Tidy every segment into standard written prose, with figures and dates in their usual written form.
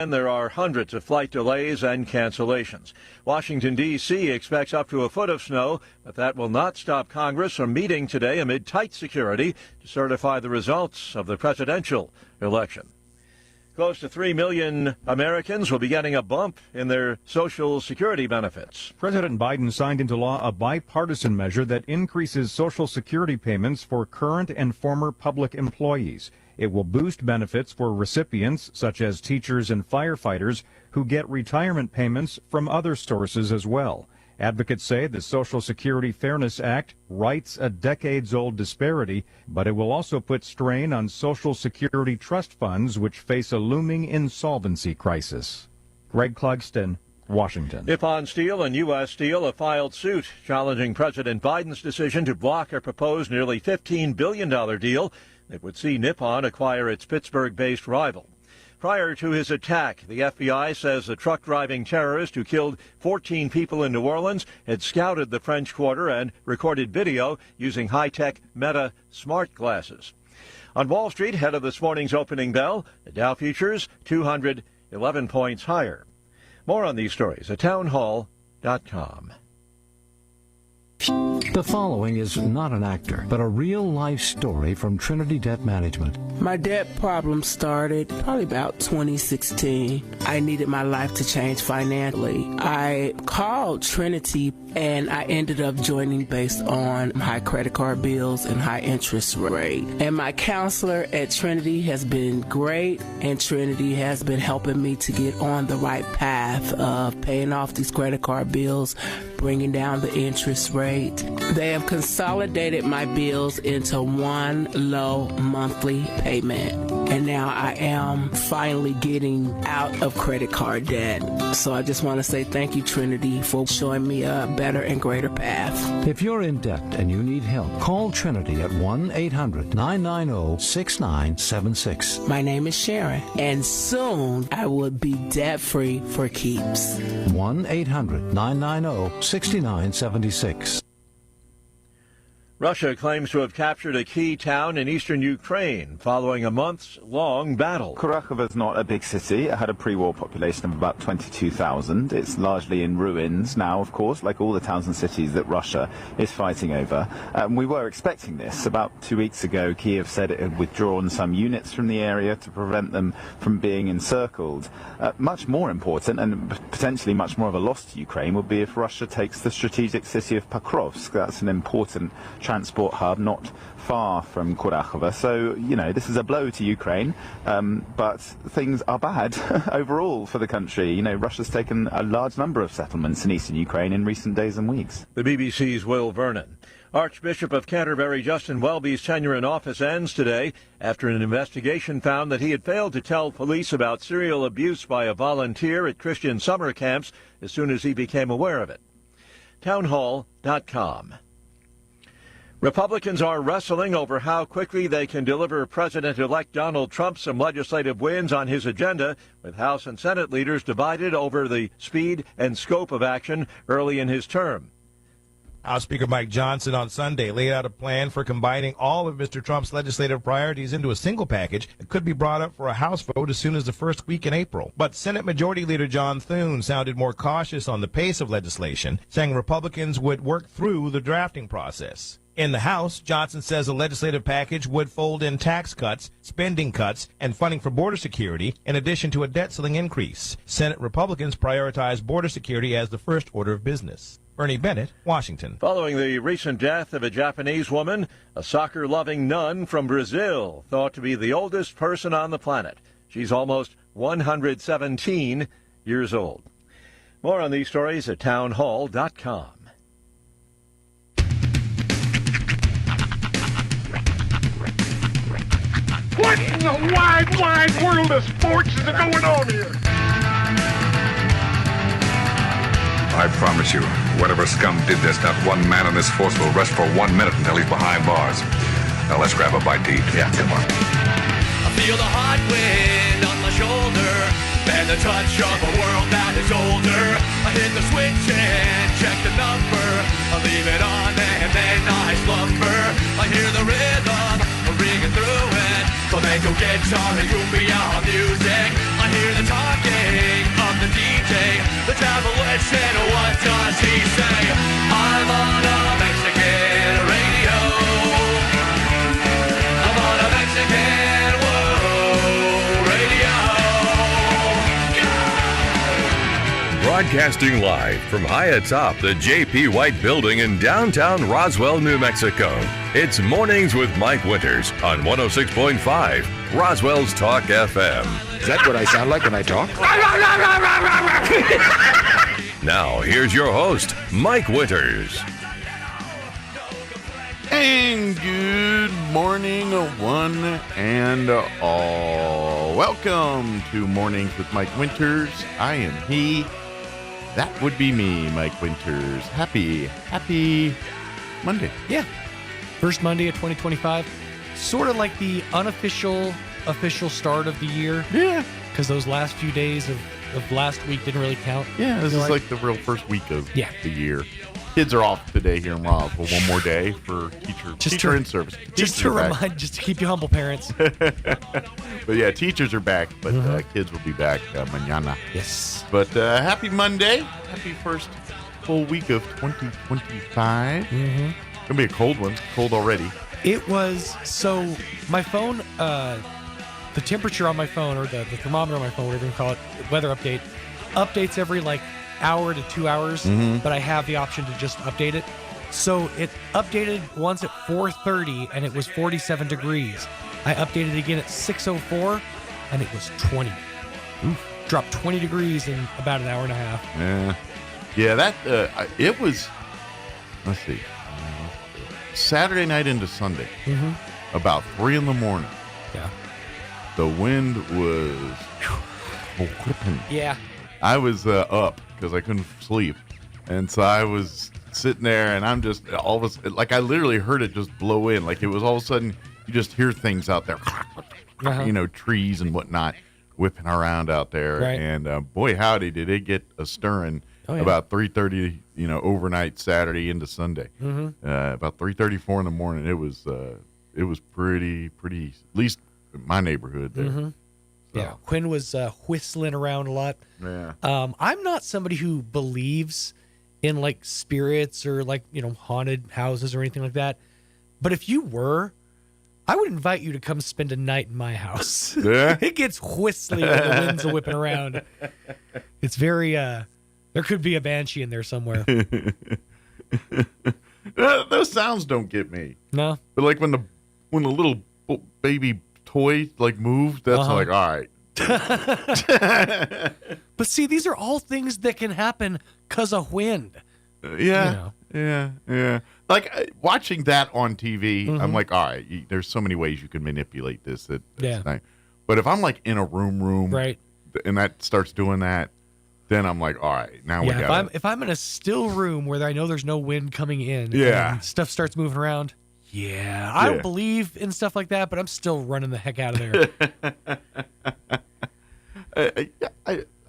And there are hundreds of flight delays and cancellations. Washington, D.C. expects up to a foot of snow, but that will not stop Congress from meeting today amid tight security to certify the results of the presidential election. Close to 3 million Americans will be getting a bump in their Social Security benefits. President Biden signed into law a bipartisan measure that increases Social Security payments for current and former public employees. It will boost benefits for recipients, such as teachers and firefighters, who get retirement payments from other sources as well. Advocates say the Social Security Fairness Act rights a decades-old disparity, but it will also put strain on Social Security trust funds, which face a looming insolvency crisis. Greg Clugston, Washington. Nippon Steel and U.S. Steel have filed suit challenging President Biden's decision to block a proposed nearly $15 billion deal that would see Nippon acquire its Pittsburgh-based rival. Prior to his attack, the FBI says the truck-driving terrorist who killed 14 people in New Orleans had scouted the French Quarter and recorded video using high-tech Meta smart glasses. On Wall Street, ahead of this morning's opening bell, the Dow futures 211 points higher. More on these stories at townhall.com. The following is not an actor, but a real-life story from Trinity Debt Management. My debt problem started probably about 2016. I needed my life to change financially. I called Trinity, and I ended up joining based on high credit card bills and high interest rate. And my counselor at Trinity has been great, and Trinity has been helping me to get on the right path of paying off these credit card bills, bringing down the interest rate. They have consolidated my bills into one low monthly payment. And now I am finally getting out of credit card debt. So I just want to say thank you, Trinity, for showing me a better and greater path. If you're in debt and you need help, call Trinity at 1-800-990-6976. My name is Sharon, and soon I will be debt-free for keeps. 1-800-990-6976. Russia claims to have captured a key town in eastern Ukraine following a months-long battle. Kurakhova is not a big city. It had a pre-war population of about 22,000. It's largely in ruins now, of course, like all the towns and cities that Russia is fighting over. We were expecting this. About 2 weeks ago, Kiev said it had withdrawn some units from the area to prevent them from being encircled. Much more important, and potentially much more of a loss to Ukraine, would be if Russia takes the strategic city of Pokrovsk. That's an important transport hub not far from Kurakhova. So, this is a blow to Ukraine, but things are bad overall for the country. Russia's taken a large number of settlements in eastern Ukraine in recent days and weeks. The BBC's Will Vernon. Archbishop of Canterbury Justin Welby's tenure in office ends today after an investigation found that he had failed to tell police about serial abuse by a volunteer at Christian summer camps as soon as he became aware of it. Townhall.com. Republicans are wrestling over how quickly they can deliver President-elect Donald Trump some legislative wins on his agenda, with House and Senate leaders divided over the speed and scope of action early in his term. House Speaker Mike Johnson on Sunday laid out a plan for combining all of Mr. Trump's legislative priorities into a single package that could be brought up for a House vote as soon as the first week in April. But Senate Majority Leader John Thune sounded more cautious on the pace of legislation, saying Republicans would work through the drafting process. In the House, Johnson says a legislative package would fold in tax cuts, spending cuts, and funding for border security, in addition to a debt ceiling increase. Senate Republicans prioritize border security as the first order of business. Bernie Bennett, Washington. Following the recent death of a Japanese woman, a soccer-loving nun from Brazil, thought to be the oldest person on the planet. She's almost 117 years old. More on these stories at townhall.com. What in the wide, wide world of sports is going on here? I promise you, whatever scum did this, not one man in this force will rest for 1 minute until he's behind bars. Now let's grab a bite to eat. Yeah, come on. I feel the hot wind on my shoulder and the touch of a world that is older. I hit the switch and check the number. I leave it on and then I slumber. I hear the rhythm ringing through it. flamenco guitar and cumbia music. I hear the talking of the DJ, the travel witch, and what does he say? I'm on a Mexican radio. I'm on a Mexican world radio. Broadcasting live from high atop the J.P. White Building in downtown Roswell, New Mexico. It's Mornings with Mike Winters on 106.5 Roswell's Talk FM. Is that what I sound like when I talk? Now, here's your host, Mike Winters. And good morning, one and all. Welcome to Mornings with Mike Winters. I am he. That would be me, Mike Winters. Happy Monday. Yeah. First Monday of 2025. Sort of like the official start of the year. Yeah. Because those last few days of last week didn't really count. Yeah, this is like the real first week of the year. Kids are off today here in Roswell. One more day for teacher in service. Just to keep you humble, parents. But yeah, teachers are back, but kids will be back mañana. Yes. But happy Monday. Happy first full week of 2025. Mm-hmm. Gonna be a cold one. Cold already. It was, so my phone, the temperature on my phone, or the thermometer on my phone, whatever you call it, weather updates every hour to 2 hours, but I have the option to just update it. So it updated once at 4:30 and it was 47 degrees. I updated again at 6:04 and it was 20. Oof. Dropped 20 degrees in about an hour and a half. Yeah, that it was, let's see, Saturday night into Sunday, about 3 a.m. Yeah. The wind was whipping. Yeah. I was up because I couldn't sleep. And so I was sitting there and I'm just all of a sudden, I literally heard it just blow in. Like it was all of a sudden, you just hear things out there, trees and whatnot whipping around out there. Right. And boy, howdy, did it get a stirring about 3:30, overnight Saturday into Sunday. About 3:34 in the morning, it was pretty, at least in my neighborhood there. So. Yeah, Quinn was whistling around a lot. Yeah. I'm not somebody who believes in spirits or haunted houses or anything like that. But if you were, I would invite you to come spend a night in my house. Yeah. It gets whistly when the winds are whipping around. It's very there could be a banshee in there somewhere. Those sounds don't get me. No. But when the little baby toy moves, that's all right. But see, these are all things that can happen because of wind. Yeah. Watching that on TV, I'm like, all right, there's so many ways you can manipulate this. Night. But if I'm in a room, right, and that starts doing that, then I'm like, all right, now we got it. If I'm in a still room where I know there's no wind coming in, and stuff starts moving around. Yeah, I don't believe in stuff like that, but I'm still running the heck out of there.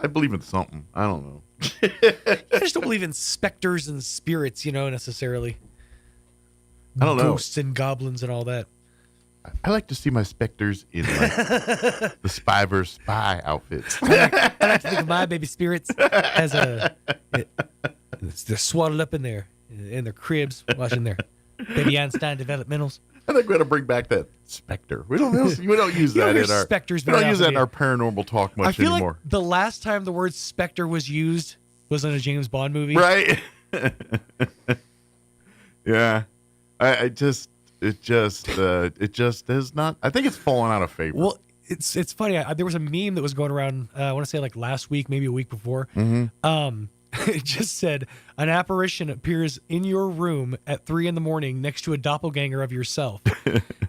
I believe in something. I don't know. I just don't believe in specters and spirits, necessarily. I don't know. Ghosts and goblins and all that. I like to see my specters in the Spy Spy outfits. I like to think of my baby spirits as they're swaddled up in their cribs, watching their Baby Einstein developmentals. I think we got to bring back that specter. We don't use that in our specters. We don't use that in our paranormal talk much anymore. I feel like the last time the word specter was used was in a James Bond movie, right? Yeah, it just has not. I think it's fallen out of favor. Well, it's funny. There was a meme that was going around. I want to say last week, maybe a week before. It just said, an apparition appears in your room at 3 a.m. next to a doppelganger of yourself.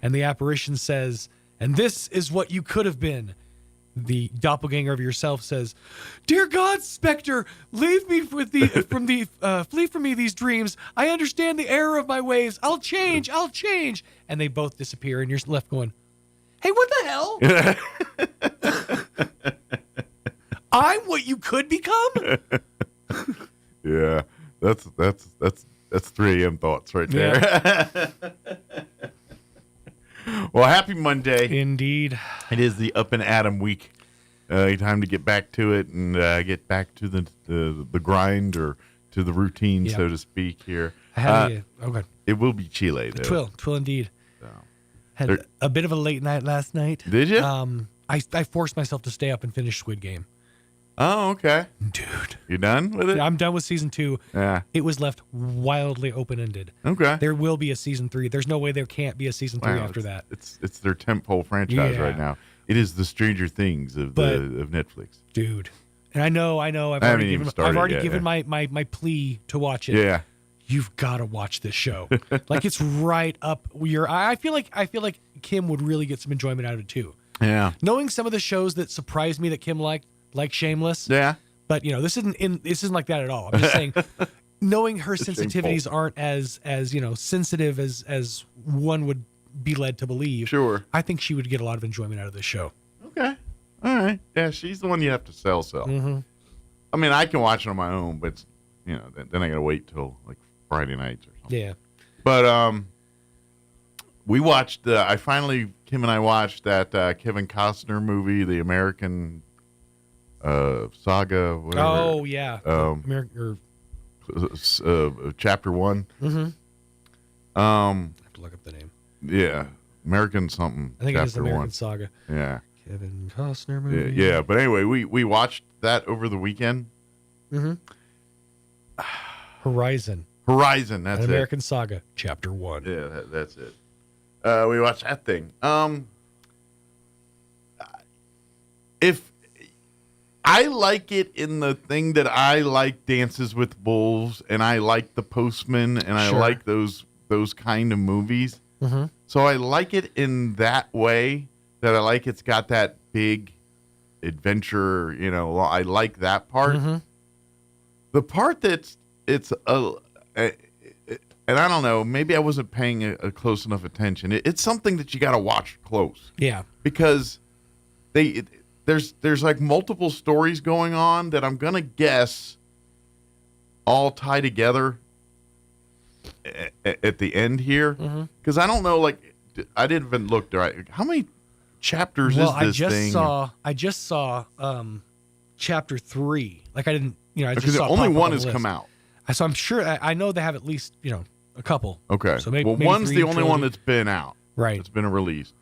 And the apparition says, and this is what you could have been. The doppelganger of yourself says, "Dear God, Spectre, leave me flee from me these dreams. I understand the error of my ways. I'll change. And they both disappear, and you're left going, hey, what the hell? I'm what you could become? Yeah, that's 3 a.m. thoughts right there. Yeah. Well, happy Monday. Indeed. It is the Up and Atom week. Time to get back to it and get back to the grind or to the routine, so to speak, here. Okay. It will be Chile, though. Twill indeed. So. Had a bit of a late night last night. Did you? I forced myself to stay up and finish Squid Game. Oh, okay. Dude. You done with it? I'm done with season 2. Yeah. It was left wildly open-ended. Okay. There will be a season 3. There's no way there can't be a season 3 after that. It's their tentpole franchise right now. It is the Stranger Things of Netflix. Dude. And I know. I've already given my plea to watch it. Yeah. You've got to watch this show. Like, it's right up your. I feel like Kim would really get some enjoyment out of it too. Yeah. Knowing some of the shows that surprised me that Kim liked, like Shameless. Yeah. But this isn't like that at all. I'm just saying, knowing her sensitivities aren't as sensitive as one would be led to believe. Sure. I think she would get a lot of enjoyment out of this show. Okay. All right. Yeah, she's the one you have to sell. Mm-hmm. I mean, I can watch it on my own, but then I got to wait till like Friday nights or something. Yeah. But we watched. Kim and I watched that Kevin Costner movie, The American Saga. Whatever. Oh yeah. Chapter 1. Mm-hmm. I have to look up the name. Yeah, American something. I think it is Chapter American 1. Saga. Yeah. Kevin Costner movie. Yeah. But anyway, we watched that over the weekend. Mm-hmm. Horizon. That's American Saga, Chapter 1. Yeah, that's it. We watched that thing. If I like it in the thing that I like Dances with Wolves, and I like The Postman, and I like those kind of movies. Mm-hmm. So I like it in that way, that I like it's got that big adventure, I like that part. Mm-hmm. The part and I don't know, maybe I wasn't paying a close enough attention. It's something that you got to watch close. Yeah. Because there's like multiple stories going on that I'm going to guess all tie together at the end here. Because I don't know, like, I didn't even look right. How many chapters is this thing? I just saw chapter 3. Like, I didn't, I just because saw only pop up one on the has list. come out. So I'm sure, I know they have at least, a couple. Okay. So maybe one's 3 the only trilogy. one that's been out. Right. It's been released.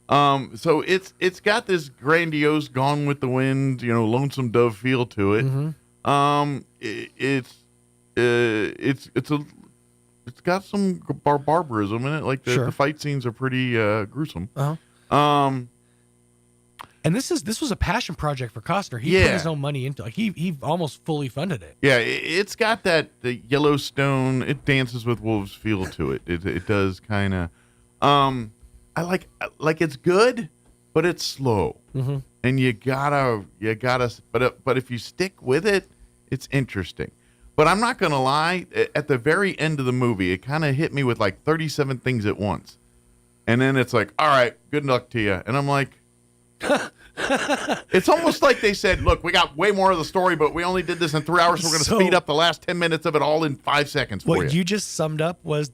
So it's got this grandiose Gone with the Wind, Lonesome Dove feel to it. Mm-hmm. It's got some barbarism in it. Like the fight scenes are pretty gruesome. Uh-huh. And this was a passion project for Costner. He put his own money into it. Like he almost fully funded it. Yeah, it's got the Yellowstone, it Dances with Wolves feel to it. It does kind of. I like it's good, but it's slow. Mm-hmm. And you gotta. But if you stick with it, it's interesting. But I'm not gonna lie. At the very end of the movie, it kind of hit me with like 37 things at once, and then it's like, all right, good luck to you. And I'm like. It's almost like they said, look, we got way more of the story, but we only did this in 3 hours, so we're going to speed up the last 10 minutes of it all in 5 seconds for you. What you just summed up was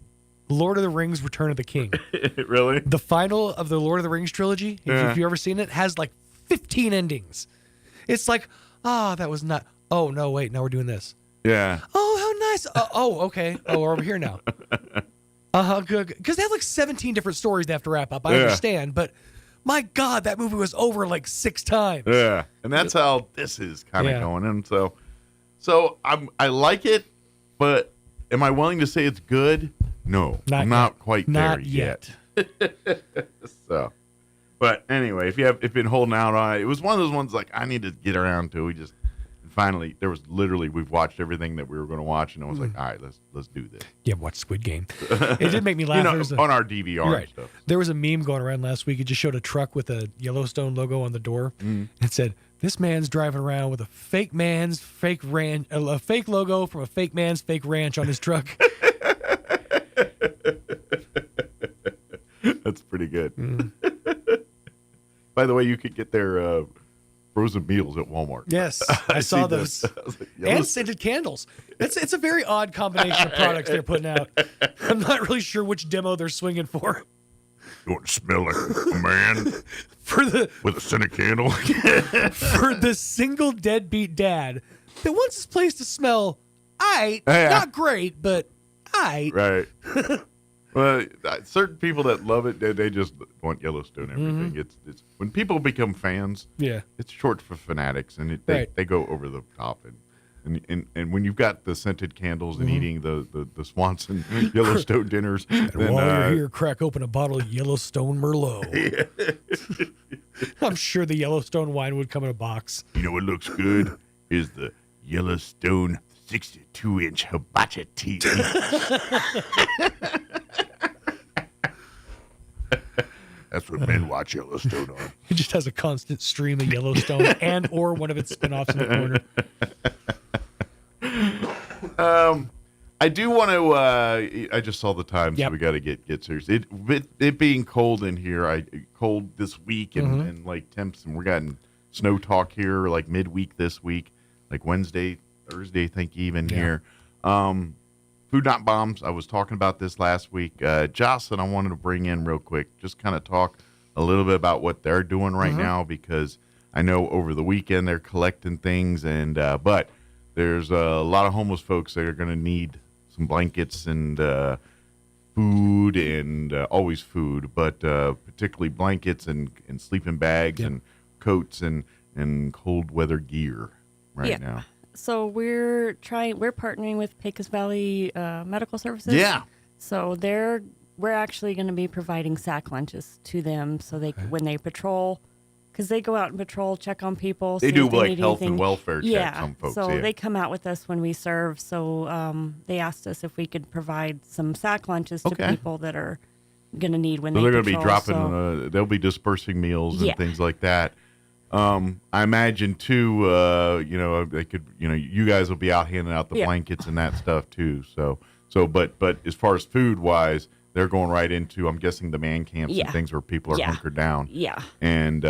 Lord of the Rings Return of the King. Really? The final of the Lord of the Rings trilogy, if you've ever seen it, has like 15 endings. It's like, that was not, oh, no, wait, now we're doing this. Yeah. Oh, how nice. Okay. Oh, we're over here now. Good. Because they have like 17 different stories they have to wrap up. I understand, but my God, that movie was over like 6 times. Yeah, and that's how this is kind of going. And so I like it, but am I willing to say it's good? No, I'm not quite there yet. So, but anyway, if you've been holding out on it, it was one of those ones like I need to get around to. Finally, there was literally we've watched everything that we were going to watch, and I was like, all right, let's do this. Yeah, watch Squid Game. It did make me laugh. On our DVR and stuff. There was a meme going around last week. It just showed a truck with a Yellowstone logo on the door. It said, "This man's driving around with a fake man's fake ranch, a fake logo from a fake man's fake ranch on his truck." That's pretty good. By the way, you could get their frozen meals at Walmart. Yes, I saw those. And scented candles. It's a very odd combination of products they're putting out. I'm not really sure which demo they're swinging for. Don't smell like a man For the with a scented candle. for the single deadbeat dad that wants his place to smell Yeah. not great, but Right. Well, certain people that love it, they just want Yellowstone everything. It's when people become fans. Yeah. It's short for fanatics, and Right. they go over the top. And when you've got the scented candles and eating the Swanson Yellowstone dinners, And then, while you're here, crack open a bottle of Yellowstone Merlot. I'm sure the Yellowstone wine would come in a box. you know what looks good is the Yellowstone 62-inch hibachi TV. That's what men watch Yellowstone on. It just has a constant stream of Yellowstone and or one of its spinoffs in the corner. I do want to. I just saw the time, so we got to get serious. It being cold in here, cold this week, and like temps, and we're getting snow talk here, like midweek this week, like Wednesday, Thursday, I think even here. Food Not Bombs. I was talking about this last week. Jocelyn, I wanted to bring in real quick, just kind of talk a little bit about what they're doing right now, because I know over the weekend they're collecting things, and but there's a lot of homeless folks that are going to need some blankets and food, and always food, but particularly blankets and sleeping bags and coats and cold weather gear now. So we're partnering with Pecos Valley Medical Services. Yeah. So we're actually going to be providing sack lunches to them, so they when they patrol, because they go out and patrol, check on people. They see do if like need health anything. and welfare checks Yeah. on folks. So yeah. they come out with us when we serve. So they asked us if we could provide some sack lunches to people that are going to need when So they they're patrol. going to be dropping. They'll be dispersing meals and things like that. I imagine too. They could. You guys will be out handing out the blankets and that stuff too. But as far as food wise, they're going right into, I'm guessing, the man camps and things where people are hunkered down. Yeah. And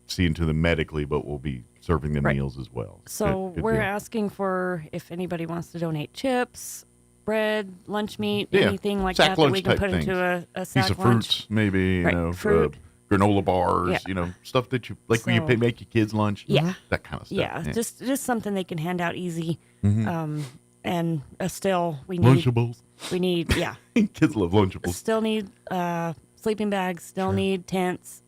seeing to them medically, but we'll be serving them meals as well. So Good we're deal. asking for if anybody wants to donate chips, bread, lunch meat, Yeah. anything like Sack that we lunch can type put things. into a sack piece of lunch. fruits, maybe Fruit. granola bars, Yeah. Stuff that you like when you make your kids lunch. Yeah. That kind of stuff. Yeah, just something they can hand out easy. Mhm. And still we need Lunchables. We need Kids love Lunchables. still need sleeping bags. Still need tents.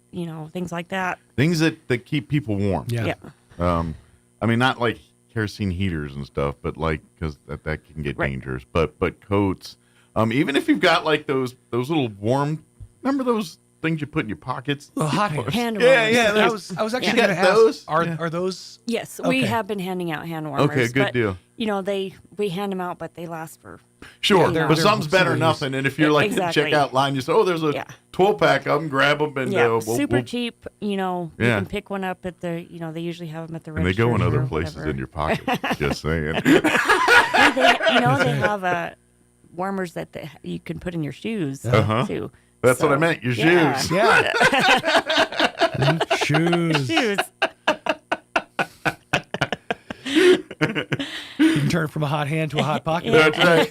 Things like that. Things that keep people warm. Yeah. I mean, not like kerosene heaters and stuff, but like, because that can get dangerous. But coats. Even if you've got like those little warm. Remember those things you put in your pockets? The hot hands. Hand Yeah. warmers. I was actually You going to got ask, those? are those? Yes, Okay. we have been handing out hand warmers. Okay, good but, deal. We hand them out, but they last for. Sure, they're but something's better than serious. nothing. And if you're like in the Exactly. checkout line, you say, "Oh, there's a 12-pack of them. Grab them." And Yeah, we'll super cheap. You Yeah. can pick one up at the. They usually have them at the And they register. go in other or places whatever. in your pocket. Just saying. They have warmers that you can put in your shoes too. That's what I So, mean. Your yeah. shoes. Yeah. Shoes. Shoes. You can turn from a hot hand to a hot pocket. That's right.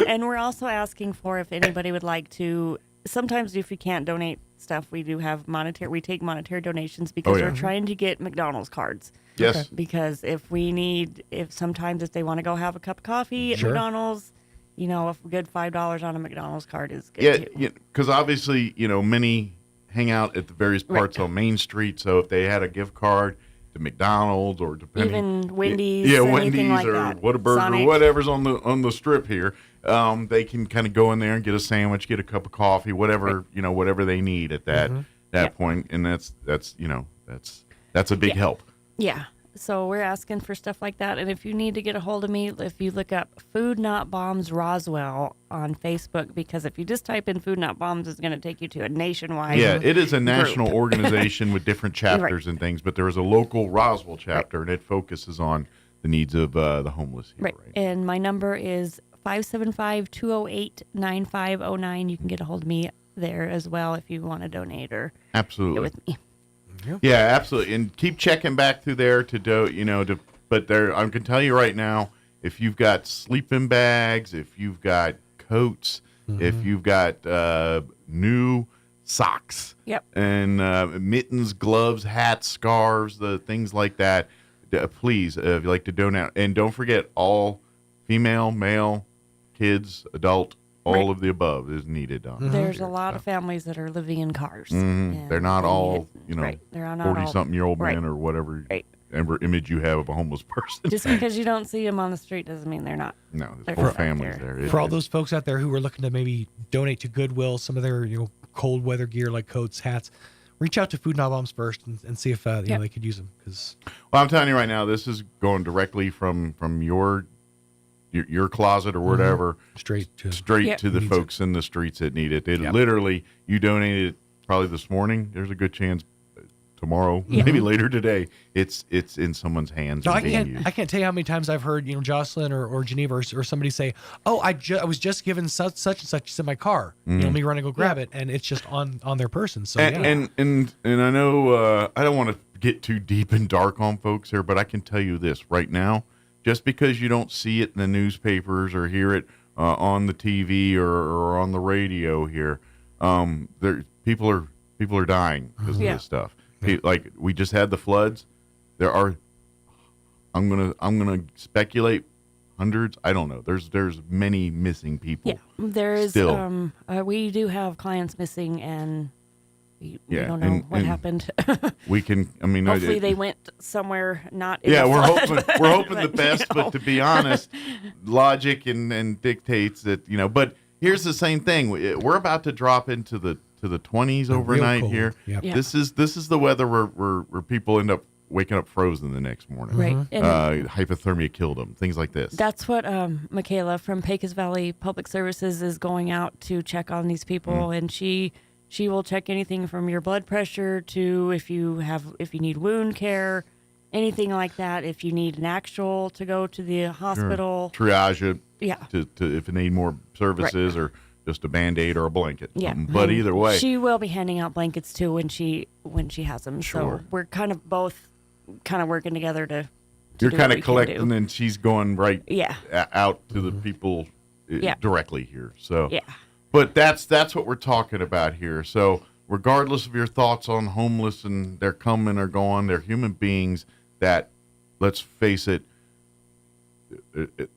And we're also asking for if anybody would like to. Sometimes, if you can't donate stuff, we do have monetary. We take monetary donations because we're trying to get McDonald's cards. Yes. Okay. Because if sometimes if they want to go have a cup of coffee at McDonald's, a good $5 on a McDonald's card is good too. Because obviously, many hang out at the various parts on Main Street. So if they had a gift card to McDonald's or depending, Even Wendy's, yeah, anything Wendy's like or that. Whataburger, Sonic. whatever's on the strip here, they can kind of go in there and get a sandwich, get a cup of coffee, whatever whatever they need at that point, and that's a big help. Yeah. So we're asking for stuff like that. And if you need to get a hold of me, if you look up Food Not Bombs Roswell on Facebook, because if you just type in Food Not Bombs, it's going to take you to a nationwide Yeah, it is a group. national organization with different chapters and things, but there is a local Roswell chapter, and it focuses on the needs of the homeless here. Right. And my number is 575-208-9509. You can get a hold of me there as well if you want to donate or Absolutely. get with me. Yeah, absolutely. And keep checking back through there but there, I can tell you right now, if you've got sleeping bags, if you've got coats, if you've got new socks, and mittens, gloves, hats, scarves, the things like that, please, if you'd like to donate. And don't forget, all female, male, kids, adult, all of the above is needed on. There's a lot of families that are living in cars. They're not all, they're not 40-something-year-old men or whatever image you have of a homeless person. Just because you don't see them on the street doesn't mean they're not. No, there's whole families there. For all those folks out there who are looking to maybe donate to Goodwill some of their cold weather gear like coats, hats, reach out to Food Not Bombs first and see if they could use them. Well, I'm telling you right now, this is going directly from your closet or whatever straight to the folks in the streets that need it. Literally, you donated probably this morning. There's a good chance tomorrow, maybe later today, it's in someone's hands. No, I can't tell you how many times I've heard Jocelyn or Geneva or somebody say, "Oh, I was just given such and such in my car. Let me run and go grab it," and it's just on their person. So and I know I don't want to get too deep and dark on folks here, but I can tell you this right now: just because you don't see it in the newspapers or hear it on the TV or on the radio here, people are dying because of this stuff. Like we just had the floods. There are, I'm gonna speculate, hundreds. I don't know. There's many missing people. Yeah, there is. Still. We do have clients missing, and we don't know what happened. We can. I mean, hopefully they went somewhere not. We're hoping the best. But to be honest, logic and dictates that But here's the same thing. We're about to drop into the 20s overnight here. Yep. Yeah. This is the weather where people end up waking up frozen the next morning. Right. Hypothermia killed them. Things like this. That's what Michaela from Pecos Valley Public Services is going out to check on these people, and she will check anything from your blood pressure to if you need wound care, anything like that. If you need an actual to go to the hospital, triage it. Yeah. To if you need more services or just a Band-Aid or a blanket. Yeah. But either way. She will be handing out blankets too when she has them. Sure. So we're kind of both working together to You're do kind what of we collecting can do. and she's going right out to the people directly here. So But that's what we're talking about here. So regardless of your thoughts on homeless and they're coming or going, they're human beings that, let's face it,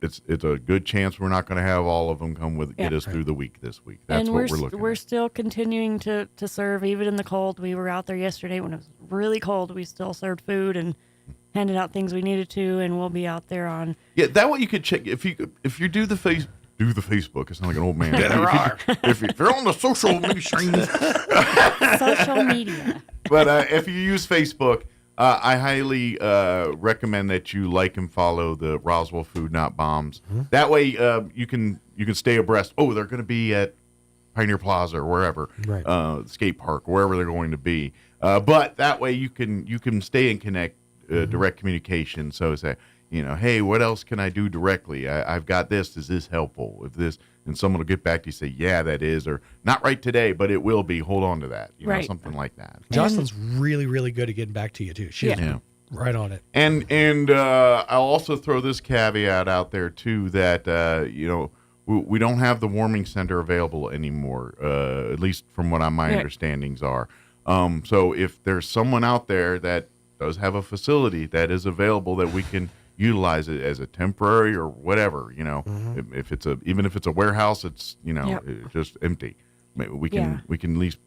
it's a good chance we're not going to have all of them come get us through the week this week. That's and what we're looking we're at. still continuing to serve even in the cold. We were out there yesterday when it was really cold. We still served food and handed out things we needed to, and we'll be out there on. Yeah, that way you could check if you do the Facebook. I sound like an old man. If you're on the social media, social media. But if you use Facebook. I highly recommend that you like and follow the Roswell Food Not Bombs. That way, you can stay abreast. Oh, they're going to be at Pioneer Plaza or wherever, skate park, wherever they're going to be. But that way, you can stay and connect direct communication. So say, hey, what else can I do directly? I've got this. Is this helpful? If this, and someone will get back to you, say, yeah, that is, or not right today, but it will be. Hold on to that. Something like that. Jocelyn's really, really good at getting back to you too. She's right on it. And I'll also throw this caveat out there too that we don't have the warming center available anymore. At least from what my understandings are. So if there's someone out there that does have a facility that is available that we can utilize it as a temporary or whatever, if it's even if it's a warehouse, it's just empty. We can at least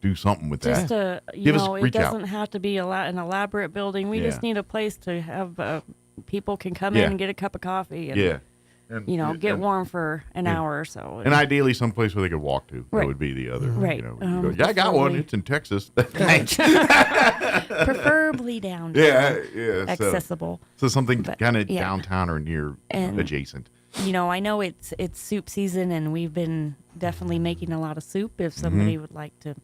do something with that. Just it doesn't have to be an elaborate building. We just need a place to have people can come in and get a cup of coffee and get warm for an hour or so. And ideally someplace where they could walk to. That would be the other. Right. I got one. It's in Texas. Preferably downtown. Accessible. So something kind of downtown or near adjacent. I know it's soup season, and we've been definitely making a lot of soup. If somebody would like to,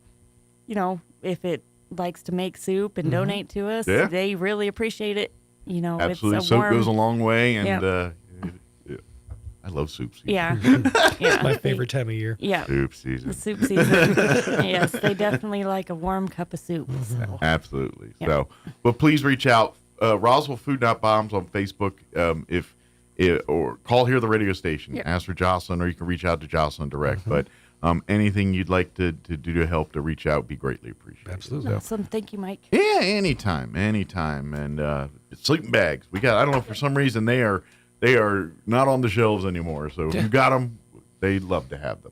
if it likes to make soup and donate to us, they really appreciate it. Absolutely. It's soup goes a long way, and I love soup season. Yeah. It's my favorite time of year. Yeah. Soup season. The soup season. Yes, they definitely like a warm cup of soup. So. Absolutely. Yeah. So, but please reach out. Roswell Food Not Bombs on Facebook. or call here the radio station. Yeah. Ask for Jocelyn, or you can reach out to Jocelyn direct. But anything you'd like to do to help to reach out would be greatly appreciated. Absolutely. Awesome. Thank you, Mike. Yeah, anytime. And sleeping bags. I don't know, for some reason they are not on the shelves anymore. So if you got them, they'd love to have them.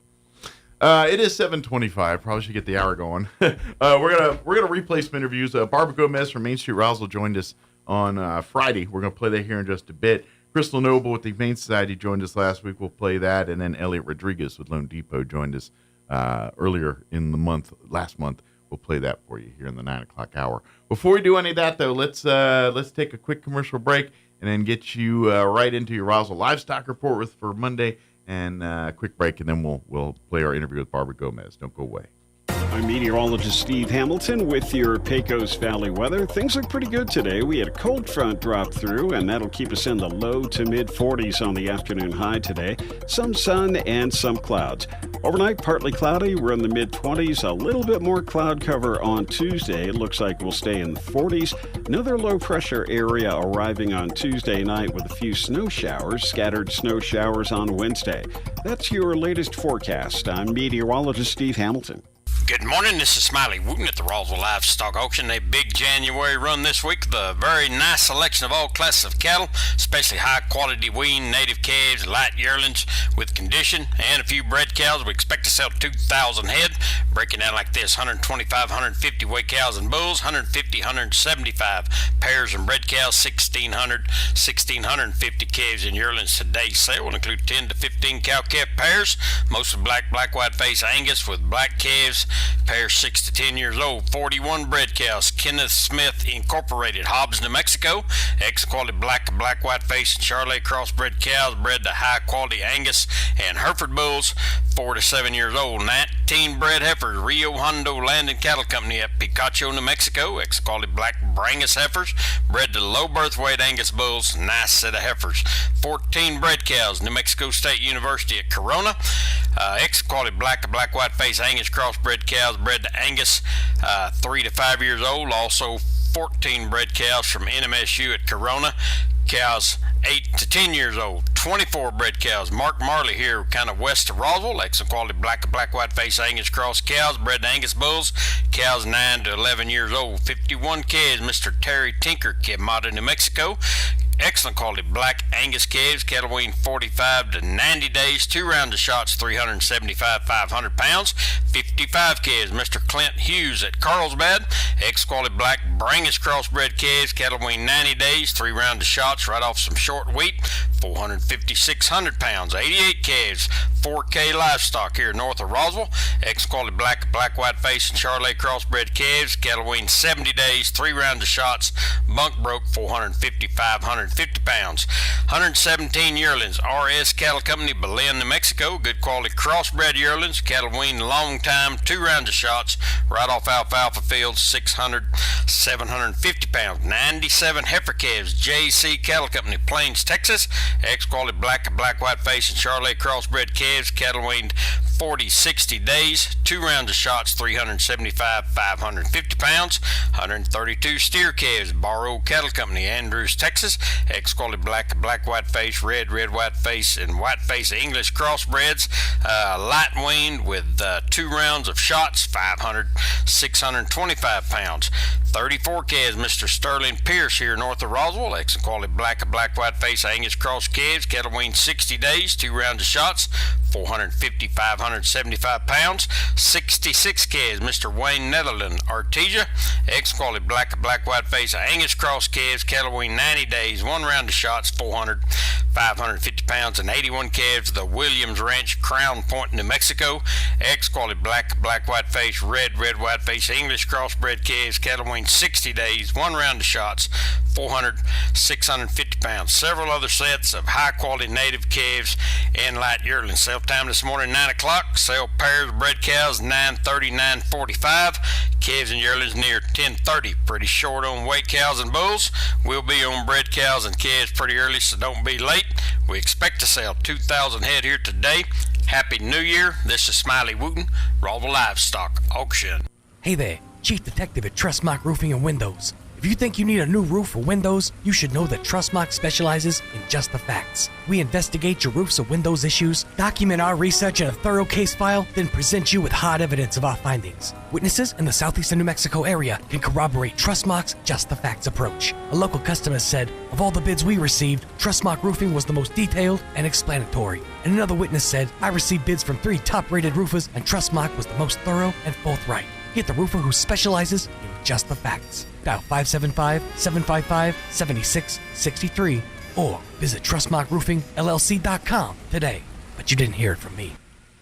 It is 7:25. Probably should get the hour going. We're gonna replay some interviews. Barbara Gomez from Main Street Roswell joined us on Friday. We're gonna play that here in just a bit. Crystal Noble with the Humane Society joined us last week. We'll play that, and then Elliot Rodriguez with Lone Depot joined us earlier in the last month. We'll play that for you here in the 9 o'clock hour. Before we do any of that, though, let's take a quick commercial break and then get you right into your Roswell Livestock Report for Monday. And a quick break, and then we'll play our interview with Barbara Gomez. Don't go away. I'm meteorologist Steve Hamilton with your Pecos Valley weather. Things look pretty good today. We had a cold front drop through, and that'll keep us in the low to mid 40s on the afternoon high today. Some sun and some clouds. Overnight, partly cloudy. We're in the mid 20s. A little bit more cloud cover on Tuesday. It looks like we'll stay in the 40s. Another low pressure area arriving on Tuesday night with a few snow showers, scattered snow showers on Wednesday. That's your latest forecast. I'm meteorologist Steve Hamilton. Good morning, this is Smiley Wooten at the Roswell Livestock Auction. A big January run this week. The very nice selection of all classes of cattle, especially high-quality wean, native calves, light yearlings with condition, and a few bred cows. We expect to sell 2,000 head, breaking down like this: 125, 150 weight cows and bulls, 150, 175 pairs and bred cows, 1,600, 1,650 calves and yearlings. Today's sale will include 10 to 15 cow-calf pairs, mostly black, white-face Angus with black calves, pair 6 to 10 years old. 41 bred cows, Kenneth Smith Incorporated, Hobbs, New Mexico. Excellent quality black, white-face and Charolais crossbred cows, bred to high-quality Angus and Hereford bulls, 4 to 7 years old. 19 bred heifers, Rio Hondo Land and Cattle Company at Picacho, New Mexico. Excellent quality black Brangus heifers, bred to low birth weight Angus bulls. Nice set of heifers. 14 bred cows, New Mexico State University at Corona. Excellent quality black, white-face Angus crossbred cows, bred to Angus, 3 to 5 years old. Also 14 bred cows from NMSU at Corona, cows 8 to 10 years old. 24 bred cows, Mark Marley here, kind of west of Roswell. Excellent quality black, white-face Angus cross cows, bred to Angus bulls, cows 9 to 11 years old. 51 calves, Mr. Terry Tinker, Quemada, New Mexico. Excellent quality black Angus calves, cattle weigh 45 to 90 days, 2 round of shots, 375, 500 pounds. 55 calves, Mr. Clint Hughes at Carlsbad. Excellent quality black Brangus crossbred calves, cattle weigh 90 days, 3 round of shots, right off some short wheat, 450, 600 pounds. 88 calves, 4K livestock here north of Roswell. Excellent quality black, white-face and Charolais crossbred calves, cattle weigh 70 days, 3 round of shots, bunk broke, 450, 550 pounds. 117 yearlings, RS Cattle Company, Belen, New Mexico. Good quality crossbred yearlings, cattle weaned long time, 2 rounds of shots, right off alfalfa fields, 600, 750 pounds. 97 heifer calves, JC Cattle Company, Plains, Texas. Ex-quality black, white-face and Charolais crossbred calves, cattle weaned 40, 60 days, 2 rounds of shots, 375, 550 pounds. 132 steer calves, Barrow Cattle Company, Andrews, Texas. Ex-quality black, white-face, red, white-face, and white-face English crossbreds, light weaned with 2 rounds of shots, 500, 625 pounds. 34 calves, Mr. Sterling Pierce here north of Roswell. Excellent quality black, white-face Angus cross calves, cattle weaned 60 days, 2 rounds of shots, 450, 575 pounds. 66 calves, Mr. Wayne Netherland, Artesia. Excellent quality black, white-face Angus cross calves, cattle weaned 90 days, 1 round of shots, 400, 550 pounds. And 81 calves, the Williams Ranch, Crown Point, New Mexico. Ex-quality black, white-face, red, white-face English crossbred calves, cattle weaned 60 days, 1 round of shots, 400, 650 pounds. Several other sets of high-quality native calves and light yearlings. Sale time this morning, 9 o'clock. Sale pairs of bred cows, 9:30, 9:45. Calves and yearlings near 10:30. Pretty short on weight cows and bulls. We'll be on bred cows and calves pretty early, so don't be late. We expect to sell 2,000 head here today. Happy New Year. This is Smiley Wooten, Roswell Livestock Auction. Hey there, Chief Detective at Trustmark Roofing and Windows. If you think you need a new roof or windows, you should know that Trustmark specializes in just the facts. We investigate your roofs or windows issues, document our research in a thorough case file, then present you with hard evidence of our findings. Witnesses in the southeastern New Mexico area can corroborate Trustmark's just the facts approach. A local customer said, of all the bids we received, Trustmark Roofing was the most detailed and explanatory. And another witness said, I received bids from 3 top-rated roofers and Trustmark was the most thorough and forthright. Get the roofer who specializes in just the facts. Dial 575-755-7663 or visit TrustmarkRoofingLLC.com today. But you didn't hear it from me.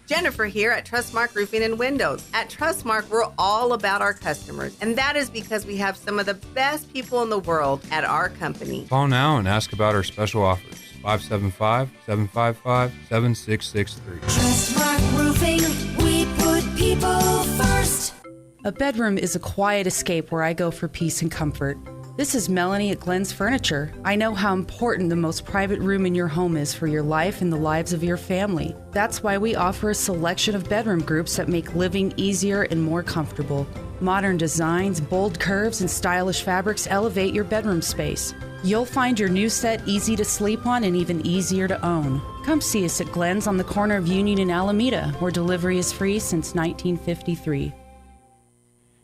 Jennifer here at Trustmark Roofing and Windows. At Trustmark, we're all about our customers, and that is because we have some of the best people in the world at our company. Call now and ask about our special offers. 575-755-7663. Trustmark Roofing, we put people first. A bedroom is a quiet escape where I go for peace and comfort. This is Melanie at Glenn's Furniture. I know how important the most private room in your home is for your life and the lives of your family. That's why we offer a selection of bedroom groups that make living easier and more comfortable. Modern designs, bold curves, and stylish fabrics elevate your bedroom space. You'll find your new set easy to sleep on and even easier to own. Come see us at Glenn's on the corner of Union and Alameda, where delivery is free since 1953.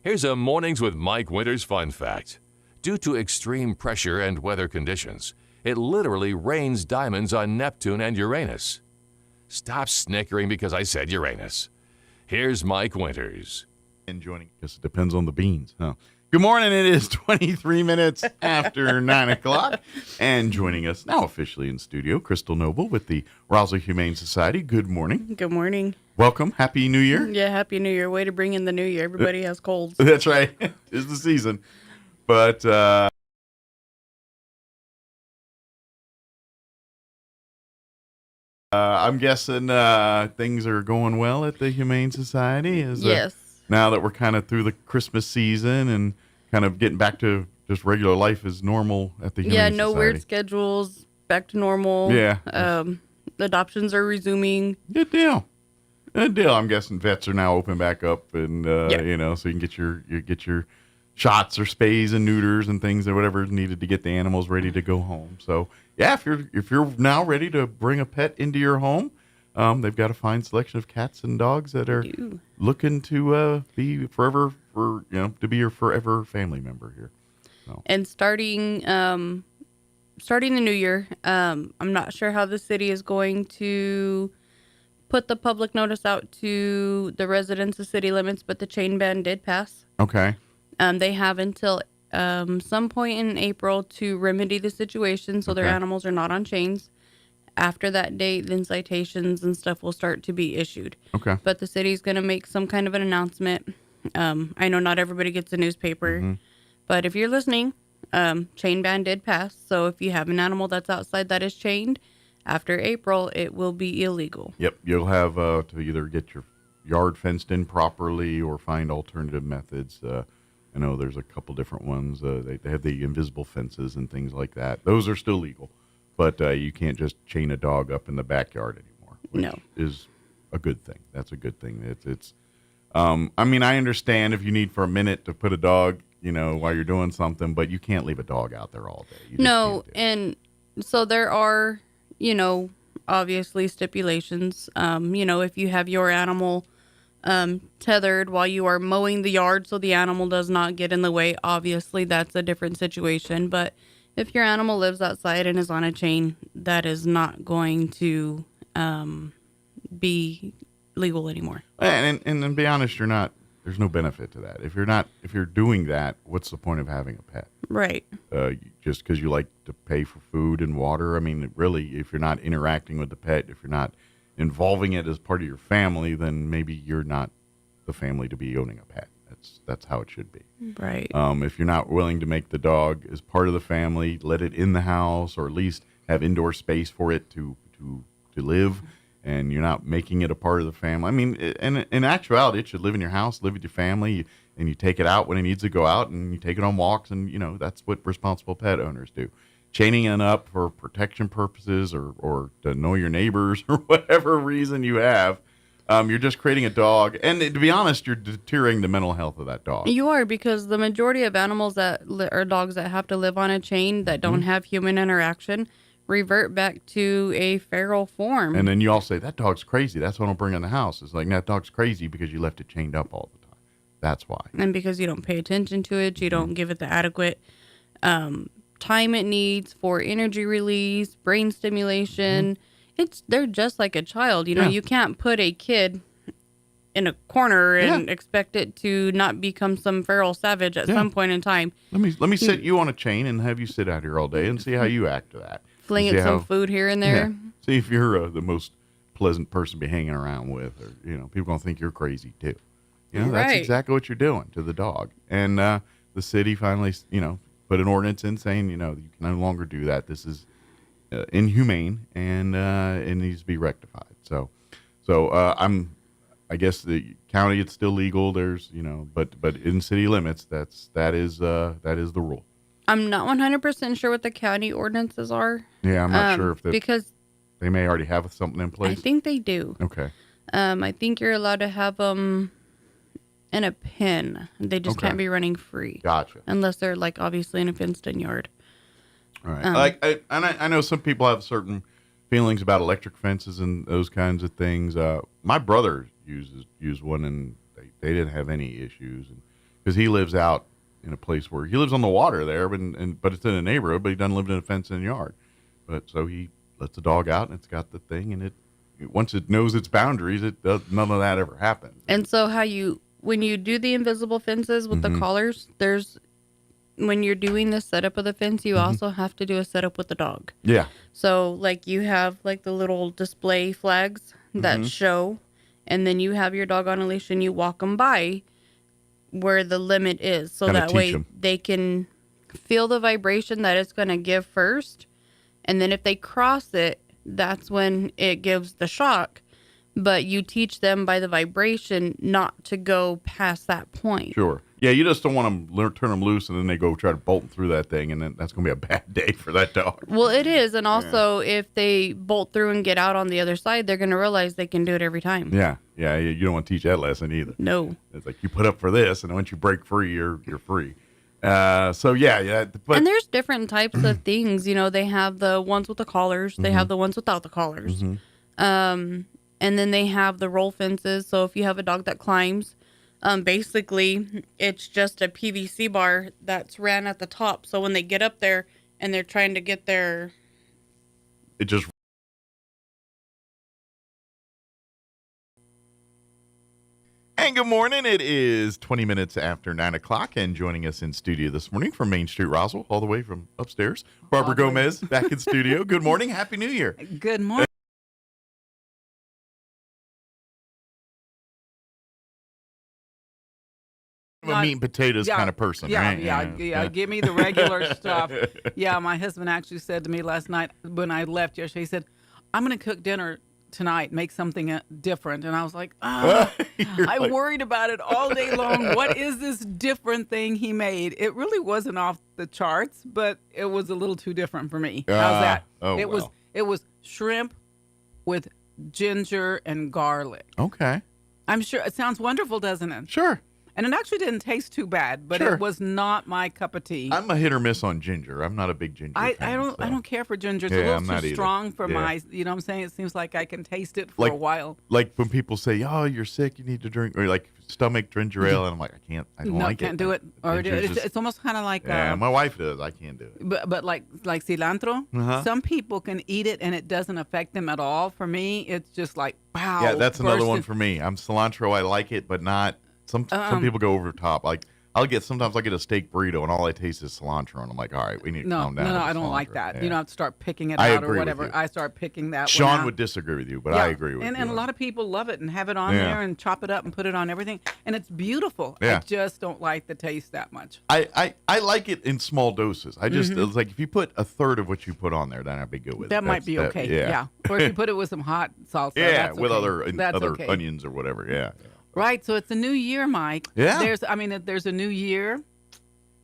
Here's a Mornings with Mike Winters fun fact. Due to extreme pressure and weather conditions, it literally rains diamonds on Neptune and Uranus. Stop snickering because I said Uranus. Here's Mike Winters. And joining us, it depends on the beans. Huh? Good morning. It is 23 minutes after 9 o'clock. And joining us now officially in studio, Crystal Noble with the Roswell Humane Society. Good morning. Good morning. Welcome. Happy New Year. Yeah, Happy New Year. Way to bring in the new year. Everybody has colds. That's right. It's the season. But I'm guessing things are going well at the Humane Society. Yes. Now that we're kind of through the Christmas season and kind of getting back to just regular life as normal at the Humane Society. Yeah, no weird schedules. Back to normal. Yeah. Adoptions are resuming. Good deal. Good deal. I'm guessing vets are now open back up, and you know, so you can get your shots or spays and neuters and things or whatever is needed to get the animals ready to go home. So yeah, if you're now ready to bring a pet into your home, they've got a fine selection of cats and dogs that are looking to be forever to be your forever family member here. So. And starting the new year, I'm not sure how the city is going to put the public notice out to the residents of city limits, but the chain ban did pass. Okay. They have until some point in April to remedy the situation so their animals are not on chains. After that date, then citations and stuff will start to be issued. Okay. But the city's going to make some kind of an announcement. I know not everybody gets a newspaper, but if you're listening, chain ban did pass. So if you have an animal that's outside that is chained, after April, it will be illegal. Yep. You'll have to either get your yard fenced in properly or find alternative methods. I know there's a couple different ones. They have the invisible fences and things like that. Those are still legal, but you can't just chain a dog up in the backyard anymore, which is a good thing. That's a good thing. It's I mean, I understand if you need for a minute to put a dog, while you're doing something, but you can't leave a dog out there all day. No, and so there are, obviously stipulations. If you have your animal tethered while you are mowing the yard so the animal does not get in the way, obviously that's a different situation. But if your animal lives outside and is on a chain, that is not going to be legal anymore. And to be honest, there's no benefit to that. If you're doing that, what's the point of having a pet? Right. Just because you like to pay for food and water. I mean, really, if you're not interacting with the pet, if you're not involving it as part of your family, then maybe you're not the family to be owning a pet. That's how it should be. Right. If you're not willing to make the dog as part of the family, let it in the house, or at least have indoor space for it to live, and you're not making it a part of the family. I mean, in actuality, it should live in your house, live with your family, and you take it out when it needs to go out, and you take it on walks, and that's what responsible pet owners do. Chaining it up for protection purposes or to know your neighbors or whatever reason you have, You're just creating a dog, and to be honest, you're deteriorating the mental health of that dog. You are, because the majority of animals that are dogs that have to live on a chain that don't have human interaction revert back to a feral form. And then you all say, that dog's crazy. That's what I'll bring in the house. It's like, that dog's crazy because you left it chained up all the time. That's why. And because you don't pay attention to it, you don't give it the adequate time it needs for energy release, brain stimulation. They're just like a child. You know, you can't put a kid in a corner and expect it to not become some feral savage at some point in time. Let me set you on a chain and have you sit out here all day and see how you act to that. Fling it some food here and there. Yeah. See if you're the most pleasant person to be hanging around with, or people gonna think you're crazy too. That's exactly what you're doing to the dog. And the city finally, put an ordinance in saying, you can no longer do that. This is inhumane, and it needs to be rectified. So I guess the county, it's still legal. There's, but in city limits, that is the rule. I'm not 100% sure what the county ordinances are. Yeah, I'm not sure if because they may already have something in place. I think they do. Okay. I think you're allowed to have them in a pen. They just can't be running free. Gotcha. Unless they're obviously in a fenced-in yard. All right. I know some people have certain feelings about electric fences and those kinds of things. My brother used one, and they didn't have any issues, because he lives out in a place where he lives on the water there, but it's in a neighborhood, but he doesn't live in a fenced-in yard. But so he lets the dog out, and it's got the thing, and once it knows its boundaries, none of that ever happens. And so when you do the invisible fences with the collars, when you're doing the setup of the fence, you also have to do a setup with the dog. Yeah. So you have the little display flags that show, and then you have your dog on a leash and you walk them by where the limit is. So that way they can feel the vibration that it's going to give first. And then if they cross it, that's when it gives the shock. But you teach them by the vibration not to go past that point. Sure. Yeah, you just don't want them turn them loose and then they go try to bolt through that thing, and then that's going to be a bad day for that dog. Well, it is. And also, if they bolt through and get out on the other side, they're going to realize they can do it every time. Yeah. Yeah, you don't want to teach that lesson either. No. It's like you put up for this, and once you break free, you're free. So, yeah. But, and there's different types of things. They have the ones with the collars. They have the ones without the collars. And then they have the roll fences. So if you have a dog that climbs, basically it's just a PVC bar that's ran at the top. So when they get up there and they're trying to get their... It just... And good morning. It is 20 minutes after 9 o'clock, and joining us in studio this morning from Main Street, Roswell, all the way from upstairs, Barbara Gomez back in studio. Good morning. Happy New Year. Good morning. I'm a meat and potatoes kind of person, right? Yeah. Give me the regular stuff. Yeah, my husband actually said to me last night when I left yesterday, he said, I'm going to cook dinner tonight, make something different. And I was like, I worried about it all day long. What is this different thing he made? It really wasn't off the charts, but it was a little too different for me. How's that? It was shrimp with ginger and garlic. Okay. I'm sure it sounds wonderful, doesn't it? Sure. And it actually didn't taste too bad, but it was not my cup of tea. I'm a hit or miss on ginger. I'm not a big ginger fan. I don't care for ginger. It's a little too strong for my, you know what I'm saying? It seems like I can taste it for a while. Like when people say, oh, you're sick, you need to drink, or like stomach ginger ale, and I'm like, I don't like it. Can't do it. Or it's almost kind of like... Yeah, my wife does. I can't do it. But like cilantro, some people can eat it and it doesn't affect them at all. For me, it's just like, wow. Yeah, that's another one for me. I'm cilantro. I like it, but not... Some people go over the top. Like sometimes I get a steak burrito and all I taste is cilantro, and I'm like, all right, we need to calm down. No, I don't like that. Yeah. You don't have to start picking it out or whatever. I start picking that. Sean would disagree with you, but I agree with you. And a lot of people love it and have it on there and chop it up and put it on everything, and it's beautiful. Yeah. I just don't like the taste that much. I like it in small doses. I just it's like if you put a third of what you put on there, then I'd be good with it. That might be okay. Yeah. Or if you put it with some hot salsa. Yeah, with other onions or whatever. Yeah. Right, so it's a new year, Mike. Yeah. There's a new year,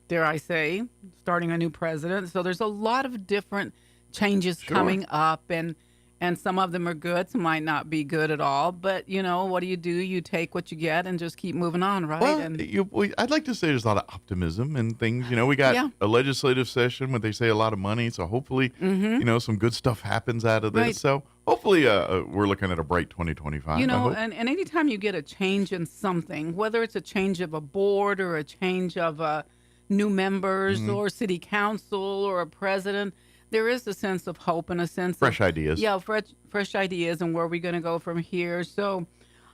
dare I say, starting a new president. So there's a lot of different changes coming up, and And some of them are good, some might not be good at all. But, you know, what do? You take what you get and just keep moving on, right? Well, I'd like to say there's a lot of optimism and things. You know, we got a legislative session where they say a lot of money. So hopefully, you know, some good stuff happens out of this. Right. So hopefully we're looking at a bright 2025. You know, I hope. and anytime you get a change in something, whether it's a change of a board or a change of new members or city council or a president, there is a sense of hope and a sense Fresh of ideas. Yeah, fresh ideas and where we're going to go from here. So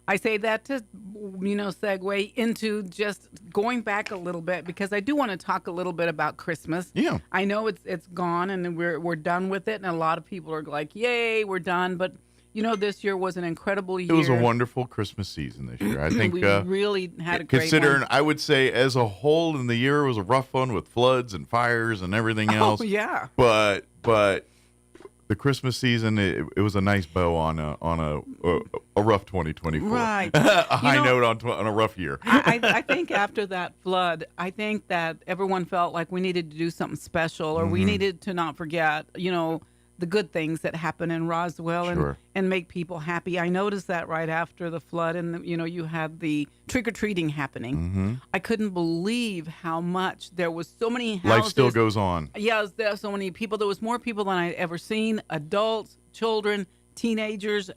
I say that to, you know, segue into just going back a little bit, because I do want to talk a little bit about Christmas. Yeah. I know it's gone and we're done with it, and a lot of people are like, "Yay, we're done!" But you know, this year was an incredible year. It was a wonderful Christmas season this year. I think we really had a great considering, one. I would say as a whole in the year, it was a rough one with floods and fires and everything else. Oh yeah. But the Christmas season, it was a nice bow on a rough 2024. Right. A high note on a rough year. I think after that flood, I think that everyone felt like we needed to do something special, or we needed to not forget, you know, the good things that happen in Roswell and make people happy. I noticed that right after the flood, and you know, you had the trick-or-treating happening. I couldn't believe how much there was. So many houses. Life still goes on. Yeah, there were so many people. There was more people than I'd ever seen. Adults, children, teenagers,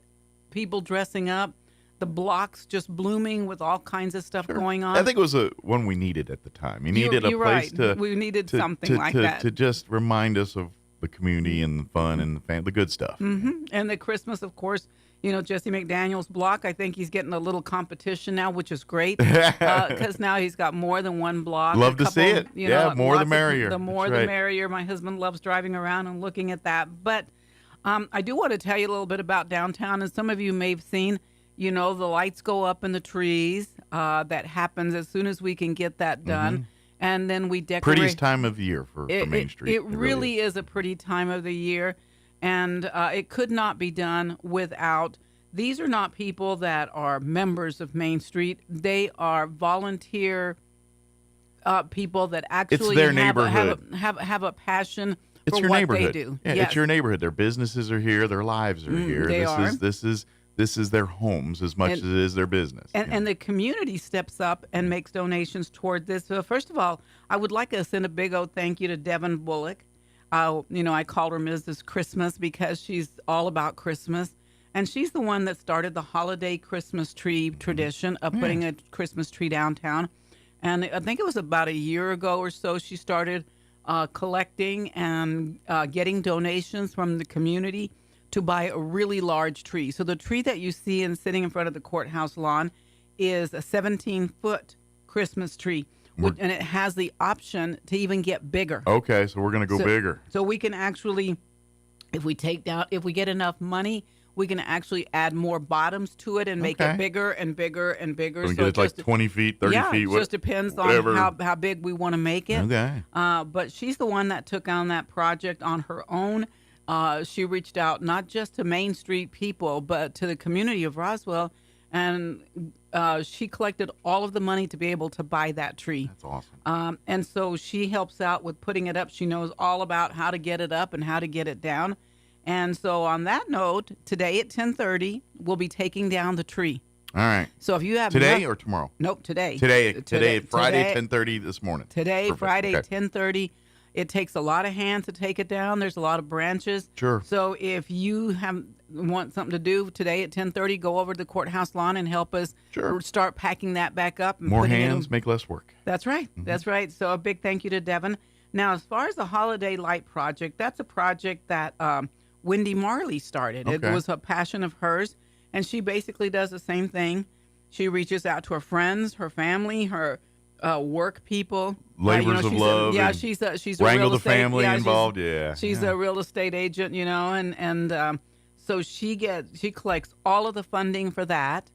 people dressing up. The blocks just blooming with all kinds of stuff going on. I think it was one we needed at the time. You needed a place right. to. We needed something like that to just remind us of the community and the fun and the good stuff. And the Christmas, of course, you know, Jesse McDaniel's block, I think he's getting a little competition now, which is great, because now he's got more than one block. Love to see it. Yeah, more the merrier. The more the merrier. My husband loves driving around and looking at that. But I do want to tell you a little bit about downtown, and some of you may have seen, you know, the lights go up in the trees. That happens as soon as we can get that done. And then we decorate. Prettiest time of the year for Main Street. It really is a pretty time of the year. And it could not be done without. These are not people that are members of Main Street. They are volunteer people that actually it's their neighborhood. Have a passion it's for your what neighborhood. they do. Yeah, Yes. It's your neighborhood. Their businesses are here. Their lives are here. This is their homes as much as it is their business. And the community steps up and makes donations toward this. So first of all, I would like to send a big old thank you to Devin Bullock. You know, I call her Mrs. Christmas because she's all about Christmas. And she's the one that started the holiday Christmas tree tradition of putting a Christmas tree downtown. And I think it was about a year ago or so she started collecting and getting donations from the community to buy a really large tree. So the tree that you see sitting in front of the courthouse lawn is a 17-foot Christmas tree, and it has the option to even get bigger. Okay, so we're going to go bigger. So we can actually, if we get enough money, we can actually add more bottoms to it and make it bigger and bigger and bigger. So we get it like 20 feet, 30 feet. Yeah, it just depends whatever. on how big we want to make it. Okay. But she's the one that took on that project on her own. She reached out not just to Main Street people, but to the community of Roswell, and she collected all of the money to be able to buy that tree. That's awesome. And so she helps out with putting it up. She knows all about how to get it up and how to get it down. And so on that note, today at 10:30, we'll be taking down the tree. All right. So if you have today or tomorrow? Nope, today. Today, Friday, 10:30 this morning. Today, Perfect. Friday, Okay. 10:30. It takes a lot of hands to take it down. There's a lot of branches. Sure. So if you want something to do today at 10:30, go over to the courthouse lawn and help us start packing that back up. And More hands make less work. That's right. That's right. So a big thank you to Devin. Now, as far as the Holiday Light Project, that's a project that Wendy Marley started. Okay. It was a passion of hers, and she basically does the same thing. She reaches out to her friends, her family, her work people, labors of love. She's a wrangle real the estate, family involved. She's a real estate agent, you know, and so she collects all of the funding for that.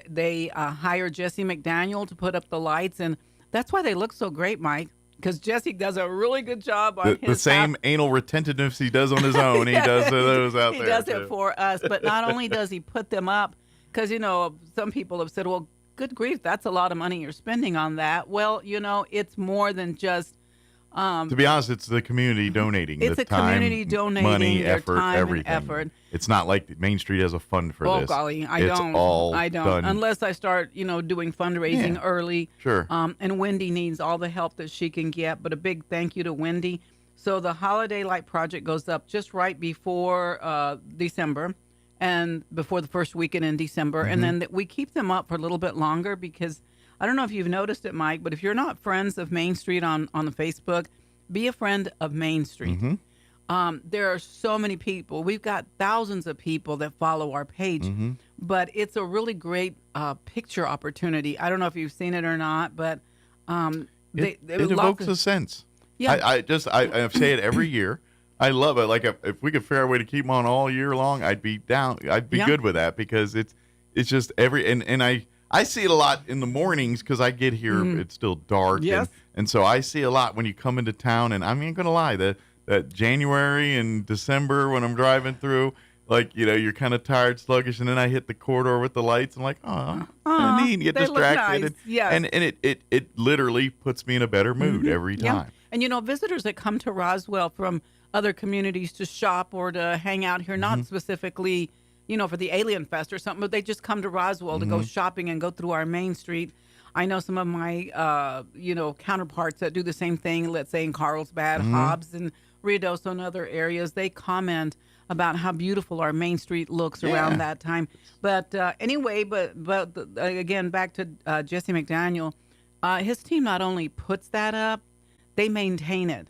They hire Jesse McDaniel to put up the lights, and that's why they look so great, Mike. Because Jesse does a really good job on the same anal retentiveness he does on his own. He does those out there. He does it for us, but not only does he put them up, because you know some people have said, well, good grief, that's a lot of money you're spending on that. Well, you know, it's more than just To be honest, it's the community donating. It's the a time, community donating money, their effort, time everything. and effort. It's not like Main Street has a fund for Oh this. golly, I it's don't. All I don't. done. Unless I start, doing fundraising early. Sure. And Wendy needs all the help that she can get. But a big thank you to Wendy. So the Holiday Light Project goes up just right before December, and before the first weekend in December, and then we keep them up for a little bit longer because I don't know if you've noticed it, Mike, but if you're not friends of Main Street on the Facebook, be a friend of Main Street. There are so many people. We've got thousands of people that follow our page, but it's a really great picture opportunity. I don't know if you've seen it or not, but it evokes a sense. Yeah. I say it every year. I love it. Like if we could figure out a way to keep them on all year long, I'd be down. I'd be good with that because it's just and I see it a lot in the mornings because I get here. It's still dark. Yes. And so I see a lot when you come into town. And I'm not going to lie, that January and December when I'm driving through, like, you're kind of tired, sluggish, and then I hit the corridor with the lights. I'm like, oh, neat. You get they look distracted. nice. Yes. And it literally puts me in a better mood every time. And visitors that come to Roswell from other communities to shop or to hang out here, not specifically, for the Alien Fest or something, but they just come to Roswell to go shopping and go through our Main Street. I know some of my, counterparts that do the same thing, let's say in Carlsbad, Hobbs, and Ruidoso and other areas. They comment about how beautiful our Main Street looks around that time. But anyway, but again, back to Jesse McDaniel, his team not only puts that up, they maintain it.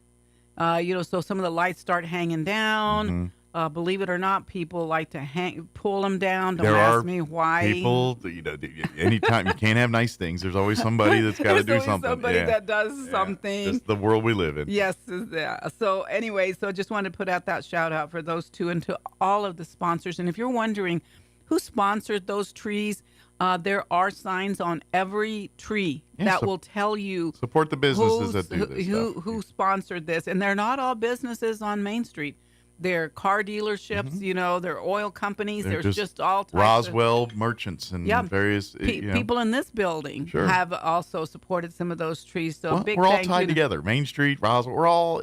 So some of the lights start hanging down. Believe it or not, people like to pull them down. Don't ask me why. People, anytime you can't have nice things, there's always somebody that's got to do something. Somebody that does something. It's the world we live in. Yes. So anyway, so just wanted to put out that shout out for those two and to all of the sponsors. And if you're wondering who sponsored those trees, there are signs on every tree that will tell you support the businesses that do this who sponsored this. And they're not all businesses on Main Street. They're car dealerships, they're oil companies. There's just all types Roswell merchants and various people in this building have also supported some of those trees. So big we're all thank tied you together. Main Street, Roswell, we're all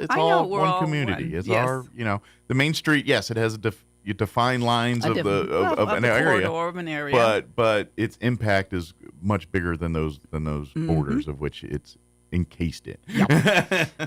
one community. It's our the Main Street. Yes, it has you define lines of an area, but its impact is much bigger than those borders of which it's encased in.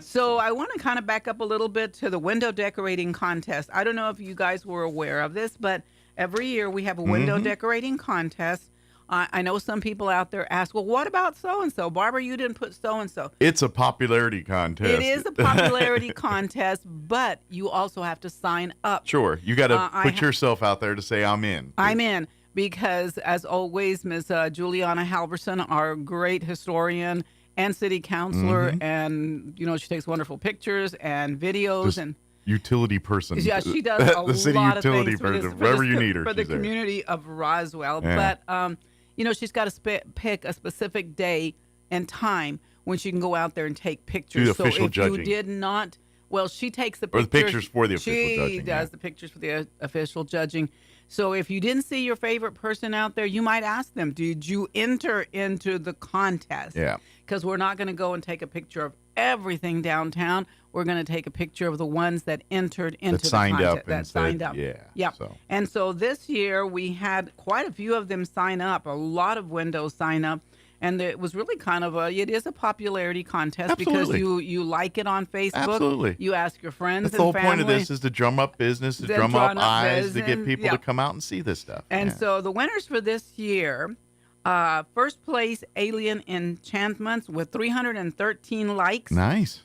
So I want to kind of back up a little bit to the window decorating contest. I don't know if you guys were aware of this, but every year we have a window decorating contest. I know some people out there ask, well, what about so-and-so? Barbara, you didn't put so-and-so. It's a popularity contest. It is a popularity contest, but you also have to sign up. Sure. You got to put yourself out there to say, I'm in. I'm in. Because, as always, Ms. Juliana Halverson, our great historian and city councilor, and, she takes wonderful pictures and videos. And utility person. Yeah, she does a the city lot utility of things person, wherever you need her. For the community of Roswell. Yeah. But, she's got to pick a specific day and time when she can go out there and take pictures. Do the official judging. You did not, she takes the pictures. pictures. Or the pictures for the official judging. She does the pictures for the official judging. So if you didn't see your favorite person out there, you might ask them, did you enter into the contest? Yeah. Because we're not going to go and take a picture of everything downtown. We're going to take a picture of the ones that entered into the contest. That signed up. Yeah. So. And so this year we had quite a few of them sign up, a lot of windows sign up. And it was really kind of it is a popularity contest. Absolutely. Because you like it on Facebook. Absolutely. You ask your friends That's and the whole family. point of this is to drum up business, to drum up eyes, to get people to come out and see this stuff. And so the winners for this year, first place, Alien Enchantments with 313 likes. Nice.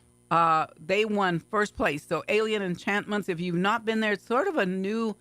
They won first place. So Alien Enchantments, if you've not been there, it's sort of a new,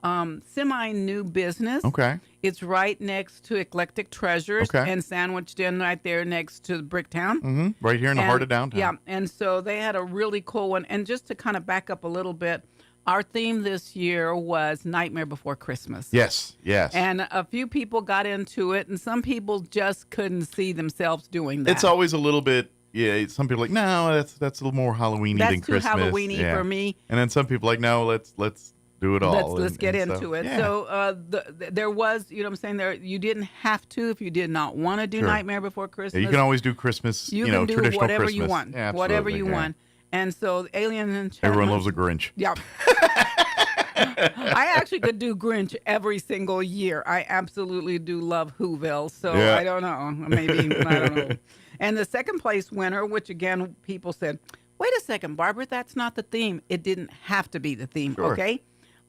semi-new business. Okay. It's right next to Eclectic Treasures and sandwiched in right there next to Bricktown. Right here in the heart of downtown. Yeah, and so they had a really cool one. And just to kind of back up a little bit, our theme this year was Nightmare Before Christmas. Yes. And a few people got into it, and some people just couldn't see themselves doing that. It's always a little bit. Yeah, some people are like, no, that's a little more Halloween-y than Christmas. That's too Halloween-y for me. And then some people are like, no, let's do it all. Let's get into it. Yeah. So there was, you know what I'm saying, there you didn't have to if you did not want to do Nightmare Before Christmas. Yeah, you can always do Christmas, you can do traditional whatever Christmas. you want. Yeah, whatever you want. And so Alien Enchantment. Everyone loves a Grinch. Yeah. I actually could do Grinch every single year. I absolutely do love Whoville. So Yeah. I don't know. Maybe, I don't know. And the second place winner, which again, people said, wait a second, Barbara, that's not the theme. It didn't have to be the theme, Sure. okay?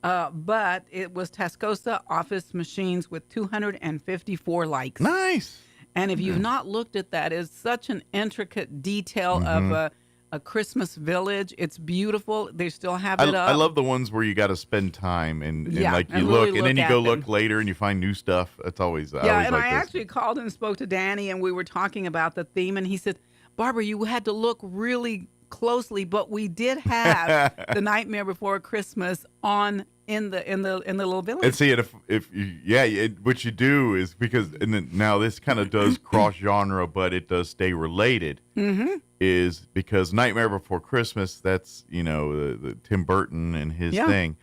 But it was Tascosa Office Machines with 254 likes. Nice. And if you've not looked at that, it's such an intricate detail Mm-hmm. of a Christmas village. It's beautiful. They still have it up. I love the ones where you got to spend time and Yeah, like you and look really and then you look go at look them. later and you find new stuff. That's always Yeah, always and like I this. actually called and spoke to Danny, and we were talking about the theme, and he said, Barbara, you had to look really closely, but we did have The Nightmare Before Christmas on in the little village. And see, if you, what you do is because and then, now this kind of does cross genre, but it does stay related. Mm-hmm. Is because Nightmare Before Christmas. That's the Tim Burton and his Yeah. thing.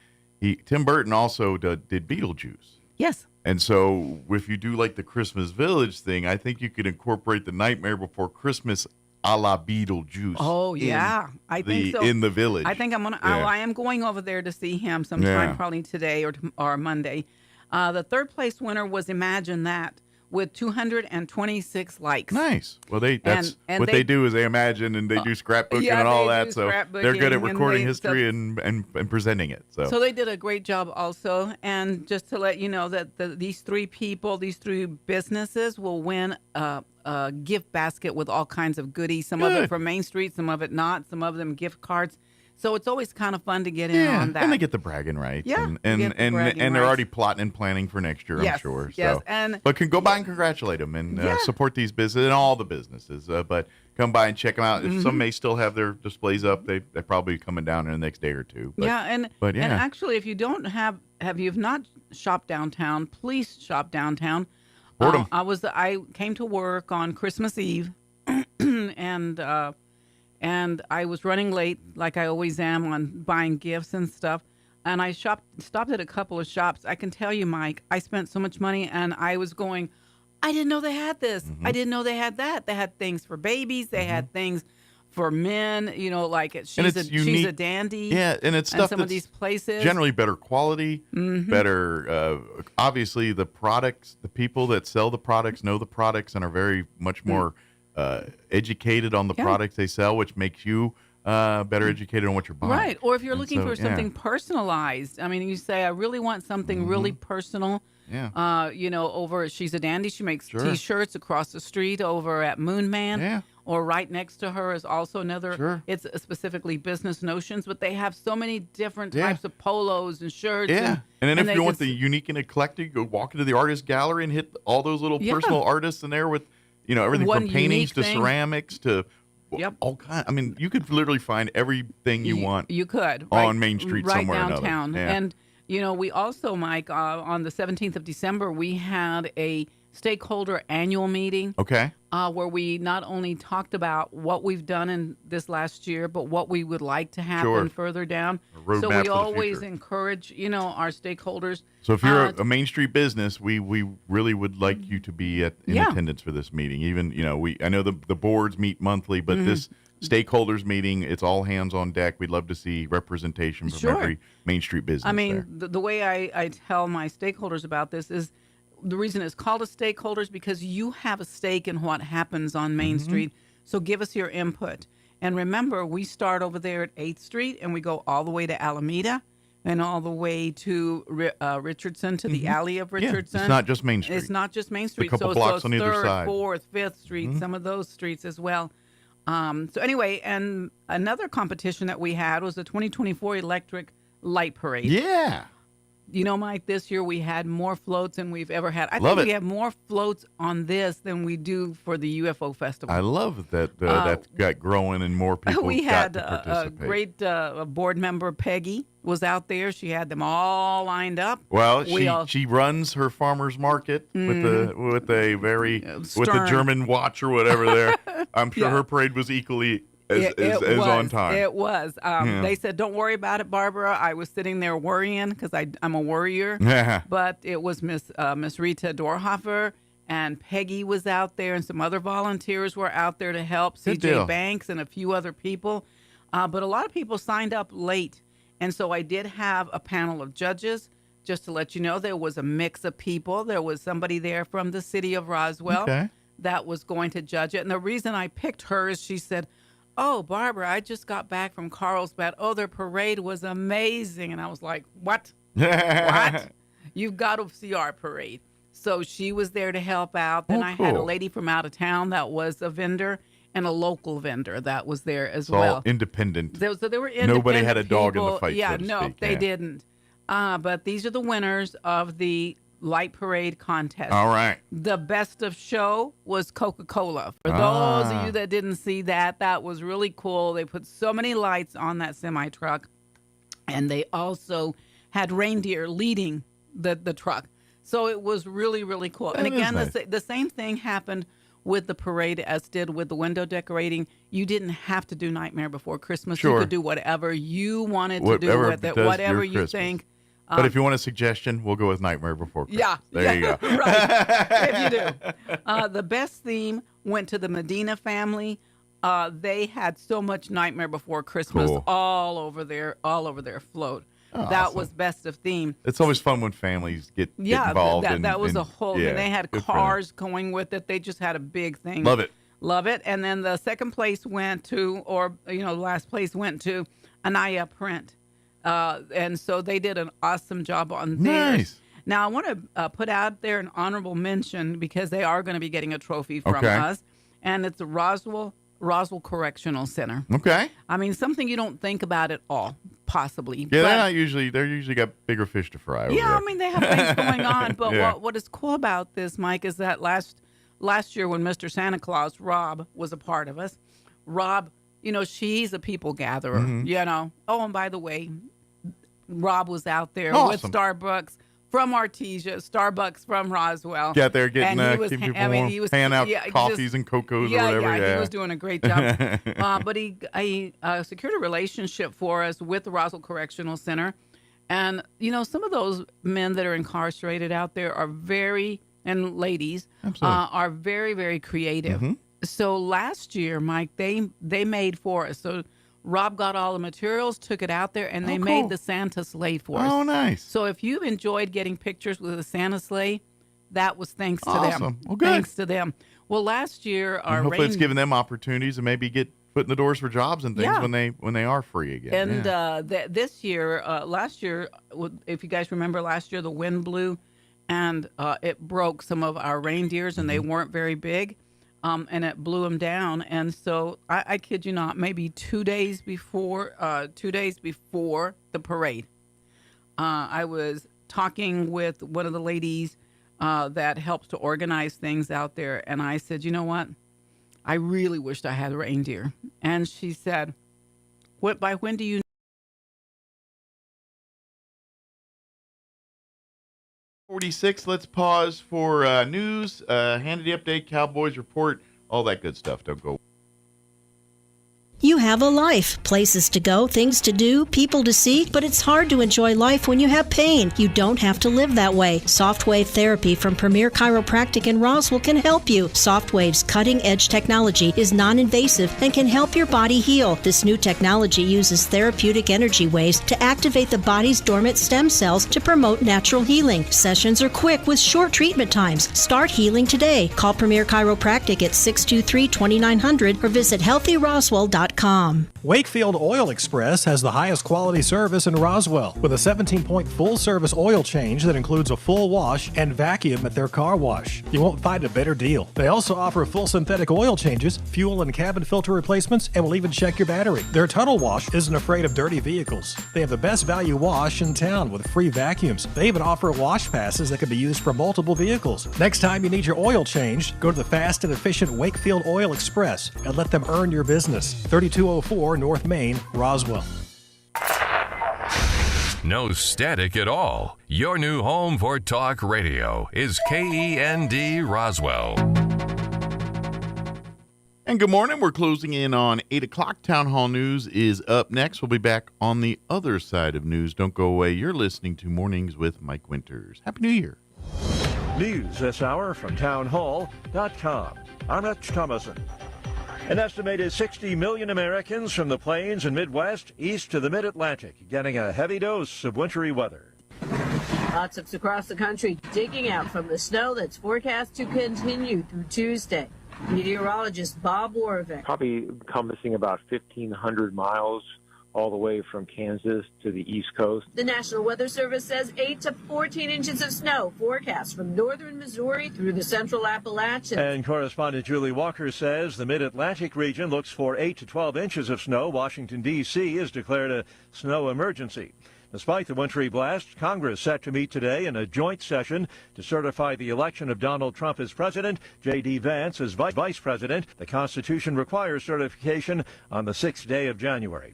Tim Burton also did Beetlejuice. Yes. And so if you do like the Christmas Village thing, I think you could incorporate the Nightmare Before Christmas a la Beetlejuice. Oh yeah, I think so. In the village. I think I'm gonna. Yeah. I am going over there to see him sometime, Yeah. probably today or Monday. The third place winner was Imagine That with 226 likes. Nice. Well, that's And what they do is they imagine and they do scrapbooking yeah, and all they that. do So they're good at scrapbooking, and recording they- history and presenting it. So they did a great job also. And just to let you know that these three businesses will win a gift basket with all kinds of goodies. Some of it Good. from Main Street, some of it not, some of them gift cards. So it's always kind of fun to get in on that. and they get the bragging rights. Yeah, and get the bragging they're rights. already plotting and planning for next year. I'm Yes, sure. yes, So, and- but can go by and congratulate them and support these businesses and all the businesses. But come by and check them out. If Mm-hmm. some may still have their displays up, they're probably coming down in the next day or two. But, and yeah. actually, if you don't you've not shopped downtown, please shop downtown. Support 'em. I came to work on Christmas Eve, and I was running late, like I always am, on buying gifts and stuff. And I stopped at a couple of shops. I can tell you, Mike, I spent so much money, and I was going, I didn't know they had this. Mm-hmm. I didn't know they had that. They had things for babies. They had things for men. Like she's a dandy. Yeah, and it's and stuff some of that's these places. generally better quality, Mhm. better. Obviously, the products, the people that sell the products know the products and are very much more educated on the Yeah. products they sell, which makes you better educated on what you're buying. Right. Or if you're And looking so, for something personalized, I mean, you say, I really want something really personal. Yeah. Over She's a Dandy. She makes Sure. T-shirts across the street over at Moon Man. Yeah. Or right next to her is also another. Sure. It's specifically Business Notions, but they have so many different Yeah. types of polos and shirts. Yeah. And then if they you want just- the unique and eclectic, go walk into the artist gallery and hit all those little Yeah. personal artists in there with, everything One from paintings unique to thing. ceramics to Yep. all kind. I mean, you could literally find everything you want. You could on Main Street right somewhere or another. downtown. Yeah. And we also, Mike, on the 17th of December, we had a stakeholder annual meeting. Okay. Where we not only talked about what we've done in this last year, but what we would like to happen Sure. further down. A roadmap So for we the always future. encourage, our stakeholders. So if you're uh, a Main Street business, we really would like you to be in Yeah. attendance for this meeting. Even I know the boards meet monthly, but this stakeholders meeting, it's all hands on deck. We'd love to see representation from Sure. every Main Street business. I mean, there. the way I tell my stakeholders about this is the reason it's called a stakeholders because you have a stake in what happens on Main Street. So give us your input. And remember, we start over there at 8th Street and we go all the way to Alameda and all the way to Richardson, to the alley of Yeah, Richardson. it's not just Main Street. It's not just Main Street. couple so blocks so on either 3rd, side. 4th, 5th Street, some of those streets as well. So anyway, and another competition that we had was the 2024 Electric Light Parade. Yeah. Mike, this year we had more floats than we've ever had. I Love think we it. have more floats on this than we do for the UFO Festival. I love that that got growing and more people we got had to a participate. great board member, Peggy, was out there. She had them all lined up. Well, We all- she runs her farmers market with a very with the Stern. German watch or whatever there. I'm sure Yeah. her parade was equally as It was on time. It was. Yeah. They said, "Don't worry about it, Barbara." I was sitting there worrying because I'm a worrier. Yeah. But it was Miss Rita Dorhofer and Peggy was out there, and some other volunteers were out there to help. Good CJ deal. Banks and a few other people. But a lot of people signed up late. And so I did have a panel of judges. Just to let you know, there was a mix of people. There was somebody there from the city of Roswell that was going to judge it. And the reason I picked her is she said, "Oh, Barbara, I just got back from Carlsbad. Oh, their parade was amazing." And I was like, "What? What? You've got to see our parade." So she was there to help out. Then I had a lady from out of town that was a vendor and a local vendor that was there as well. All independent. So they were independent. Nobody had a dog in the people. fight. Yeah, so to no, speak. they didn't. But these are the winners of the light parade contest. All right. The best of show was Coca-Cola. For those of you that didn't see that, that was really cool. They put so many lights on that semi-truck, and they also had reindeer leading the truck. So it was really, really cool. That and is again, nice. the same thing happened with the parade as did with the window decorating. You didn't have to do Nightmare Before Christmas. Sure. You could do whatever you wanted to Whatever do with it, does whatever your you Christmas. think. But if you want a suggestion, we'll go with Nightmare Before Christmas. Yeah. There you go. Right. If you do. The best theme went to the Medina family. They had so much Nightmare Before Christmas all over their float. That was best of theme. It's always fun when families get involved. That was a whole. Yeah, and they had good for cars going with it. They just had a big thing. Love it. Love it. And then the second place went to, last place went to Anaya Print. And so they did an awesome job on theirs. Nice. Now, I want to put out there an honorable mention because they are going to be getting a trophy from us. And it's the Roswell Correctional Center. Okay. I mean, something you don't think about at all, possibly. Yeah, they're usually got bigger fish to fry over there. I mean, they have things going on. But Yeah. what is cool about this, Mike, is that last year when Mr. Santa Claus, Rob, was a part of us, Rob, she's a people gatherer, Oh, and by the way, Rob was out there with Starbucks from Artesia, Starbucks from Roswell. Get there, getting and he was, keep people I mean, he was handing out yeah, coffees and cocos or whatever. Yeah, he was doing a great job. But he secured a relationship for us with the Roswell Correctional Center. And, some of those men that are incarcerated out there are and ladies, are very, very creative. Mm-hmm. So last year, Mike, they made for us. So Rob got all the materials, took it out there, and they made the Santa sleigh for us. Oh, nice. So if you've enjoyed getting pictures with the Santa sleigh, that was thanks to them. Awesome. Well, good. Thanks to them. Well, last year, our hopefully it's giving them opportunities and maybe get foot in the doors for jobs and things when they are free again. And this year, last year, if you guys remember last year, the wind blew and it broke some of our reindeers, and they weren't very big. And it blew them down. And so I kid you not, maybe 2 days before the parade, I was talking with one of the ladies that helps to organize things out there. And I said, you know what? I really wished I had a reindeer. And she said, by when do you 46, let's pause for news, Hannity update, Cowboys report, all that good stuff. Don't go. You have a life, places to go, things to do, people to see, but it's hard to enjoy life when you have pain. You don't have to live that way. Softwave Therapy from Premier Chiropractic in Roswell can help you. Softwave's cutting-edge technology is non-invasive and can help your body heal. This new technology uses therapeutic energy waves to activate the body's dormant stem cells to promote natural healing. Sessions are quick with short treatment times. Start healing today. Call Premier Chiropractic at 623-2900 or visit healthyroswell.com. Wakefield Oil Express has the highest quality service in Roswell with a 17-point full-service oil change that includes a full wash and vacuum at their car wash. You won't find a better deal. They also offer full synthetic oil changes, fuel and cabin filter replacements, and will even check your battery. Their tunnel wash isn't afraid of dirty vehicles. They have the best value wash in town with free vacuums. They even offer wash passes that can be used for multiple vehicles. Next time you need your oil changed, go to the fast and efficient Wakefield Oil Express and let them earn your business. 3204 North Main, Roswell. No static at all. Your new home for talk radio is KEND Roswell. And good morning. We're closing in on 8 o'clock. Town Hall News is up next. We'll be back on the other side of news. Don't go away. You're listening to Mornings with Mike Winters. Happy New Year. News this hour from townhall.com. I'm Rich Thomason. An estimated 60 million Americans from the plains and Midwest east to the mid-Atlantic getting a heavy dose of wintry weather. Lots of across the country digging out from the snow that's forecast to continue through Tuesday. Meteorologist Bob Warvick. Probably encompassing about 1,500 miles all the way from Kansas to the East Coast. The National Weather Service says 8 to 14 inches of snow forecast from northern Missouri through the central Appalachians. And correspondent Julie Walker says the mid-Atlantic region looks for 8 to 12 inches of snow. Washington, D.C. has declared a snow emergency. Despite the wintry blast, Congress set to meet today in a joint session to certify the election of Donald Trump as president, J.D. Vance as vice president. The Constitution requires certification on the 6th day of January.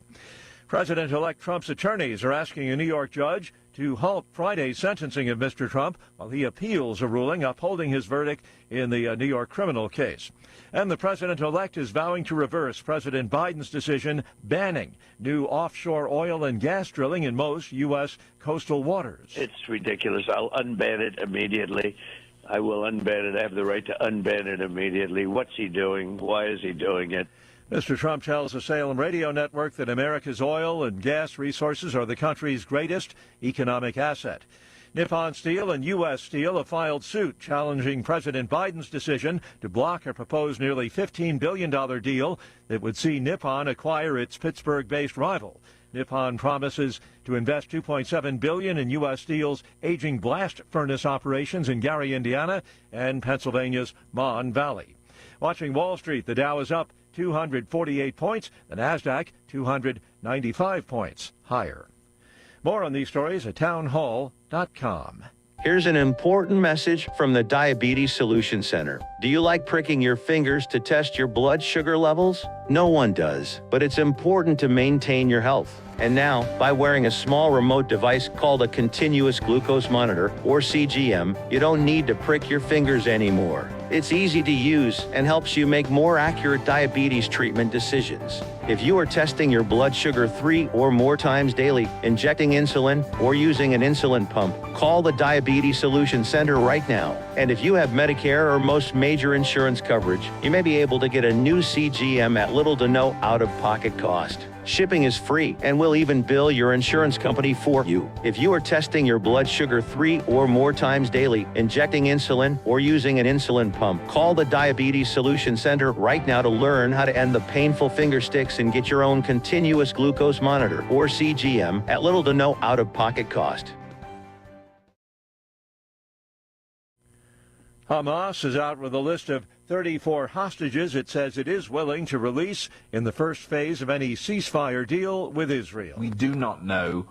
President-elect Trump's attorneys are asking a New York judge to halt Friday's sentencing of Mr. Trump while he appeals a ruling upholding his verdict in the New York criminal case. And the president-elect is vowing to reverse President Biden's decision banning new offshore oil and gas drilling in most U.S. coastal waters. It's ridiculous. I'll unban it immediately. I will unban it. I have the right to unban it immediately. What's he doing? Why is he doing it? Mr. Trump tells the Salem radio network that America's oil and gas resources are the country's greatest economic asset. Nippon Steel and U.S. Steel have filed suit challenging President Biden's decision to block a proposed nearly $15 billion deal that would see Nippon acquire its Pittsburgh-based rival. Nippon promises to invest $2.7 billion in U.S. Steel's aging blast furnace operations in Gary, Indiana, and Pennsylvania's Mon Valley. Watching Wall Street, the Dow is up 248 points, the Nasdaq 295 points higher. More on these stories at townhall.com. Here's an important message from the Diabetes Solution Center. Do you like pricking your fingers to test your blood sugar levels? No one does, but it's important to maintain your health. And now, by wearing a small remote device called a continuous glucose monitor, or CGM, you don't need to prick your fingers anymore. It's easy to use and helps you make more accurate diabetes treatment decisions. If you are testing your blood sugar 3 or more times daily, injecting insulin, or using an insulin pump, call the Diabetes Solution Center right now. And if you have Medicare or most major insurance coverage, you may be able to get a new CGM at little to no out-of-pocket cost. Shipping is free, and we'll even bill your insurance company for you. If you are testing your blood sugar 3 or more times daily, injecting insulin, or using an insulin pump, call the Diabetes Solution Center right now to learn how to end the painful finger sticks and get your own continuous glucose monitor, or CGM, at little to no out-of-pocket cost. Hamas is out with a list of 34 hostages it says it is willing to release in the first phase of any ceasefire deal with Israel. We do not know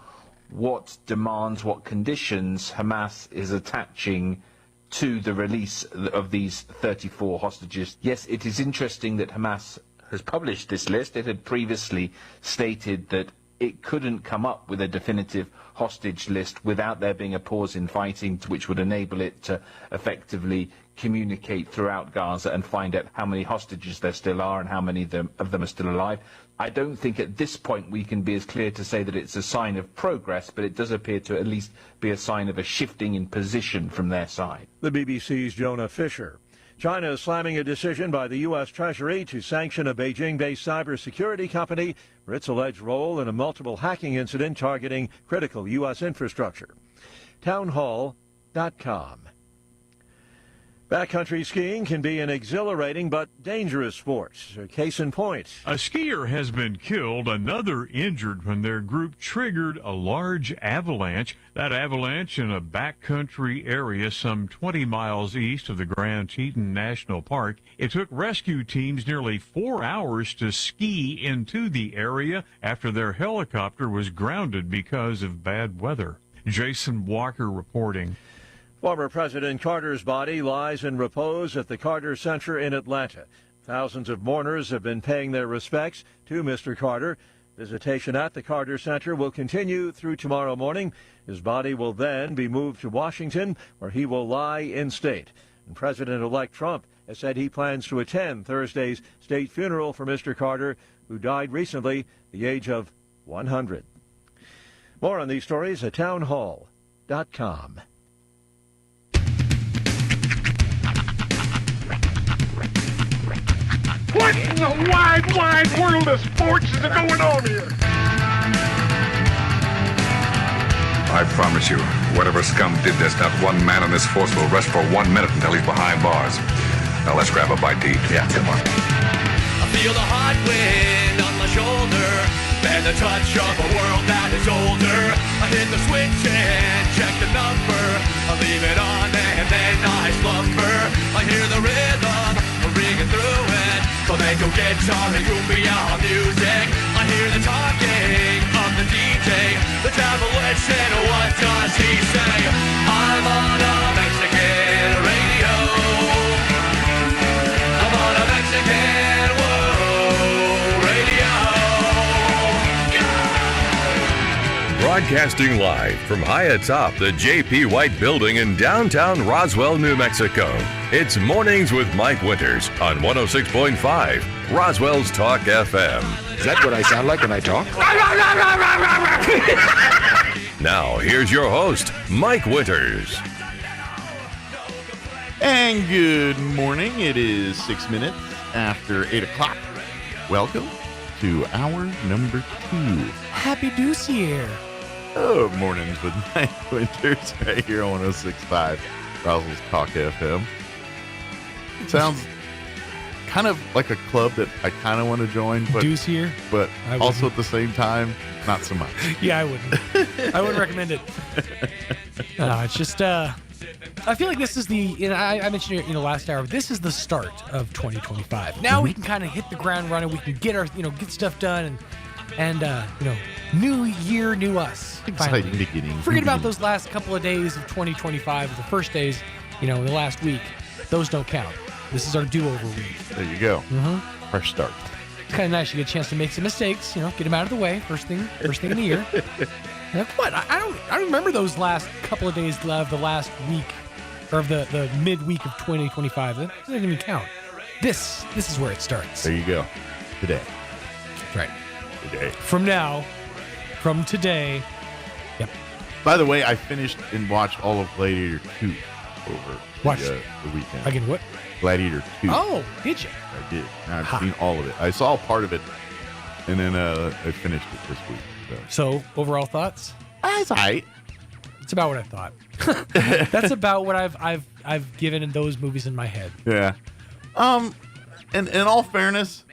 what demands, what conditions Hamas is attaching to the release of these 34 hostages. Yes, it is interesting that Hamas has published this list. It had previously stated that it couldn't come up with a definitive hostage list without there being a pause in fighting, which would enable it to effectively communicate throughout Gaza and find out how many hostages there still are and how many of them are still alive. I don't think at this point we can be as clear to say that it's a sign of progress, but it does appear to at least be a sign of a shifting in position from their side. The BBC's Jonah Fisher. China is slamming a decision by the U.S. Treasury to sanction a Beijing-based cybersecurity company for its alleged role in a multiple hacking incident targeting critical U.S. infrastructure. Townhall.com. Backcountry skiing can be an exhilarating but dangerous sport. A case in point. A skier has been killed, another injured when their group triggered a large avalanche. That avalanche in a backcountry area some 20 miles east of the Grand Teton National Park. It took rescue teams nearly 4 hours to ski into the area after their helicopter was grounded because of bad weather. Jason Walker reporting. Former President Carter's body lies in repose at the Carter Center in Atlanta. Thousands of mourners have been paying their respects to Mr. Carter. Visitation at the Carter Center will continue through tomorrow morning. His body will then be moved to Washington, where he will lie in state. And President-elect Trump has said he plans to attend Thursday's state funeral for Mr. Carter, who died recently at the age of 100. More on these stories at townhall.com. What in the wide, wide world of sports is going on here? I promise you, whatever scum did this, not one man in this force will rest for 1 minute until he's behind bars. Now let's grab a bite to eat. Yeah, come on. I feel the hot wind on my shoulder and the touch of a world that is older. I hit the switch and check the number. I leave it on and then I slumber. I hear the rhythm ringing through it. Flamenco guitar and cumbia music. I hear the talking of the DJ. The devil listen, what does he say? I'm on a Mexican radio. I'm on a Mexican radio. Broadcasting live from high atop the J.P. White Building in downtown Roswell, New Mexico. It's Mornings with Mike Winters on 106.5 Roswell's Talk FM. Is that what I sound like when I talk? Now, here's your host, Mike Winters. And good morning. It is 6 minutes after 8 o'clock. Welcome to hour number 2. Happy Deuce Year. Oh, Mornings with Mike Winters right here on 106.5 Roswell's Talk FM. It sounds kind of like a club that I kind of want to join, but Deuce Year, but also at the same time, not so much. Yeah, I wouldn't. I wouldn't recommend it. No, it's just I feel like this is the, I mentioned it in the last hour, this is the start of 2025. Now we can kind of hit the ground running. We can get our, get stuff done and new year, new us. Exciting beginning. Forget about those last couple of days of 2025, the first days, the last week. Those don't count. This is our do-over week. There you go. Mm-hmm. Fresh start. It's kind of nice. You get a chance to make some mistakes, get them out of the way first thing in the year. What? I don't remember those last couple of days of the last week or of the midweek of 2025. That doesn't even count. This is where it starts. There you go. Today. Right. Today. From today. Yep. By the way, I finished and watched all of Gladiator 2 over the weekend. Again, what? Gladiator 2. Oh, did you? I did. I've seen all of it. I saw part of it, and then I finished it this week. So overall thoughts? It's all right. It's about what I thought. That's about what I've given in those movies in my head. Yeah. And in all fairness,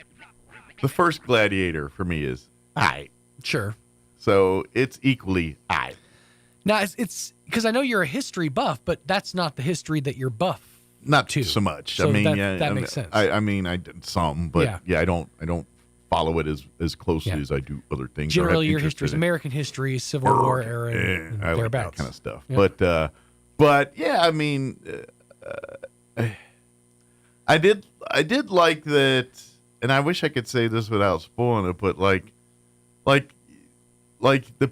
the first Gladiator for me is aight. Sure. So it's equally aight. Now it's because I know you're a history buff, but that's not the history that you're buff. Not too so much. So I mean, that makes sense. I mean, I did some, but I don't follow it as closely as I do other things. Generally, your history is American history, Civil War era, and I like thereabouts. that kind of stuff. Yeah. But yeah, I mean, I did like that, and I wish I could say this without spoiling it, but like the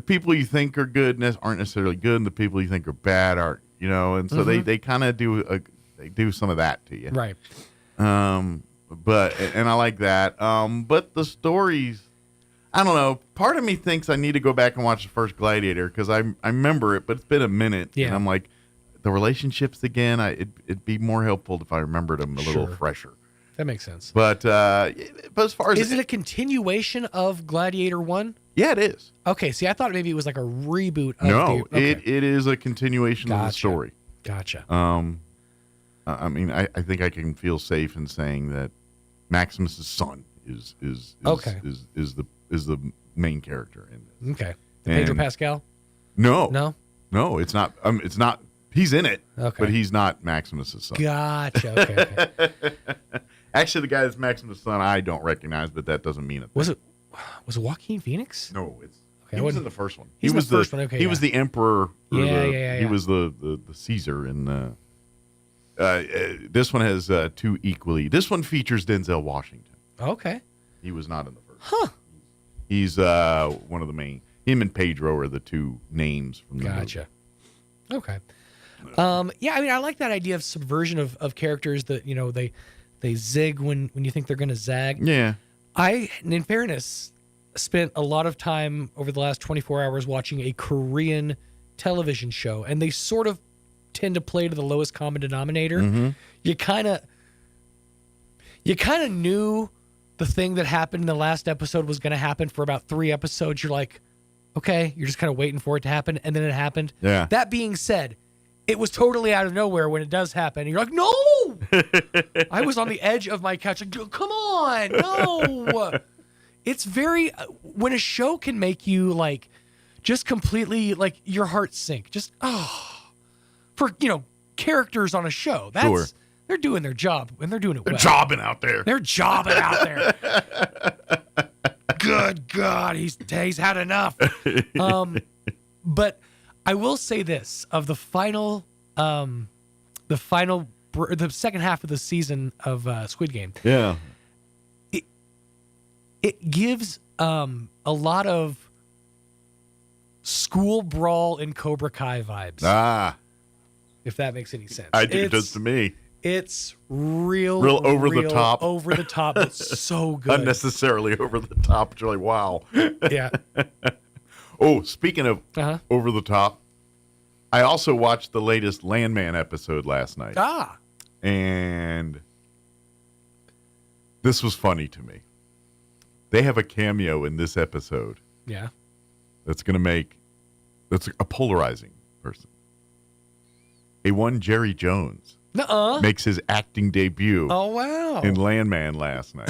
people you think are good aren't necessarily good, and the people you think are bad aren't, and so they kind of do some of that to you, right? But I like that. But the stories, I don't know. Part of me thinks I need to go back and watch the first Gladiator because I remember it, but it's been a minute, and I'm like, the relationships again. It'd be more helpful if I remembered them a little fresher. That makes sense. But as far as is it a continuation of Gladiator 1? Yeah, it is. Okay, see, I thought maybe it was like a reboot. It is a continuation of the story. Gotcha. I mean, I think I can feel safe in saying that Maximus's son is the main character in this. Okay. Pedro Pascal? No, it's not. It's not. He's in it, but he's not Maximus's son. Gotcha. Okay. Actually, the guy that's Maximus' son, I don't recognize, but that doesn't mean it. Was it Joaquin Phoenix? No, he was in the first one. He was the first one. Okay, he was the emperor. Yeah. He was the Caesar, and this one has two equally. This one features Denzel Washington. Okay, he was not in the first. Huh? He's one of the main. Him and Pedro are the two names from the movie. Okay. Yeah, I mean, I like that idea of subversion of characters that they zig when you think they're going to zag. Yeah. In fairness, spent a lot of time over the last 24 hours watching a Korean television show, and they sort of tend to play to the lowest common denominator. Mm-hmm. You kind of knew the thing that happened in the last episode was going to happen for about 3 episodes. You're like, okay, you're just kind of waiting for it to happen, and then it happened. Yeah. That being said, it was totally out of nowhere when it does happen. You're like, no! I was on the edge of my couch. Like, come on, no! It's very... when a show can make you, like, just completely, like, your heart sink. Just, for, characters on a show. That's... Sure. They're doing their job, and they're doing it well. They're jobbing out there. They're jobbing out there. Good God, he's had enough. But I will say this: of the second half of the season of Squid Game, yeah, it gives a lot of school brawl and Cobra Kai vibes. Ah, if that makes any sense. I think it does to me. It's real over the top. Over the top. It's so good. Unnecessarily over the top. It's like, wow. Yeah. Oh, speaking of over the top, I also watched the latest Landman episode last night. Ah. And this was funny to me. They have a cameo in this episode. Yeah. That's a polarizing person. A Jerry Jones. Nuh-uh. Makes his acting debut. Oh, wow. In Landman last night.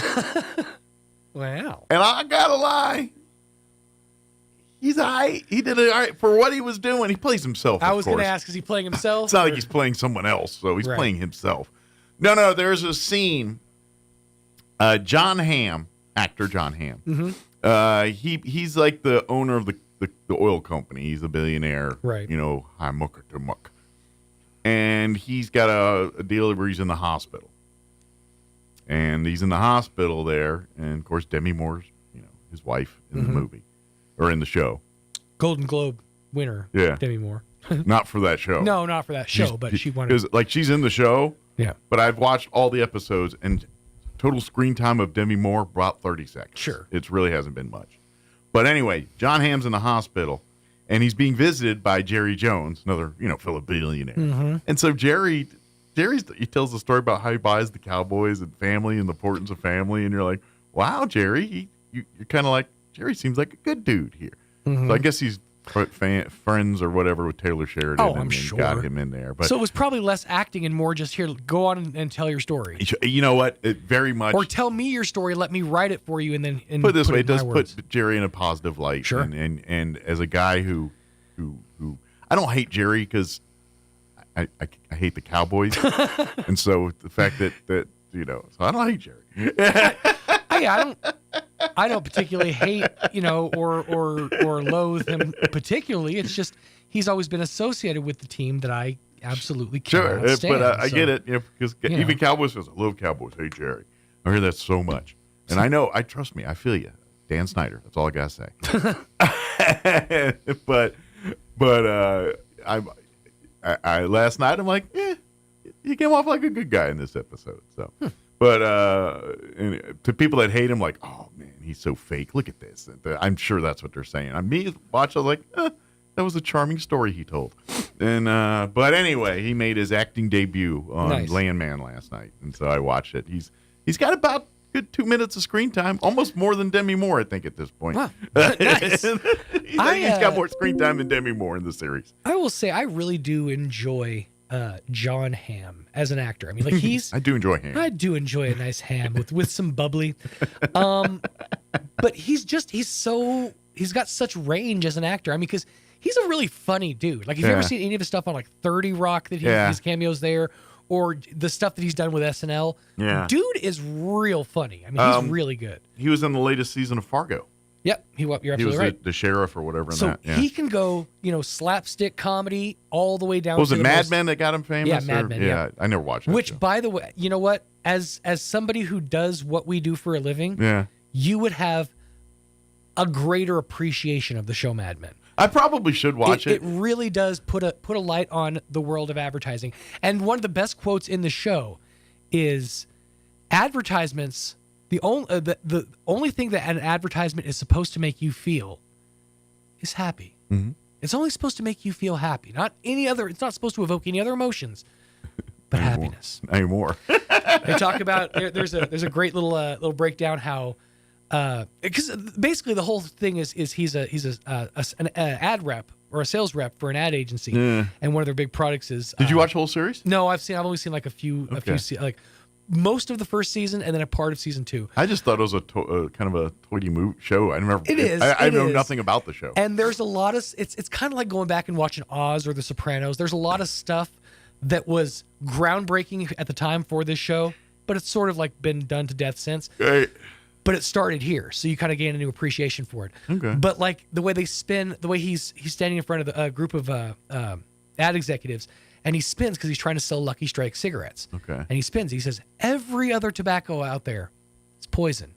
Wow. And I gotta lie, he's all right. He did it all right for what he was doing. He plays himself. I was going to ask, is he playing himself? It's not like he's playing someone else, so he's playing himself. No, there's a scene. John Hamm, actor John Hamm. Mm-hmm. He's like the owner of the oil company. He's a billionaire. Right. Hi mucker to muck. And he's got a deal where he's in the hospital. And he's in the hospital there. And, of course, Demi Moore's, his wife in the movie. Or in the show. Golden Globe winner. Yeah. Demi Moore. Not for that show. No, not for that show, but she wanted... Because, she's in the show. Yeah. But I've watched all the episodes, and total screen time of Demi Moore, about 30 seconds. Sure. It really hasn't been much. But anyway, John Hamm's in the hospital. And he's being visited by Jerry Jones, another, fellow billionaire. Mm-hmm. And so he tells the story about how he buys the Cowboys and family and the importance of family. And you're like, wow, Jerry, you're kind of like, Jerry seems like a good dude here. Mm-hmm. So I guess he's friends or whatever with Taylor Sheridan. I'm sure. Got him in there. But so it was probably less acting and more just here, go on and tell your story. You know what? It very much. Or tell me your story, let me write it for you, and then put it this way, it does put Jerry in a positive light. Sure. And as a guy who I don't hate Jerry because I hate the Cowboys. And so the fact that so I don't hate Jerry. I don't particularly hate, or loathe him particularly. It's just he's always been associated with the team that I absolutely cannot stand. But I get it, because even Cowboys says, I love Cowboys, hate Jerry. I hear that so much. And I trust me, I feel you. Dan Snyder, that's all I got to say. But I last night I'm like, he came off like a good guy in this episode. So, but to people that hate him, like, oh man, he's so fake. Look at this. I'm sure that's what they're saying. I was like, that was a charming story he told. And but anyway, he made his acting debut on Landman last night, and so I watched it. He's got about good 2 minutes of screen time, almost more than Demi Moore, I think, at this point. Wow. Nice. He's got more screen time than Demi Moore in the series. I will say I really do enjoy John Hamm as an actor. I mean, I do enjoy Hamm. I do enjoy a nice ham with some bubbly. But he's got such range as an actor. I mean, because he's a really funny dude. Like, if you've ever seen any of his stuff on like 30 Rock that his cameos there, or the stuff that he's done with SNL, dude is real funny. I mean, he's really good. He was in the latest season of Fargo. Yep, you're absolutely right. The sheriff or whatever in so that. Yeah. He can go, slapstick comedy all the way down. Was to it Mad Men that got him famous? Yeah, Mad Men. Yeah, I never watched that. Which, show. by the way, you know what? As somebody who does what we do for a living, you would have a greater appreciation of the show Mad Men. I probably should watch it. It really does put a light on the world of advertising. And one of the best quotes in the show is, advertisements, the only thing that an advertisement is supposed to make you feel is happy. Mm-hmm. It's only supposed to make you feel happy. Not any other. It's not supposed to evoke any other emotions. but happiness. Not anymore. They talk about there's a great little breakdown how because basically the whole thing is he's an ad rep or a sales rep for an ad agency, and one of their big products is. Did you watch the whole series? No, I've only seen like a few like most of the first season and then a part of season 2. I just thought it was a kind of a toity movie show. I never. It is. I know nothing about the show. And there's a lot of it's kind of like going back and watching Oz or The Sopranos. There's a lot of stuff that was groundbreaking at the time for this show, but it's sort of like been done to death since. Right. But it started here, so you kind of gain a new appreciation for it. Okay. But like the way they spin, the way he's standing in front of a group of ad executives, and he spins because he's trying to sell Lucky Strike cigarettes. Okay. And he spins. He says, "Every other tobacco out there is poison.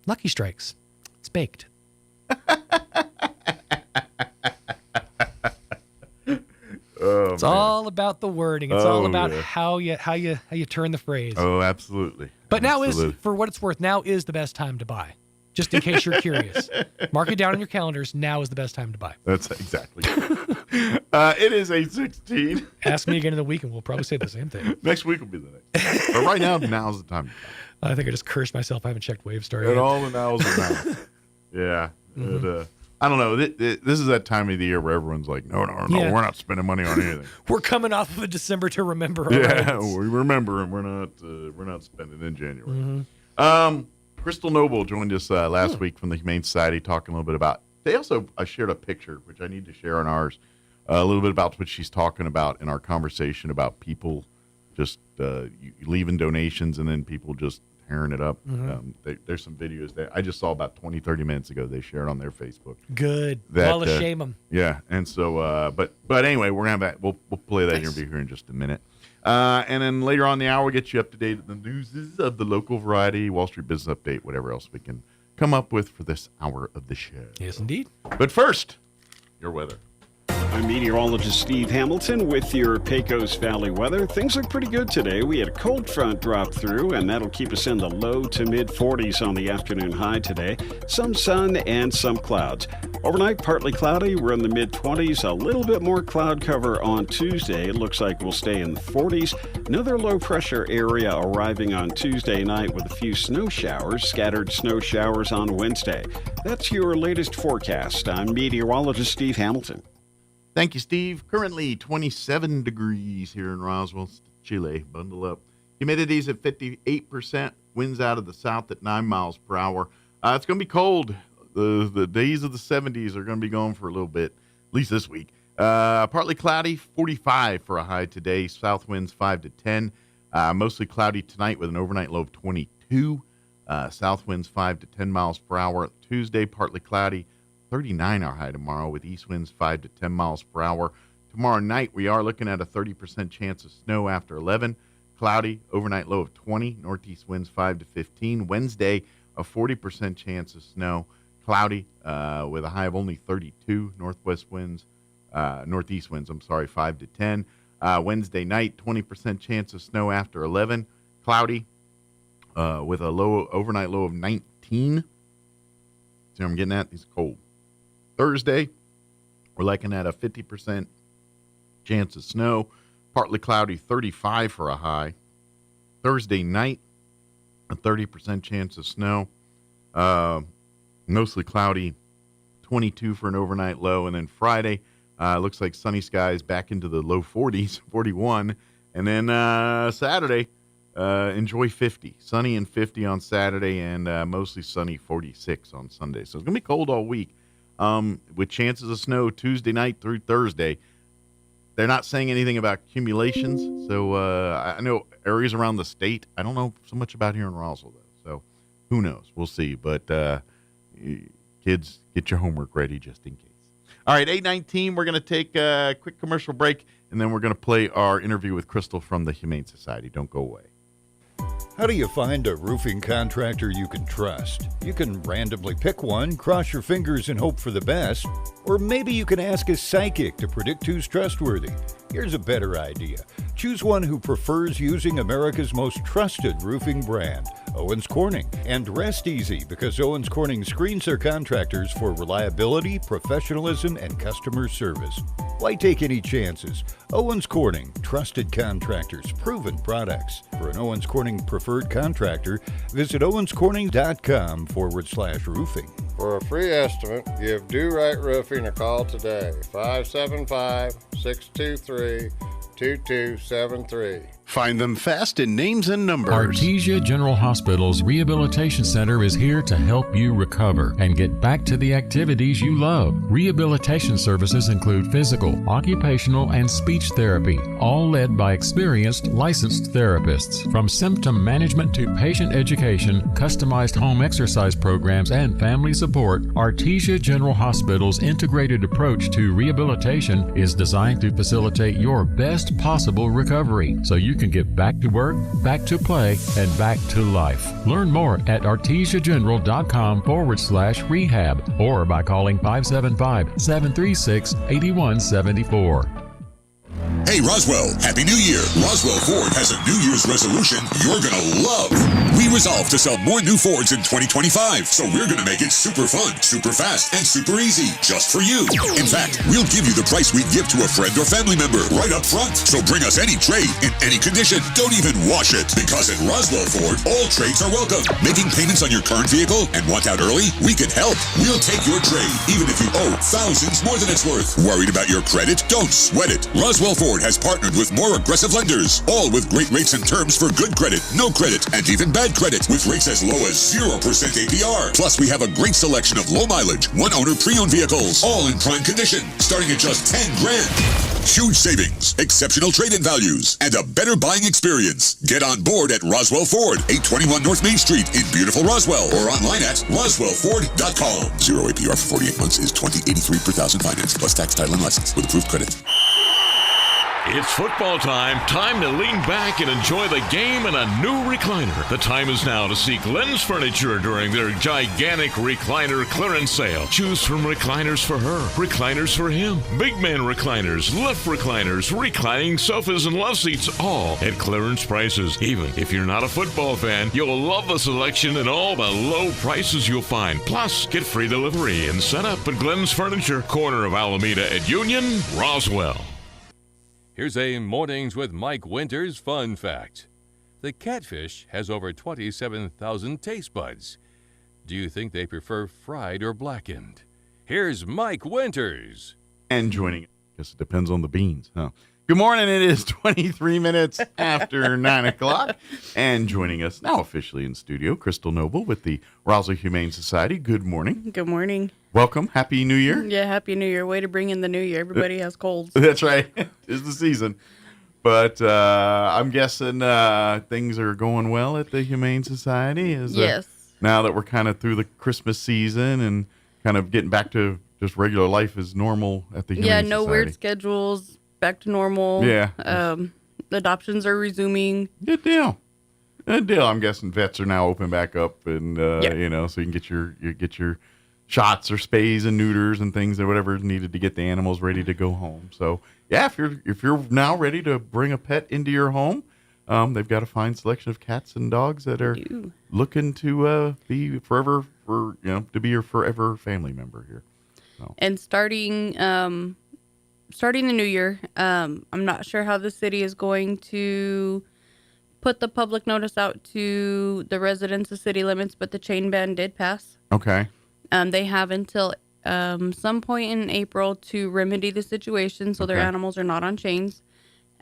Lucky Strikes, it's baked." It's all about the wording. It's all about how you turn the phrase. Oh, absolutely. But now is, for what it's worth, now is the best time to buy. Just in case you're curious. Mark it down on your calendars. Now is the best time to buy. That's exactly it is 8:16. Ask me again in the week and we'll probably say the same thing. Next week will be the next. But right now, now's the time to buy. I think I just cursed myself. I haven't checked Wavestar yet. And all the nows are now. Yeah. Mm-hmm. I don't know. This is that time of the year where everyone's like, no, we're not spending money on anything. We're coming off of a December to remember. Yeah, we remember, and we're not spending in January. Mm-hmm. Crystal Noble joined us last week from the Humane Society, talking a little bit about. They also shared a picture, which I need to share on ours, a little bit about what she's talking about in our conversation about people just leaving donations and then people just tearing it up. Mm-hmm. There's some videos that I just saw about 20, 30 minutes ago. They shared on their Facebook. Good. Well, to shame them. Yeah, and so, but anyway, we're gonna we'll play that interview here in just a minute, and then later on in the hour, we'll get you up to date with the news of the local variety, Wall Street Business Update, whatever else we can come up with for this hour of the show. Yes, indeed. But first, your weather. I'm meteorologist Steve Hamilton with your Pecos Valley weather. Things look pretty good today. We had a cold front drop through, and that'll keep us in the low to mid 40s on the afternoon high today. Some sun and some clouds. Overnight, partly cloudy. We're in the mid 20s. A little bit more cloud cover on Tuesday. It looks like we'll stay in the 40s. Another low pressure area arriving on Tuesday night with a few snow showers, scattered snow showers on Wednesday. That's your latest forecast. I'm meteorologist Steve Hamilton. Thank you, Steve. Currently 27 degrees here in Roswell, Chile. Bundle up. Humidity's at 58%. Winds out of the south at 9 miles per hour. It's going to be cold. The days of the 70s are going to be going for a little bit, at least this week. Partly cloudy, 45 for a high today. South winds 5 to 10. Mostly cloudy tonight with an overnight low of 22. South winds 5 to 10 miles per hour. Tuesday, partly cloudy. 39 our high tomorrow with east winds 5 to 10 miles per hour. Tomorrow night, we are looking at a 30% chance of snow after 11. Cloudy, overnight low of 20. Northeast winds 5 to 15. Wednesday, a 40% chance of snow. Cloudy with a high of only 32. Northeast winds, 5 to 10. Wednesday night, 20% chance of snow after 11. Cloudy with a overnight low of 19. See what I'm getting at? It's cold. Thursday, we're looking at a 50% chance of snow, partly cloudy, 35 for a high. Thursday night, a 30% chance of snow, mostly cloudy, 22 for an overnight low. And then Friday, looks like sunny skies back into the low 40s, 41. And then Saturday, enjoy 50. Sunny and 50 on Saturday and mostly sunny, 46 on Sunday. So it's going to be cold all week. With chances of snow Tuesday night through Thursday. They're not saying anything about accumulations, so I know areas around the state. I don't know so much about here in Roswell, though, so who knows? We'll see, but kids, get your homework ready just in case. All right, 8:19, we're going to take a quick commercial break, and then we're going to play our interview with Crystal from the Humane Society. Don't go away. How do you find a roofing contractor you can trust? You can randomly pick one, cross your fingers and hope for the best. Or maybe you can ask a psychic to predict who's trustworthy. Here's a better idea. Choose one who prefers using America's most trusted roofing brand, Owens Corning. And rest easy because Owens Corning screens their contractors for reliability, professionalism, and customer service. Why take any chances? Owens Corning, trusted contractors, proven products. For an Owens Corning preferred contractor, visit owenscorning.com/roofing. For a free estimate, give Do Right Roofing a call today. 575-623-2273. Find them fast in names and numbers. Artesia General Hospital's Rehabilitation Center is here to help you recover and get back to the activities you love. Rehabilitation services include physical, occupational, and speech therapy, all led by experienced, licensed therapists. From symptom management to patient education, customized home exercise programs, and family support, Artesia General Hospital's integrated approach to rehabilitation is designed to facilitate your best possible recovery so you can get back to work, back to play, and back to life. Learn more at artesiageneral.com/rehab or by calling 575-736-8174. Hey Roswell, Happy New Year! Roswell Ford has a New Year's resolution you're gonna love. We resolve to sell more new Fords in 2025, so we're gonna make it super fun, super fast, and super easy, just for you. In fact, we'll give you the price we'd give to a friend or family member right up front. So bring us any trade in any condition. Don't even wash it, because at Roswell Ford, all trades are welcome. Making payments on your current vehicle and want out early? We can help. We'll take your trade, even if you owe thousands more than it's worth. Worried about your credit? Don't sweat it. Roswell Ford has partnered with more aggressive lenders, all with great rates and terms for good credit, no credit, and even bad credit, with rates as low as 0% APR. Plus, we have a great selection of low mileage, one-owner pre-owned vehicles, all in prime condition, starting at just $10 grand. Huge savings, exceptional trade-in values, and a better buying experience. Get on board at Roswell Ford, 821 North Main Street in beautiful Roswell, or online at roswellford.com. 0 APR for 48 months is $20.83 per thousand finance, plus tax, title, and license with approved credit. It's football time. Time to lean back and enjoy the game in a new recliner. The time is now to see Glenn's Furniture during their gigantic recliner clearance sale. Choose from recliners for her, recliners for him, big man recliners, lift recliners, reclining sofas and love seats, all at clearance prices. Even if you're not a football fan, you'll love the selection and all the low prices you'll find. Plus, get free delivery and set up at Glenn's Furniture, corner of Alameda at Union, Roswell. Here's a Mornings with Mike Winters fun fact. The catfish has over 27,000 taste buds. Do you think they prefer fried or blackened? Here's Mike Winters. And joining, I guess it depends on the beans, huh? Good morning. It is 23 minutes after 9 o'clock. And joining us now officially in studio, Crystal Noble with the Roswell Humane Society. Good morning. Good morning. Welcome. Happy New Year. Yeah, Happy New Year. Way to bring in the new year. Everybody has colds. That's right. It's the season. But I'm guessing things are going well at the Humane Society. Yes. Now that we're kind of through the Christmas season and kind of getting back to just regular life as normal at the Humane Society. Yeah, no weird schedules. Back to normal. Yeah. Adoptions are resuming. Good deal. Good deal. I'm guessing vets are now open back up, and you know, so you can get your shots or spays and neuters and things or whatever is needed to get the animals ready to go home. So yeah, if you're now ready to bring a pet into your home, they've got a fine selection of cats and dogs that are looking to be forever to be your forever family member here. So. And starting the new year, I'm not sure how the city is going to put the public notice out to the residents of city limits, but the chain ban did pass. Okay. They have until some point in April to remedy the situation so their animals are not on chains.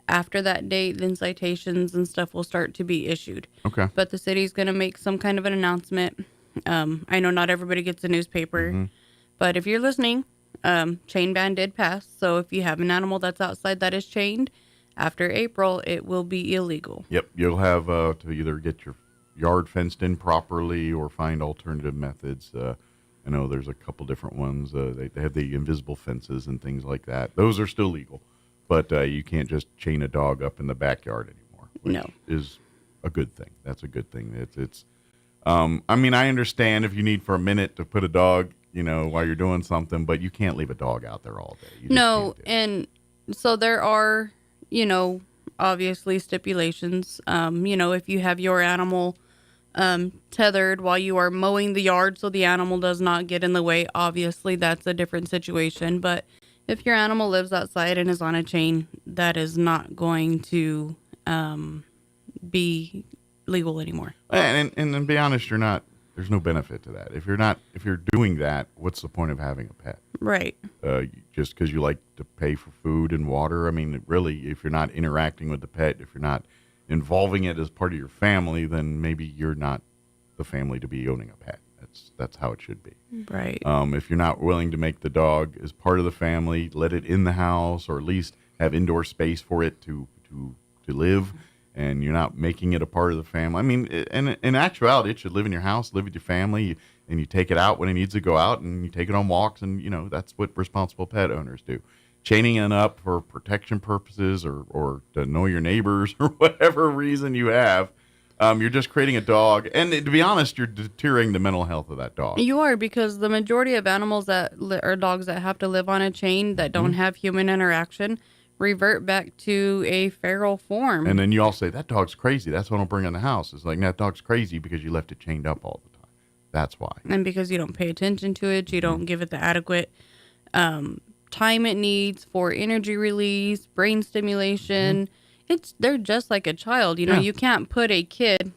After that date, then citations and stuff will start to be issued. Okay. But the city's going to make some kind of an announcement. I know not everybody gets a newspaper, but if you're listening, chain ban did pass. So if you have an animal that's outside that is chained, after April, it will be illegal. Yep. You'll have to either get your yard fenced in properly or find alternative methods. I know there's a couple different ones. They have the invisible fences and things like that. Those are still legal, but you can't just chain a dog up in the backyard anymore, which is a good thing. That's a good thing. It's I mean, I understand if you need for a minute to put a dog, while you're doing something, but you can't leave a dog out there all day. No, and so there are, obviously stipulations. If you have your animal tethered while you are mowing the yard so the animal does not get in the way. Obviously, that's a different situation. But if your animal lives outside and is on a chain, that is not going to be legal anymore. And to be honest, there's no benefit to that. If you're doing that, what's the point of having a pet? Right. Just because you like to pay for food and water. I mean, really, if you're not interacting with the pet, if you're not involving it as part of your family, then maybe you're not the family to be owning a pet. That's how it should be. Right. If you're not willing to make the dog as part of the family, let it in the house, or at least have indoor space for it to live, and you're not making it a part of the family. I mean, in actuality, it should live in your house, live with your family, and you take it out when it needs to go out, and you take it on walks, and that's what responsible pet owners do. Chaining it up for protection purposes or to know your neighbors or whatever reason you have, you're just creating a dog. And to be honest, you're deteriorating the mental health of that dog. You are, because the majority of animals or dogs that have to live on a chain that don't have human interaction revert back to a feral form. And then you all say, that dog's crazy. That's why I don't bring it in the house. It's like, that dog's crazy because you left it chained up all the time. That's why. And because you don't pay attention to it, you don't give it the adequate time it needs for energy release, brain stimulation. They're just like a child. You can't put a kid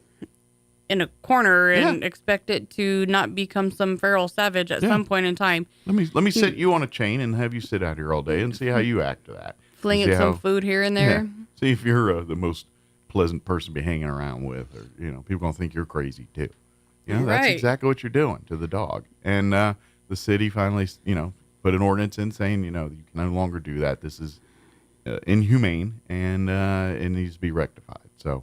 in a corner and expect it to not become some feral savage at some point in time. Let me sit you on a chain and have you sit out here all day and see how you act to that. Fling it some food here and there. Yeah. See if you're the most pleasant person to be hanging around with, or people gonna think you're crazy too. That's exactly what you're doing to the dog. And the city finally, put an ordinance in saying, you can no longer do that. This is inhumane, and it needs to be rectified. So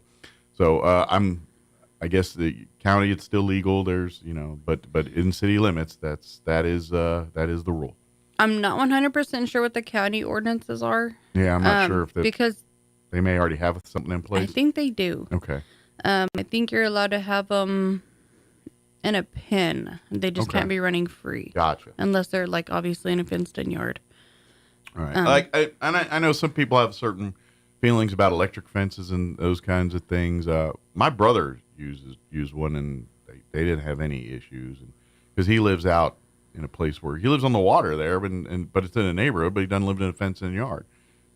I guess the county, it's still legal. There's, but in city limits, that is the rule. I'm not 100% sure what the county ordinances are. Yeah, I'm not sure if because they may already have something in place. I think they do. Okay. I think you're allowed to have them in a pen. They just can't be running free. Gotcha. Unless they're obviously in a fenced-in yard. All right. I know some people have certain feelings about electric fences and those kinds of things. My brother used one, and they didn't have any issues, because he lives out in a place where he lives on the water there, but it's in a neighborhood, but he doesn't live in a fenced-in yard.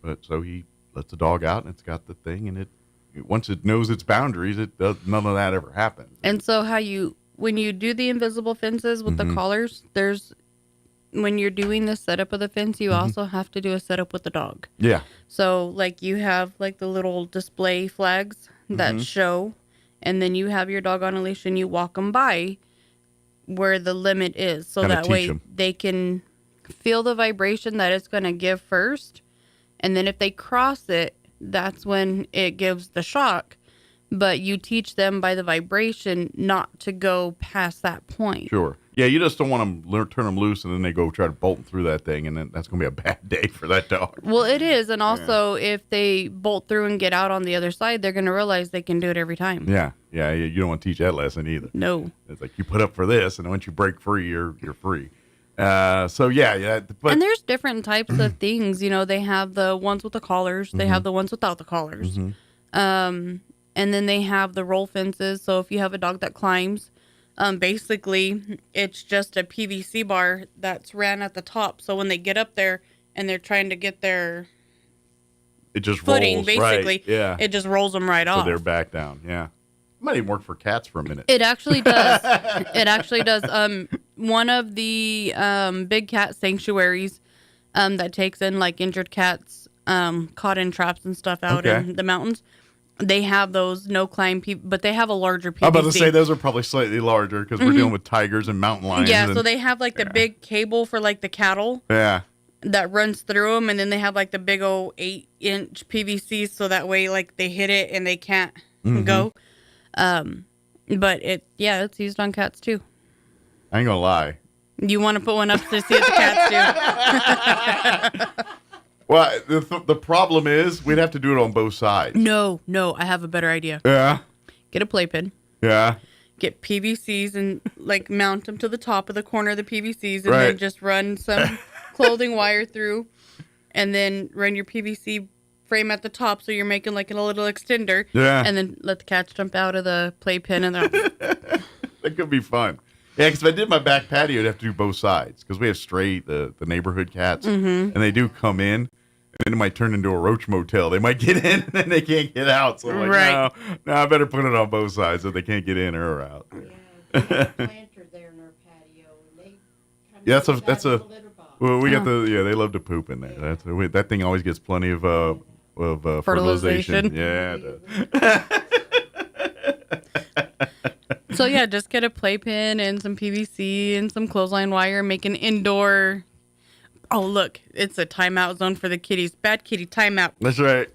But so he lets the dog out, and it's got the thing, and once it knows its boundaries, none of that ever happens. And so when you do the invisible fences with the collars, when you're doing the setup of the fence, you also have to do a setup with the dog. Yeah. So you have the little display flags that show, and then you have your dog on a leash and you walk them by where the limit is. So that way they can feel the vibration that it's going to give first. And then if they cross it, that's when it gives the shock. But you teach them by the vibration not to go past that point. Sure. Yeah, you just don't want them turn them loose and then they go try to bolt through that thing, and then that's going to be a bad day for that dog. Well, it is. And also, if they bolt through and get out on the other side, they're going to realize they can do it every time. Yeah. You don't want to teach that lesson either. No. It's like you put up for this, and once you break free, you're free. So yeah. But, and there's different types of things. They have the ones with the collars. They have the ones without the collars. And then they have the roll fences. So if you have a dog that climbs, basically it's just a PVC bar that's ran at the top. So when they get up there and they're trying to get their footing, rolls, basically, right. Yeah. It just rolls them right off. So they're back down. Yeah. Might even work for cats for a minute. It actually does. It actually does. One of the big cat sanctuaries that takes in injured cats caught in traps and stuff out in the mountains. They have those no climb, but they have a larger PVC. I'm about to say those are probably slightly larger because we're dealing with tigers and mountain lions. Yeah, so they have the big cable for the cattle. Yeah. That runs through them, and then they have the big old 8-inch PVC, so that way they hit it and they can't go. But it's used on cats too. I ain't gonna lie. You want to put one up to see what the cats do? Well, the problem is we'd have to do it on both sides. No, I have a better idea. Yeah. Get a playpen. Yeah. Get PVCs and mount them to the top of the corner of the PVCs, and then just run some clothing wire through, and then run your PVC frame at the top, so you're making like a little extender. Yeah. And then let the cats jump out of the playpen, and they're That could be fun. Yeah, because if I did my back patio, I'd have to do both sides because we have the neighborhood cats, and they do come in, and then it might turn into a roach motel. They might get in, and then they can't get out. So I'm like, no, I better put it on both sides so they can't get in or out. Yeah, that's a. Well, we got they love to poop in there. That thing always gets plenty of fertilization. Yeah. It does. So yeah, just get a playpen and some PVC and some clothesline wire. Make an indoor. Oh look, it's a timeout zone for the kitties. Bad kitty timeout. That's right.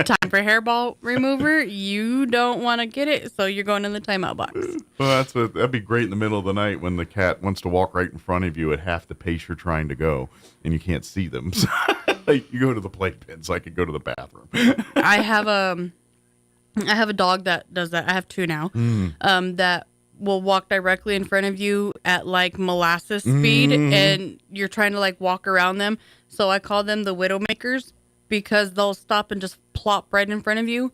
Time for hairball remover. You don't want to get it, so you're going in the timeout box. Well, that'd be great in the middle of the night when the cat wants to walk right in front of you at half the pace you're trying to go, and you can't see them. So, like, you go to the playpen, so I could go to the bathroom. I have a dog that does that. I have two now. That will walk directly in front of you at like molasses speed, and you're trying to like walk around them. So I call them the widowmakers because they'll stop and just plop right in front of you.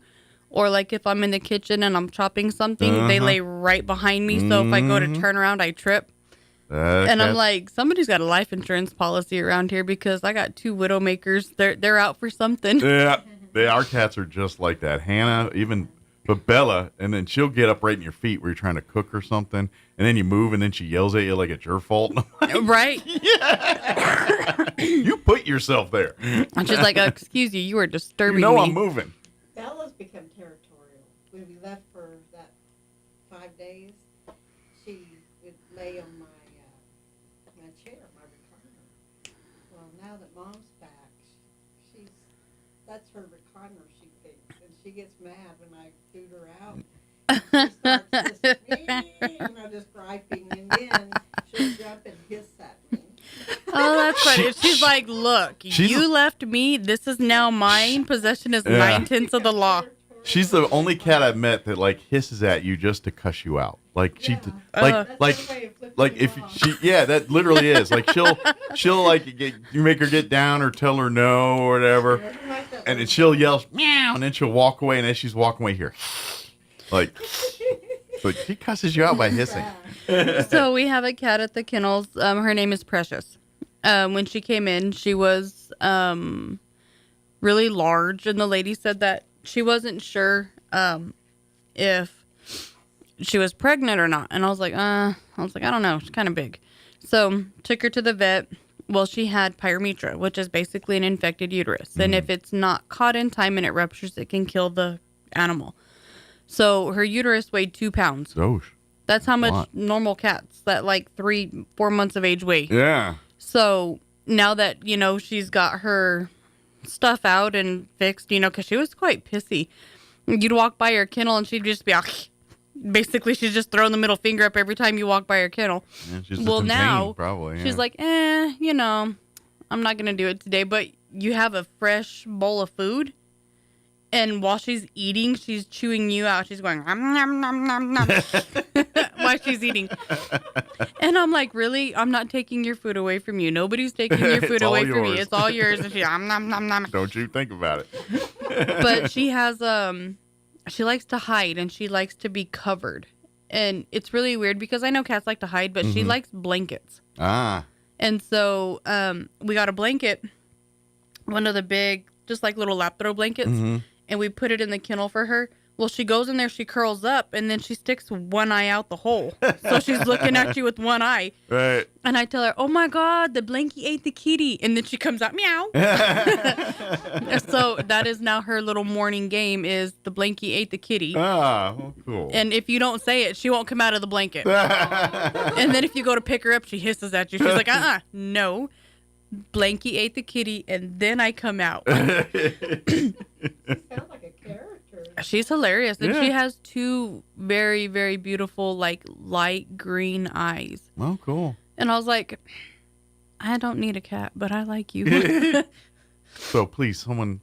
Or like if I'm in the kitchen and I'm chopping something, they lay right behind me. So if I go to turn around, I trip. And I'm like, somebody's got a life insurance policy around here because I got two widowmakers. They're out for something. Yeah, our cats are just like that. Hannah, but Bella, and then she'll get up right in your feet where you're trying to cook or something, and then you move, and then she yells at you like it's your fault. Right? Yeah. You put yourself there. And she's like, excuse you, you are disturbing me. I'm moving. Bella's become territorial. When we left for that 5 days, she would lay on my chair, my recliner. Well, now that Mom's back, that's her recliner she picked, and she gets mad when I boot her out. She starts just griping, and then she'll jump and hiss at me. Oh, that's funny. She's like, look, you left me. This is now mine. Possession is 9/10 of the law. She's the only cat I've met that like hisses at you just to cuss you out. Like that literally is. Like she'll like you make her get down or tell her no or whatever, and then she'll yell meow, and then she'll walk away, and as she's walking away here, like she cusses you out by hissing. So we have a cat at the kennels. Her name is Precious. When she came in, she was really large, and the lady said that she wasn't sure if she was pregnant or not. And I was like, I don't know. She's kind of big. So took her to the vet. Well, she had pyometra, which is basically an infected uterus. And if it's not caught in time and it ruptures, it can kill the animal. So her uterus weighed 2 pounds. Oh, that's how much normal cats that like 3-4 months of age weigh. Yeah. So now that, she's got her stuff out and fixed, because she was quite pissy. You'd walk by her kennel and she'd just be basically she's just throwing the middle finger up every time you walk by her kennel. Yeah, she's just in pain, probably, yeah. She's like, I'm not going to do it today, but you have a fresh bowl of food. And while she's eating, she's chewing you out. She's going, nom, nom, nom, nom, nom, while she's eating. And I'm like, really? I'm not taking your food away from you. Nobody's taking your food away from me. It's all yours. And she's nom, nom, nom, nom. Don't you think about it. But she has, she likes to hide and she likes to be covered. And it's really weird because I know cats like to hide, but she likes blankets. Ah. And so we got a blanket, one of the big, just like little lap throw blankets. And we put it in the kennel for her. Well, she goes in there, she curls up, and then she sticks one eye out the hole. So she's looking at you with one eye. Right. And I tell her, oh, my God, the blankie ate the kitty. And then she comes out, meow. So that is now her little morning game is the blankie ate the kitty. Ah, well, cool. And if you don't say it, she won't come out of the blanket. And then if you go to pick her up, she hisses at you. She's like, no. Blankie ate the kitty, and then I come out. Sounds like a character. She's hilarious, and she has 2 very, very beautiful, like light green eyes. Oh, cool. And I was like, I don't need a cat, but I like you. So please, someone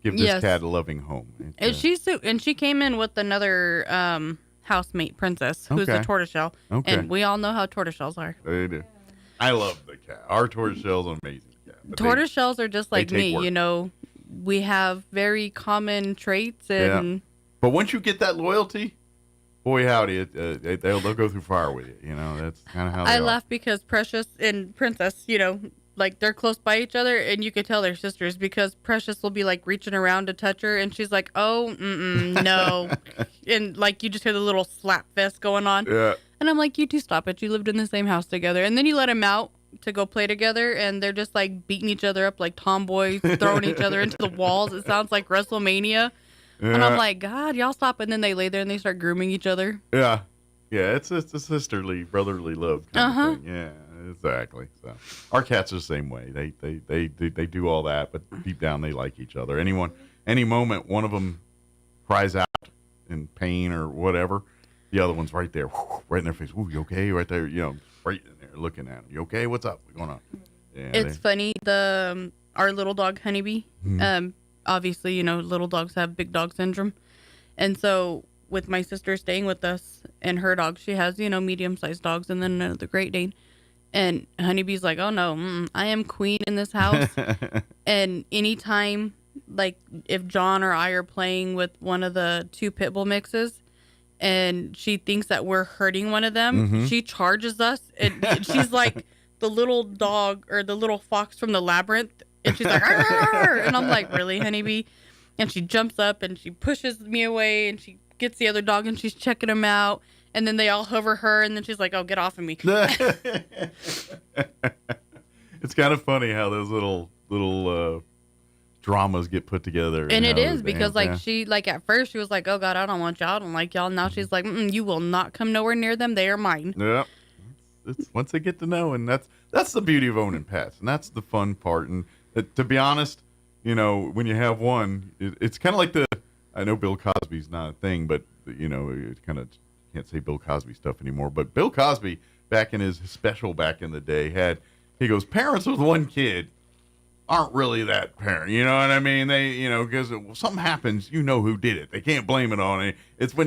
give this cat a loving home. And she came in with another housemate, Princess, who's a tortoiseshell. Okay. And we all know how tortoiseshells are. They do. I love the cat. Our tortoiseshell's an amazing cat. Tortoiseshells are just like me, we have very common traits. And But once you get that loyalty, boy howdy, they'll go through fire with you. You know, that's kind of how they I are. laugh because Precious and Princess, you know, like they're close by each other, and you could tell they're sisters because Precious will be like reaching around to touch her, and she's like, "Oh, no," and like you just hear the little slap fest going on. Yeah. And I'm like, "You two stop it! You lived in the same house together." And then you let them out to go play together, and they're just like beating each other up like tomboys, throwing each other into the walls. It sounds like WrestleMania. Yeah. And I'm like, God, y'all stop. And then they lay there and they start grooming each other. Yeah. Yeah, it's a sisterly, brotherly love kind of thing. Yeah, exactly. So our cats are the same way. They do all that, but deep down they like each other. Any moment one of them cries out in pain or whatever, the other one's right there, right in their face. Ooh, you okay? Right there, you know, right in there looking at them. You okay? What's up? What's going on? Yeah, It's funny. Our little dog Honeybee. Obviously, you know, little dogs have big dog syndrome, and so with my sister staying with us and her dog, she has, you know, medium-sized dogs and then the Great Dane. And Honeybee's like, oh no, I am queen in this house. And anytime, like if John or I are playing with one of the two pit bull mixes and she thinks that we're hurting one of them, she charges us. And she's like the little dog or the little fox from the labyrinth. And she's like, arr! And I'm like, really, Honeybee? And she jumps up and she pushes me away and she gets the other dog and she's checking him out. And then they all hover her and then she's like, oh, get off of me. It's kind of funny how those little dramas get put together. And it is because she, like at first she was like, oh God, I don't want y'all. I don't like y'all. Now she's like, you will not come nowhere near them. They are mine. Yeah. It's once they get to know, and that's the beauty of owning pets. And that's the fun part. And to be honest, you know, when you have one, it's kind of like I know Bill Cosby's not a thing, but, you know, it kind of can't say Bill Cosby stuff anymore. But Bill Cosby, back in his special back in the day, he goes, parents with one kid aren't really that parent. You know what I mean? They, you know, because something happens, you know who did it. They can't blame it on it. It's when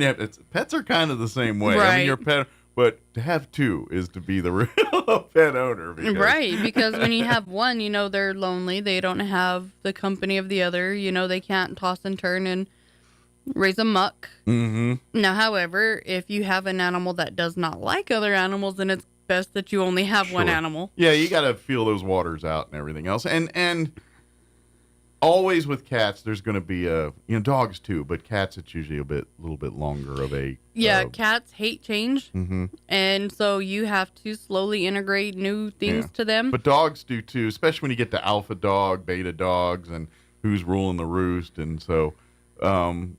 pets are kind of the same way. Right. I mean, your pet. But to have two is to be the real pet owner. Because when you have one, you know, they're lonely. They don't have the company of the other. You know, they can't toss and turn and raise a muck. Now, however, if you have an animal that does not like other animals, then it's best that you only have one animal. Yeah, you got to feel those waters out and everything else. And always with cats, there's going to be dogs too, but cats, it's usually a little bit longer of a. Yeah, cats hate change. And so you have to slowly integrate new things to them. But dogs do too, especially when you get to alpha dog, beta dogs, and who's ruling the roost. And so, and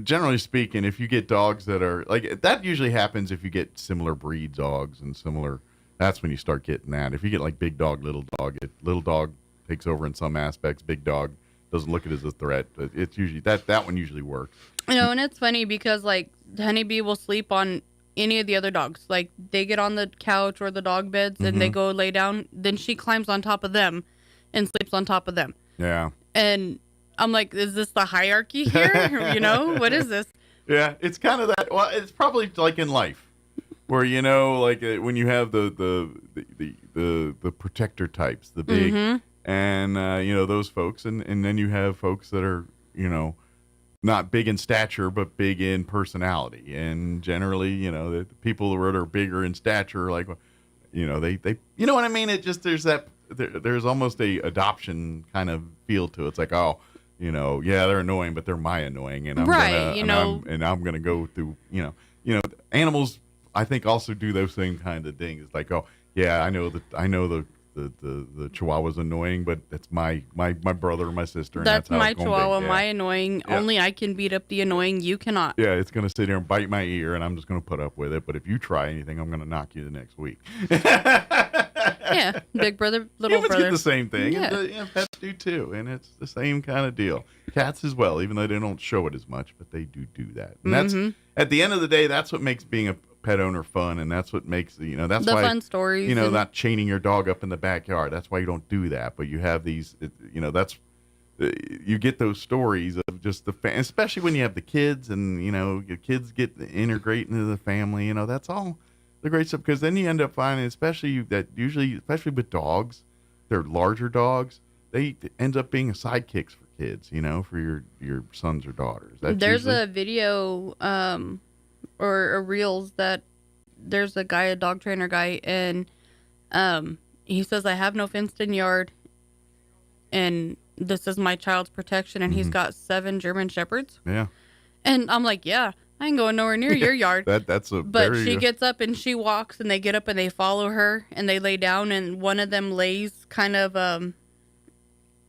generally speaking, if you get dogs that are like, that usually happens if you get similar breed dogs and similar, that's when you start getting that. If you get like big dog, little dog takes over in some aspects, big dog doesn't look at it as a threat, but it's usually that one usually works. You know, and it's funny because like Honeybee will sleep on any of the other dogs. Like they get on the couch or the dog beds and they go lay down, then she climbs on top of them and sleeps on top of them. Yeah. And I'm like, is this the hierarchy here? You know, what is this? Yeah, it's kind of that. Well, it's probably like in life, where you know, like when you have the protector types, the big, and you know those folks, and then you have folks that are, you know, not big in stature but big in personality, and generally, you know, the people that are bigger in stature, like, you know, they you know what I mean? It just there's almost a adoption kind of feel to it. It's like, oh, you know, yeah, they're annoying, but they're my annoying, and I'm gonna go through, you know, animals. I think also do those same kind of things. It's like, oh, yeah, I know the Chihuahua's annoying, but that's my brother or my sister. And that's how my it's gonna Chihuahua, be. my annoying. Yeah. Only I can beat up the annoying. You cannot. Yeah, it's gonna sit there and bite my ear, and I'm just gonna put up with it. But if you try anything, I'm gonna knock you the next week. Yeah, big brother, little Humans brother. get the same thing. Yeah. And pets do too, and it's the same kind of deal. Cats as well, even though they don't show it as much, but they do that. And that's at the end of the day, that's what makes being a pet owner fun, and that's what makes that's the why fun stories. You know, not chaining your dog up in the backyard. That's why you don't do that. But you have these, that's you get those stories of just especially when you have the kids, and you know your kids get integrate into the family. You know, that's all the great stuff, because then you end up finding, especially with dogs, they're larger dogs. they end up being sidekicks for kids, for your sons or daughters. There's a video or reels that there's a dog trainer guy, and he says, I have no fenced-in yard, and this is my child's protection, and he's got 7 German Shepherds. Yeah. And I'm like, yeah, I ain't going nowhere near your yard. But she gets up and she walks, and they get up and they follow her, and they lay down, and one of them lays kind of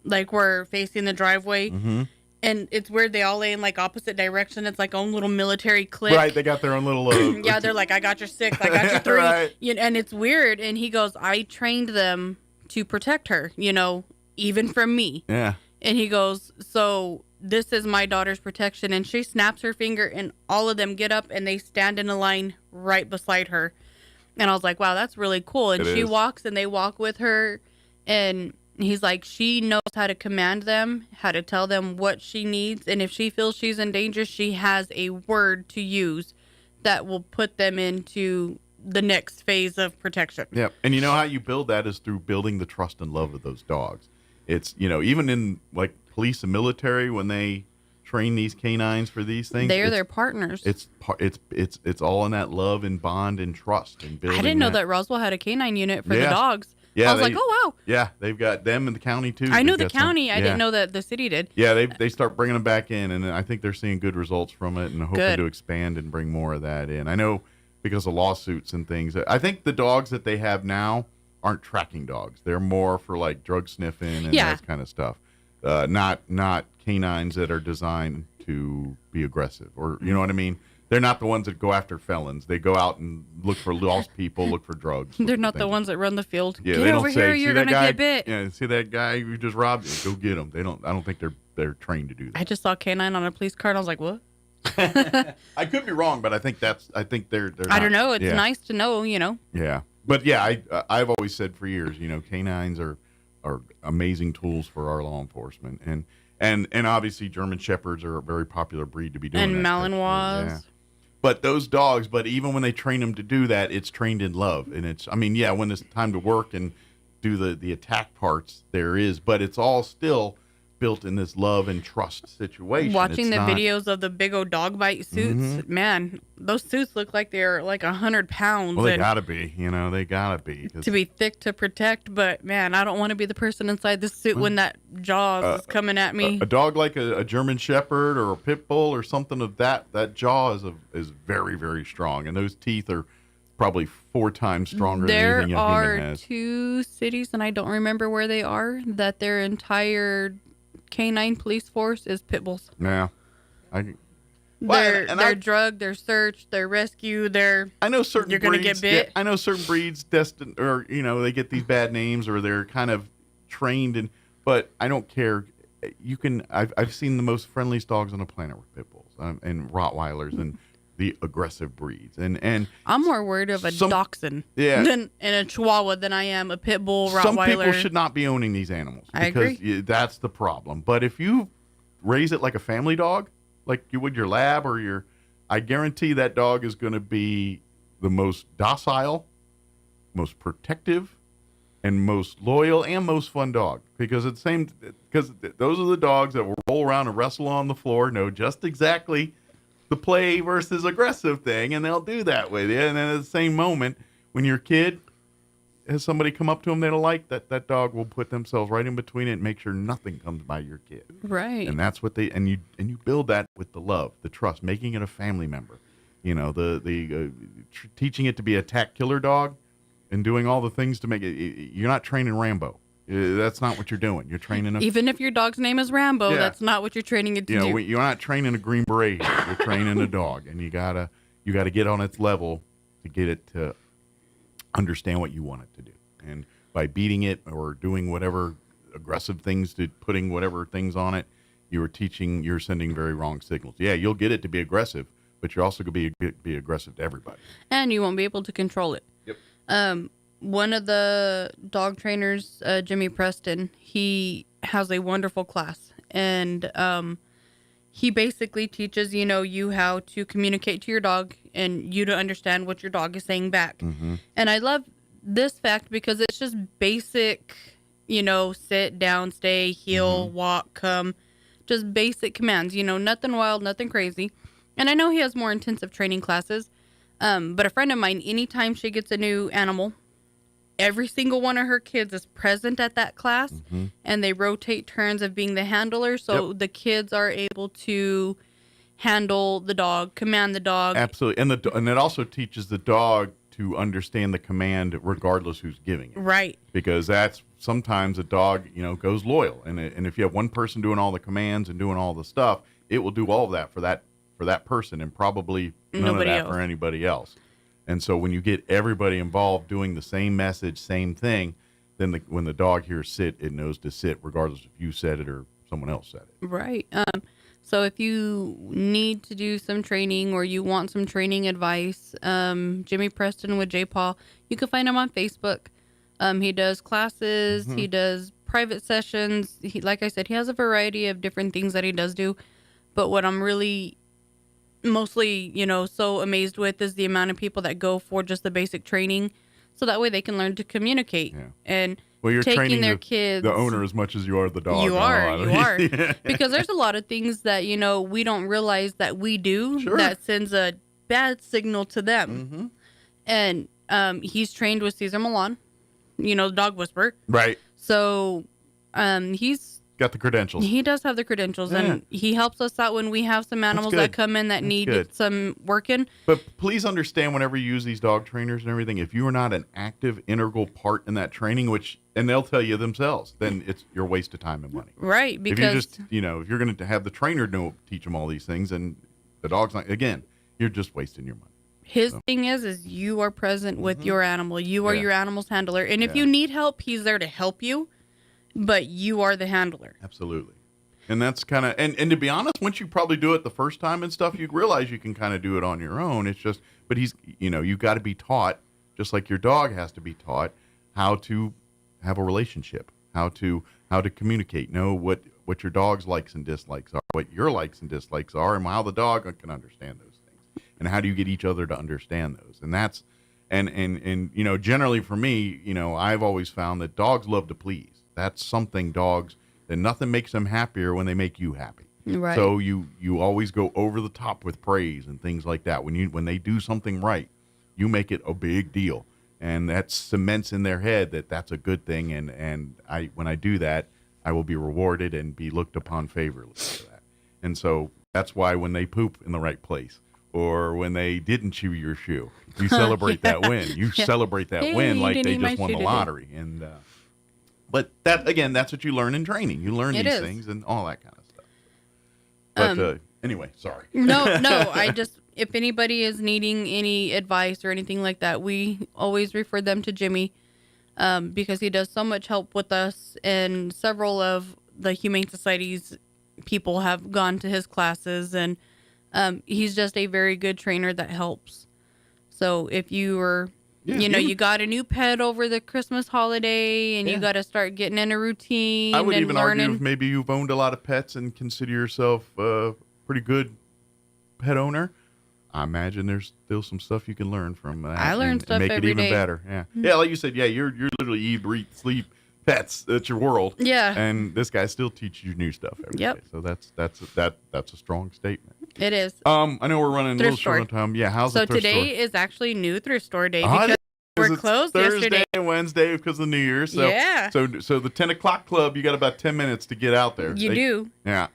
like we're facing the driveway. Mm-hmm. And it's weird. They all lay in like opposite direction. It's like own little military clique. Right. They got their own little. Yeah, they're like, I got your 6, I got your 3. Right. And it's weird. And he goes, I trained them to protect her, even from me. Yeah. And he goes, so this is my daughter's protection. And she snaps her finger, and all of them get up and they stand in a line right beside her. And I was like, wow, that's really cool. And she walks, and they walk with her, and he's like, she knows how to command them, how to tell them what she needs. And if she feels she's in danger, she has a word to use that will put them into the next phase of protection. Yeah. And how you build that is through building the trust and love of those dogs. It's, even in like police and military, when they train these canines for these things, they're their partners. It's all in that love and bond and trust and building. I didn't know that Roswell had a canine unit for the dogs. Yeah, I was like, oh, wow. Yeah, they've got them in the county, too. I knew the county. I didn't know that the city did. Yeah, they start bringing them back in, and I think they're seeing good results from it and hoping to expand and bring more of that in. I know because of lawsuits and things. I think the dogs that they have now aren't tracking dogs. They're more for, like, drug sniffing and that kind of stuff. Not canines that are designed to be aggressive or, you know what I mean? They're not the ones that go after felons. They go out and look for lost people, look for drugs. They're not the ones that run the field. Yeah, get they over don't here, say, you're going to get bit. Yeah, see that guy who just robbed you? Go get him. I don't think they're trained to do that. I just saw canine on a police car, and I was like, what? I could be wrong, but I think they're I don't know. It's nice to know, Yeah. But yeah, I've always said for years, canines are amazing tools for our law enforcement. And obviously German Shepherds are a very popular breed to be doing and that. Malinois. Yeah. But those dogs, even when they train them to do that, it's trained in love. And when it's time to work and do the attack parts, there is. But it's all still built in this love and trust situation. Watching the videos of the big old dog bite suits, man, those suits look like they're like 100 pounds. Well, they gotta be, they gotta be. To be thick to protect, but man, I don't want to be the person inside the suit when that jaws is coming at me. A dog like a German Shepherd or a Pit Bull or something of that jaw is very, very strong. And those teeth are probably 4 times stronger than anything a human has. There are 2 cities, and I don't remember where they are, that their entire canine police force is pit bulls. Yeah. They're drugged, they're searched, they're rescued, I know certain you're going to get bit. I know certain breeds destined, or, they get these bad names, or they're kind of trained, but I don't care. I've seen the most friendliest dogs on the planet with pit bulls and Rottweilers and the aggressive breeds. And I'm more worried of a dachshund and a Chihuahua than I am a pit bull, Rottweiler. Some people should not be owning these animals. I agree. That's the problem. But if you raise it like a family dog, like you would your lab or I guarantee that dog is going to be the most docile, most protective, and most loyal and most fun dog. Because those are the dogs that will roll around and wrestle on the floor, know just exactly the play versus aggressive thing, and they'll do that with you. And then at the same moment, when your kid has somebody come up to them they don't like, that dog will put themselves right in between it and make sure nothing comes by your kid. Right. And that's what you build that with the love, the trust, making it a family member. Teaching it to be a attack killer dog and doing all the things to make it. You're not training Rambo. That's not what you're doing. You're training even if your dog's name is Rambo, that's not what you're training it to do. You're not training a Green Beret. You're training a dog, and you gotta get on its level to get it to understand what you want it to do. And by beating it or doing whatever aggressive things, to putting whatever things on it, you're sending very wrong signals. Yeah, you'll get it to be aggressive, but you're also going to be aggressive to everybody. And you won't be able to control it. Yep. One of the dog trainers, Jimmy Preston, he has a wonderful class. And he basically teaches, you how to communicate to your dog and you to understand what your dog is saying back. Mm-hmm. And I love this fact because it's just basic sit, down, stay, heel, walk, come, just basic commands, nothing wild, nothing crazy. And I know he has more intensive training classes. But a friend of mine, anytime she gets a new animal, every single one of her kids is present at that class, and they rotate turns of being the handler. So the kids are able to handle the dog, command the dog. Absolutely. And it also teaches the dog to understand the command regardless who's giving it. Right. Because that's sometimes a dog, goes loyal. And if you have one person doing all the commands and doing all the stuff, it will do all of that for that person and probably none of that for anybody else. And so when you get everybody involved doing the same message, same thing, then when the dog hears sit, it knows to sit regardless if you said it or someone else said it. Right. So if you need to do some training or you want some training advice, Jimmy Preston with J. Paul, you can find him on Facebook. He does classes. He does private sessions. Like I said, he has a variety of different things that he does do. But what I'm really mostly, so amazed with is the amount of people that go for just the basic training. So that way they can learn to communicate. Yeah. And you're taking training their kids. The owner as much as you are the dog. You are. Because there's a lot of things that, we don't realize that we do that sends a bad signal to them. And he's trained with Cesar Millan, the dog whisperer. Right. So he's got the credentials. He does have the credentials, and he helps us out when we have some animals that come in that need some working. But please understand, whenever you use these dog trainers and everything, if you are not an active, integral part in that training, and they'll tell you themselves, then it's your waste of time and money. Right, because if you just, if you're going to have the trainer teach them all these things, and the dog's not, again, you're just wasting your money. His thing is you are present with your animal. You are your animal's handler, and if you need help, he's there to help you. But you are the handler. Absolutely. And that's kind of, and to be honest, once you probably do it the first time and stuff, you realize you can kind of do it on your own. It's just, but you got to be taught, just like your dog has to be taught, how to have a relationship, how to communicate, know what your dog's likes and dislikes are, what your likes and dislikes are, and how the dog can understand those things. And how do you get each other to understand those? And that's, and generally for me, I've always found that dogs love to please. That's something dogs, that nothing makes them happier when they make you happy. Right. So you always go over the top with praise and things like that. When they do something right, you make it a big deal, and that cements in their head that that's a good thing. And when I do that, I will be rewarded and be looked upon favorably for that. And so that's why when they poop in the right place, or when they didn't chew your shoe, you celebrate that win. You celebrate that win like they just won the lottery. And but that's what you learn in training. You learn these things and all that kind of stuff. But anyway, sorry. No, if anybody is needing any advice or anything like that, we always refer them to Jimmy because he does so much help with us. And several of the Humane Society's people have gone to his classes, and he's just a very good trainer that helps. So if you were... you got a new pet over the Christmas holiday, and you got to start getting in a routine. I would even learning. argue if maybe you've owned a lot of pets and consider yourself a pretty good pet owner. I imagine there's still some stuff you can learn from that. I learn stuff and make every it even day. better. Yeah, yeah. Like you said, you're literally eat, breathe, sleep pets. That's your world. Yeah. And this guy still teaches you new stuff every day. So that's a strong statement. It is. I know we're running a little short on time. Yeah. How's the thrift store? So today is actually new thrift store day because we're closed Thursday yesterday and Wednesday because of New Year's. So, So the 10 o'clock club, you got about 10 minutes to get out there. You do. Yeah.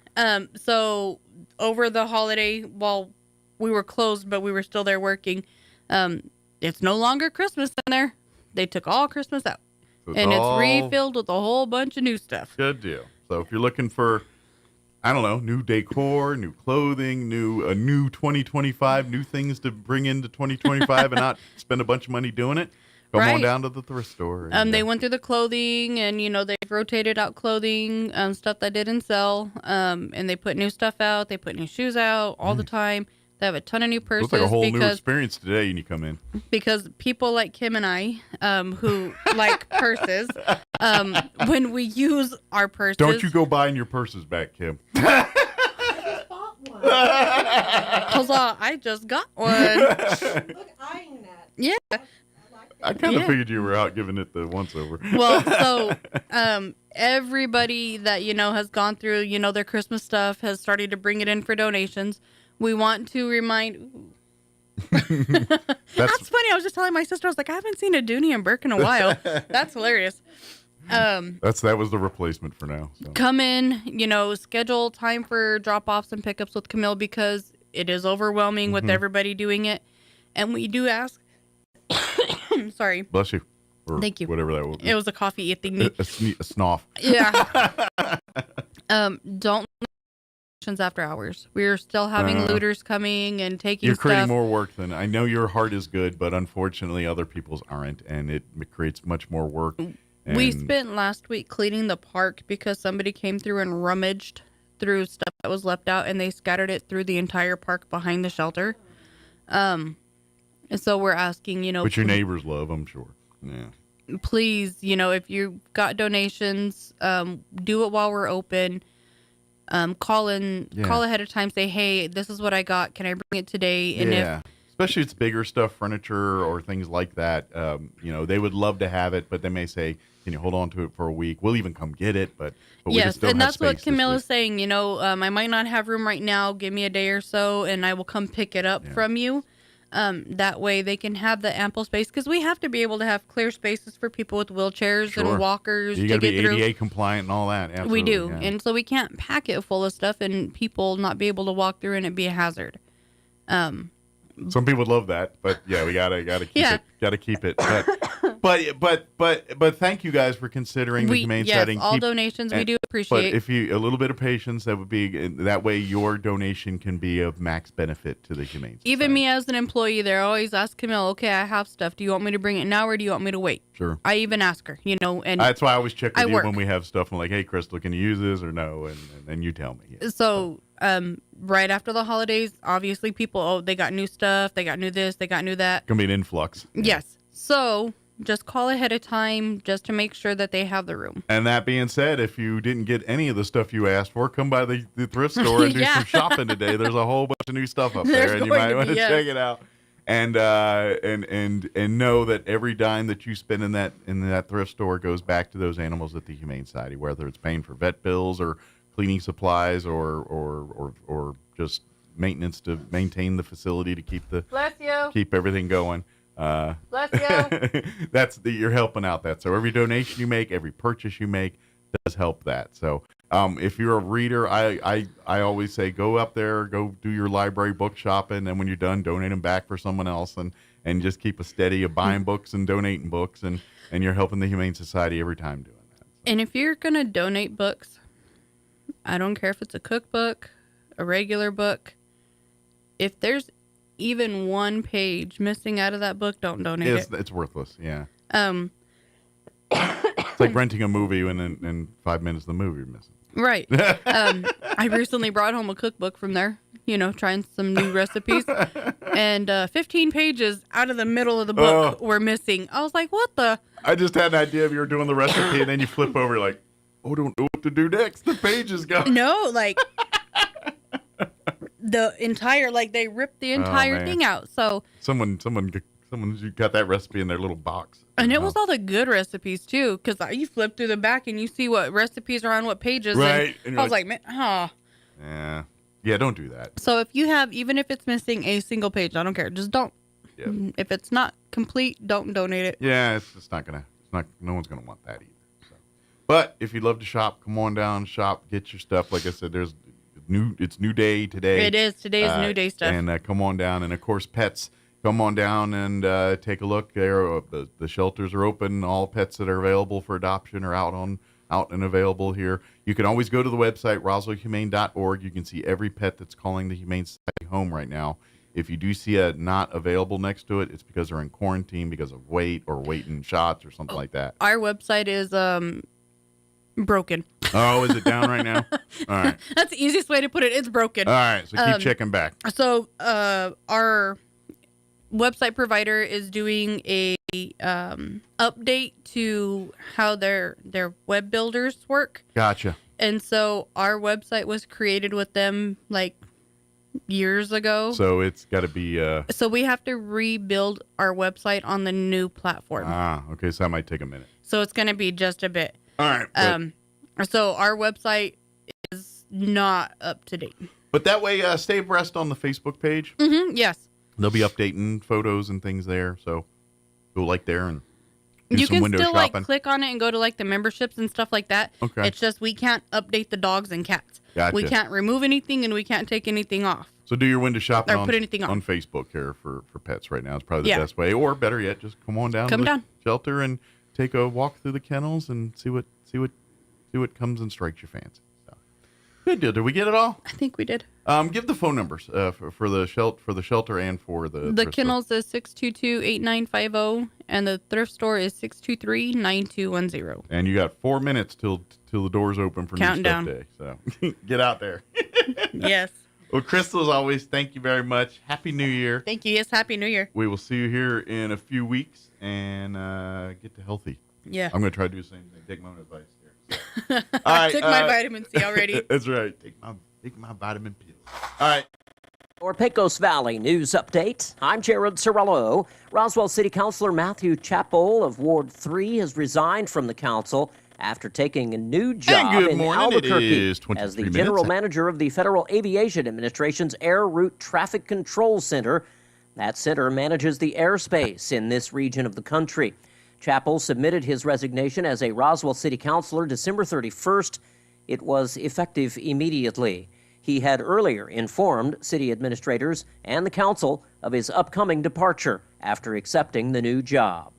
So over the holiday, while we were closed, but we were still there working, it's no longer Christmas in there. They took all Christmas out. So it's refilled with a whole bunch of new stuff. Good deal. So if you're looking for, I don't know, new decor, new clothing, a new 2025, new things to bring into 2025 and not spend a bunch of money doing it, come on down to the thrift store. And, they went through the clothing, and they've rotated out clothing, stuff that didn't sell, and they put new stuff out. They put new shoes out all the time. They have a ton of new purses. Looks like a whole new experience today when you come in. Because people like Kim and I, who like purses, when we use our purses. Don't you go buying your purses back, Kim. I just got one. Look, eyeing that. Yeah. I like I kind of figured you were out giving it the once over. Well, so everybody that, has gone through, their Christmas stuff has started to bring it in for donations. We want to remind... That's funny. I was just telling my sister, I was like, I haven't seen a Dooney and Burke in a while. That's hilarious. That was the replacement for now. So. Come in, schedule time for drop-offs and pickups with Camille because it is overwhelming with everybody doing it. And we do ask... Sorry. Bless you. Or Thank you. Whatever that was. It was a coffee thingy. A snoff. Yeah. Don't after hours. We're still having looters coming and taking stuff. You're creating more work than I know. Your heart is good, but unfortunately other people's aren't, and it creates much more work. We spent last week cleaning the park because somebody came through and rummaged through stuff that was left out, and they scattered it through the entire park behind the shelter. And so we're asking, Which your neighbors love, I'm sure. Yeah. Please, if you've got donations, do it while we're open. Call ahead of time, say, hey, this is what I got. Can I bring it today? And especially if it's bigger stuff, furniture or things like that. They would love to have it, but they may say, can you hold on to it for a week? We'll even come get it, but we just don't have that's space what Camille is saying. I might not have room right now. Give me a day or so, and I will come pick it up from you. That way they can have the ample space, because we have to be able to have clear spaces for people with wheelchairs and walkers. You got to be ADA compliant and all that. Absolutely, we do, and so we can't pack it full of stuff and people not be able to walk through and it be a hazard. Some people would love that, but we gotta keep it. Gotta keep it. But thank you guys for considering the humane setting. All donations we do appreciate. But if you a little bit of patience, that would be that way your donation can be of max benefit to the humane society. Even me as an employee, they're always ask Camille, okay, I have stuff. Do you want me to bring it now or do you want me to wait? Sure. I even ask her, and that's why I always check with you when we have stuff. I'm like, hey, Crystal, can you use this or no? And you tell me. Yeah. So right after the holidays, obviously people, they got new stuff, they got new this, they got new that. Gonna be an influx. Yes. So just call ahead of time just to make sure that they have the room. And that being said, if you didn't get any of the stuff you asked for, come by the thrift store and do some shopping today. There's a whole bunch of new stuff up there, and you might want to check it out. And know that every dime that you spend in that thrift store goes back to those animals at the Humane Society, whether it's paying for vet bills or cleaning supplies or just maintenance to maintain the facility to keep everything going. Bless you. You're helping out that. So every donation you make, every purchase you make does help that. So if you're a reader, I always say go up there, go do your library book shopping, and when you're done, donate them back for someone else, and just keep a steady of buying books and donating books, and you're helping the Humane Society every time doing that. So. And if you're gonna donate books, I don't care if it's a cookbook, a regular book. If there's even one page missing out of that book, don't donate it. It's worthless. Yeah. It's like renting a movie and in 5 minutes the movie is missing. Right. I recently brought home a cookbook from there, trying some new recipes, and 15 pages out of the middle of the book were missing. I was like, what the? I just had an idea of you were doing the recipe, and then you flip over like, oh, don't know what to do next. The page is gone. No, like the entire, they ripped the entire thing out. So someone got that recipe in their little box. And it was all the good recipes too, because you flip through the back and you see what recipes are on what pages. Right. And I was like, man, Yeah, don't do that. So if you have, even if it's missing a single page, I don't care. Just don't. Yeah. If it's not complete, don't donate it. Yeah, no one's gonna want that either. So. But if you'd love to shop, come on down, shop, get your stuff. Like I said, it's new day today. It is. Today's new day stuff. And come on down. And of course, pets, come on down and take a look there. The shelters are open. All pets that are available for adoption are out and available here. You can always go to the website, roswellhumane.org. You can see every pet that's calling the Humane Society home right now. If you do see a not available next to it, it's because they're in quarantine because of weight or waiting shots or something like that. Our website is broken. Oh, is it down right now? All right. That's the easiest way to put it. It's broken. All right, so keep checking back. So our website provider is doing a update to how their web builders work. Gotcha. And so our website was created with them years ago. So it's got to be. So we have to rebuild our website on the new platform. Okay. So that might take a minute. So it's going to be just a bit. All right. So our website is not up to date. But that way, stay abreast on the Facebook page. Mm-hmm. Yes. They'll be updating photos and things there. So go like there and do you some can window still shopping. like click on it and go to like the memberships and stuff like that. Okay. It's just we can't update the dogs and cats. Gotcha. We can't remove anything and we can't take anything off. So do your window shopping Or put anything on. Facebook here for pets right now. It's probably the Yeah. best way. Or better yet, just come on down to the shelter and take a walk through the kennels and see what comes and strikes your fancy. So, good deal. Did we get it all? I think we did. Give the phone numbers for the shelter and for the The kennels is 622-8950 and the thrift store is 623-9210. And you got 4 minutes till the doors open for Counting New Stuff down. Day. So get out there. Yes. Well, Crystal, as always, thank you very much. Happy New Year. Thank you. Yes, Happy New Year. We will see you here in a few weeks and get to healthy. Yeah. I'm going to try to do the same thing. Take my own advice here. So. All right, I took my vitamin C already. That's right. Take my vitamin pills. All right. For Pecos Valley News Update, I'm Jared Cirillo. Roswell City Councilor Matthew Chappell of Ward 3 has resigned from the council after taking a new job good in morning. It Albuquerque is 23 as the minutes. general manager of the Federal Aviation Administration's Air Route Traffic Control Center. That center manages the airspace in this region of the country. Chappell submitted his resignation as a Roswell City Councilor December 31st. It was effective immediately. He had earlier informed city administrators and the council of his upcoming departure after accepting the new job.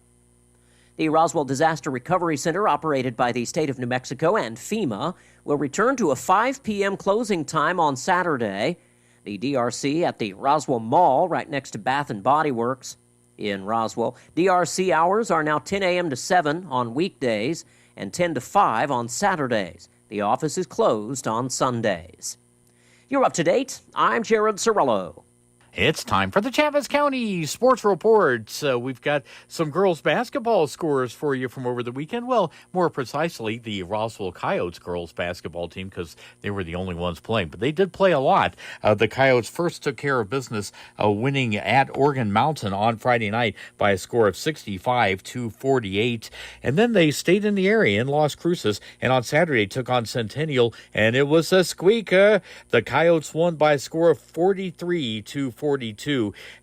The Roswell Disaster Recovery Center, operated by the state of New Mexico and FEMA, will return to a 5 p.m. closing time on Saturday. The DRC at the Roswell Mall, right next to Bath and Body Works in Roswell. DRC hours are now 10 a.m. to 7 on weekdays and 10 to 5 on Saturdays. The office is closed on Sundays. You're up to date. I'm Jared Cirillo. It's time for the Chaves County Sports Report. We've got some girls basketball scores for you from over the weekend. Well, more precisely, the Roswell Coyotes girls basketball team, because they were the only ones playing. But they did play a lot. The Coyotes first took care of business, winning at Organ Mountain on Friday night by a score of 65-48. And then they stayed in the area in Las Cruces, and on Saturday took on Centennial, and it was a squeaker. The Coyotes won by a score of 43-42,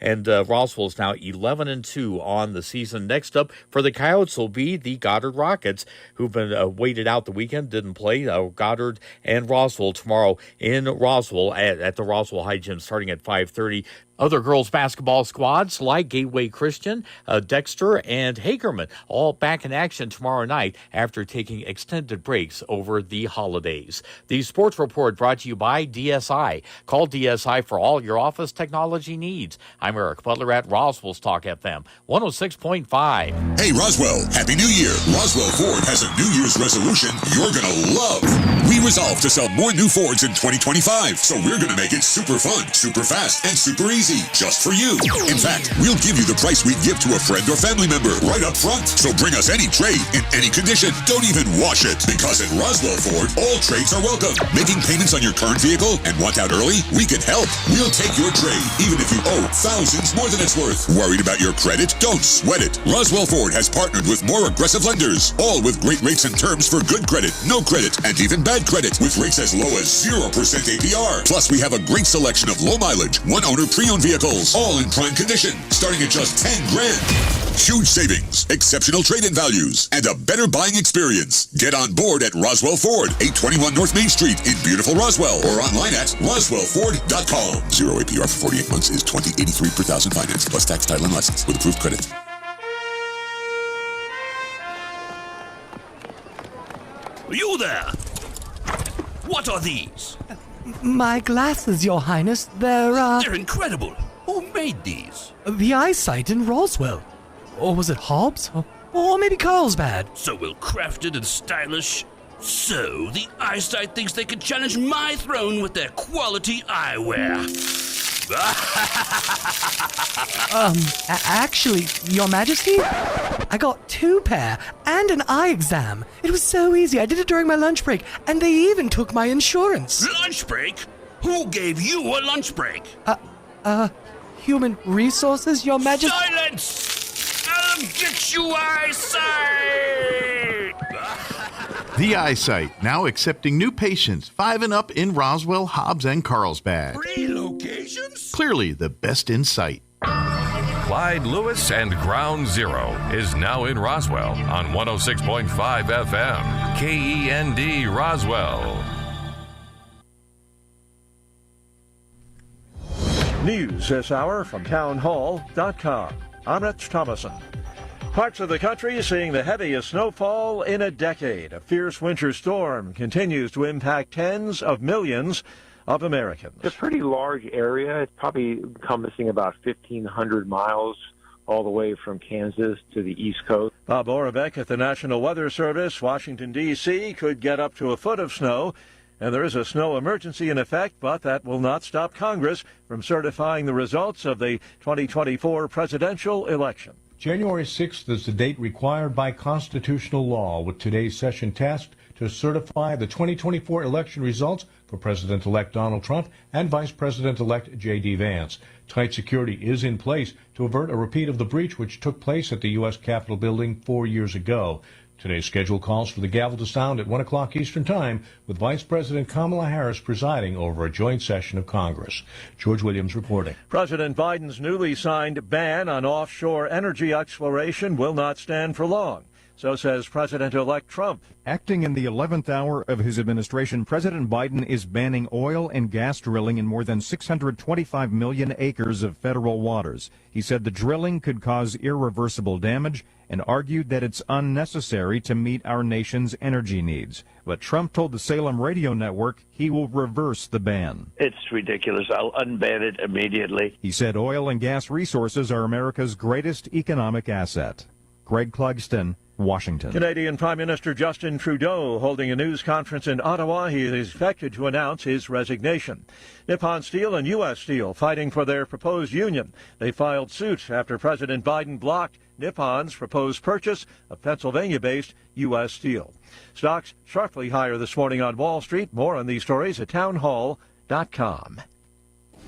and Roswell's now 11-2 on the season. Next up for the Coyotes will be the Goddard Rockets, who've been waited out the weekend, didn't play. Goddard and Roswell tomorrow in Roswell at the Roswell High Gym starting at 5:30. Other girls basketball squads like Gateway Christian, Dexter, and Hagerman all back in action tomorrow night after taking extended breaks over the holidays. The sports report brought to you by DSI. Call DSI for all your office technology needs. I'm Eric Butler at Roswell's Talk FM 106.5. Hey, Roswell, Happy New Year. Roswell Ford has a New Year's resolution you're going to love. We resolved to sell more new Fords in 2025, so we're going to make it super fun, super fast, and super easy. Just for you. In fact, we'll give you the price we'd give to a friend or family member right up front. So bring us any trade in any condition. Don't even wash it. Because at Roswell Ford, all trades are welcome. Making payments on your current vehicle and want out early? We can help. We'll take your trade, even if you owe thousands more than it's worth. Worried about your credit? Don't sweat it. Roswell Ford has partnered with more aggressive lenders, all with great rates and terms for good credit, no credit, and even bad credit, with rates as low as 0% APR. Plus, we have a great selection of low mileage, one-owner pre-owned vehicles, all in prime condition, starting at just $10,000. Huge savings, exceptional trade-in values, and a better buying experience. Get on board at Roswell Ford, 821 North Main Street in beautiful Roswell, or online at roswellford.com. 0 APR for 48 months is $20.83 per thousand finance, plus tax, title, and license with approved credit. You there! What are these? My glasses, Your Highness. They're incredible. Who made these? The eyesight in Roswell. Or was it Hobbs? Or maybe Carlsbad. So well crafted and stylish. So the eyesight thinks they can challenge my throne with their quality eyewear. Actually, Your Majesty, I got 2 pair and an eye exam. It was so easy. I did it during my lunch break, and they even took my insurance. Lunch break? Who gave you a lunch break? Human resources, Your Majesty. Silence! I'll get you eyesight! The Eyesight, now accepting new patients 5 and up in Roswell, Hobbs, and Carlsbad. 3 locations? Clearly the best in sight. Clyde Lewis and Ground Zero is now in Roswell on 106.5 FM, KEND Roswell. News this hour from townhall.com. I'm Rich Thomason. Parts of the country seeing the heaviest snowfall in a decade. A fierce winter storm continues to impact tens of millions of Americans. It's a pretty large area. It's probably encompassing about 1,500 miles all the way from Kansas to the East Coast. Bob Orebeck at the National Weather Service, Washington, D.C. could get up to a foot of snow. And there is a snow emergency in effect, but that will not stop Congress from certifying the results of the 2024 presidential election. January 6th is the date required by constitutional law, with today's session tasked to certify the 2024 election results for President-elect Donald Trump and Vice President-elect J.D. Vance. Tight security is in place to avert a repeat of the breach which took place at the U.S. Capitol building 4 years ago. Today's schedule calls for the gavel to sound at 1 o'clock Eastern Time, with Vice President Kamala Harris presiding over a joint session of Congress. George Williams reporting. President Biden's newly signed ban on offshore energy exploration will not stand for long. So says President-elect Trump. Acting in the 11th hour of his administration, President Biden is banning oil and gas drilling in more than 625 million acres of federal waters. He said the drilling could cause irreversible damage and argued that it's unnecessary to meet our nation's energy needs. But Trump told the Salem radio network he will reverse the ban. It's ridiculous. I'll unban it immediately. He said oil and gas resources are America's greatest economic asset. Greg Clugston, Washington. Canadian Prime Minister Justin Trudeau holding a news conference in Ottawa. He is expected to announce his resignation. Nippon Steel and U.S. Steel fighting for their proposed union. They filed suit after President Biden blocked Nippon's proposed purchase of Pennsylvania-based U.S. Steel. Stocks sharply higher this morning on Wall Street. More on these stories at townhall.com.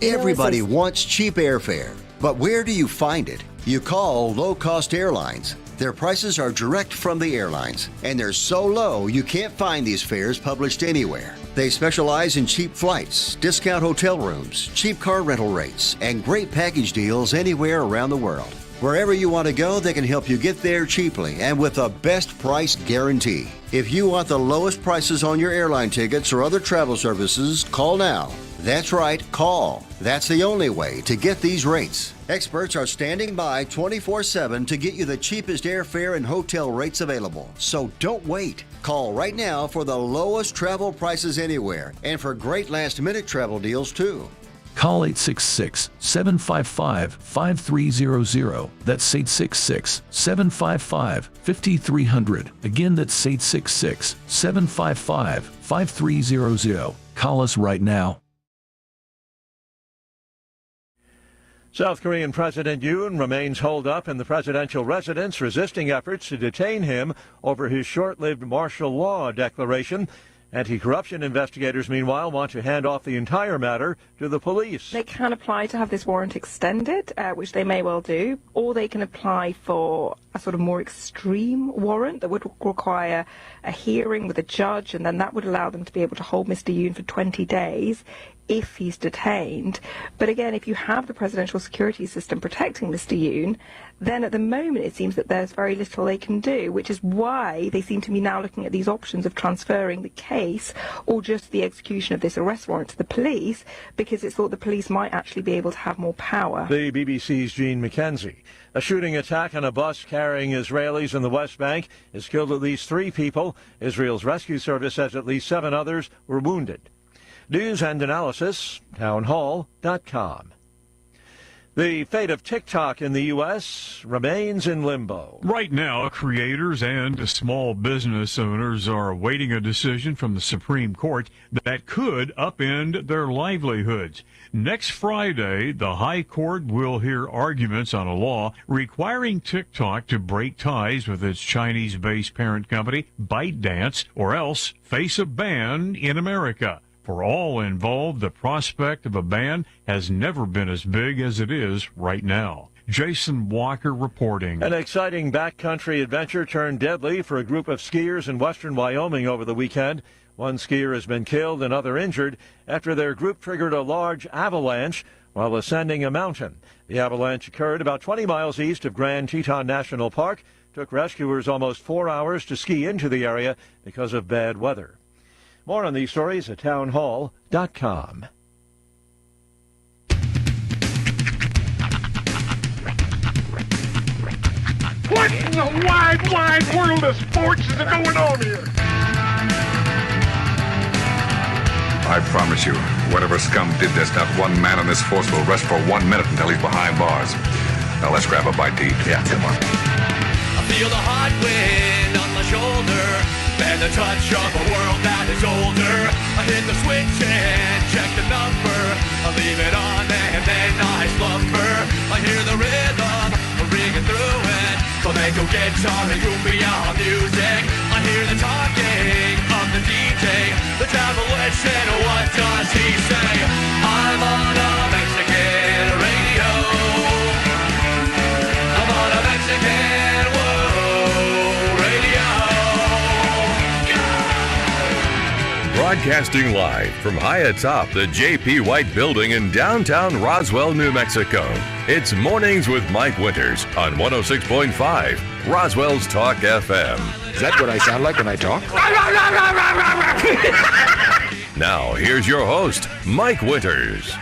Everybody wants cheap airfare, but where do you find it? You call low-cost airlines. Their prices are direct from the airlines, and they're so low you can't find these fares published anywhere. They specialize in cheap flights, discount hotel rooms, cheap car rental rates, and great package deals anywhere around the world. Wherever you want to go, they can help you get there cheaply and with a best price guarantee. If you want the lowest prices on your airline tickets or other travel services, call now. That's right, call. That's the only way to get these rates. Experts are standing by 24/7 to get you the cheapest airfare and hotel rates available. So don't wait. Call right now for the lowest travel prices anywhere and for great last-minute travel deals too. Call 866-755-5300. That's 866-755-5300. Again, that's 866-755-5300. Call us right now. South Korean President Yoon remains holed up in the presidential residence, resisting efforts to detain him over his short-lived martial law declaration. Anti-corruption investigators, meanwhile, want to hand off the entire matter to the police. They can apply to have this warrant extended, which they may well do, or they can apply for a sort of more extreme warrant that would require a hearing with a judge, and then that would allow them to be able to hold Mr. Yoon for 20 days if he's detained. But again, if you have the presidential security system protecting Mr. Yoon, then at the moment it seems that there's very little they can do, which is why they seem to be now looking at these options of transferring the case or just the execution of this arrest warrant to the police, because it's thought the police might actually be able to have more power. The BBC's Jean McKenzie. A shooting attack on a bus carrying Israelis in the West Bank has killed at least 3 people. Israel's rescue service says at least 7 others were wounded. News and analysis, townhall.com. The fate of TikTok in the U.S. remains in limbo. Right now, creators and small business owners are awaiting a decision from the Supreme Court that could upend their livelihoods. Next Friday, the High Court will hear arguments on a law requiring TikTok to break ties with its Chinese-based parent company, ByteDance, or else face a ban in America. For all involved, the prospect of a ban has never been as big as it is right now. Jason Walker reporting. An exciting backcountry adventure turned deadly for a group of skiers in western Wyoming over the weekend. One skier has been killed, another injured, after their group triggered a large avalanche while ascending a mountain. The avalanche occurred about 20 miles east of Grand Teton National Park. Took rescuers almost 4 hours to ski into the area because of bad weather. More on these stories at townhall.com. What in the wide, wide world of sports is going on here? I promise you, whatever scum did this, not one man on this force will rest for 1 minute until he's behind bars. Now let's grab a bite to eat. Yeah, come on. I feel the hot wind on my shoulder and the touch of a world that is older. I hit the switch and check the number. I leave it on and then I slumber. I hear the rhythm ringing through it. Flamenco guitar and cumbia music. I hear the talking of the DJ. The travel listen, what does he say? I'm on a Mexican radio. I'm on a Mexican radio. Broadcasting live from high atop the J.P. White Building in downtown Roswell, New Mexico. It's Mornings with Mike Winters on 106.5 Roswell's Talk FM. Is that what I sound like when I talk? Now, here's your host, Mike Winters.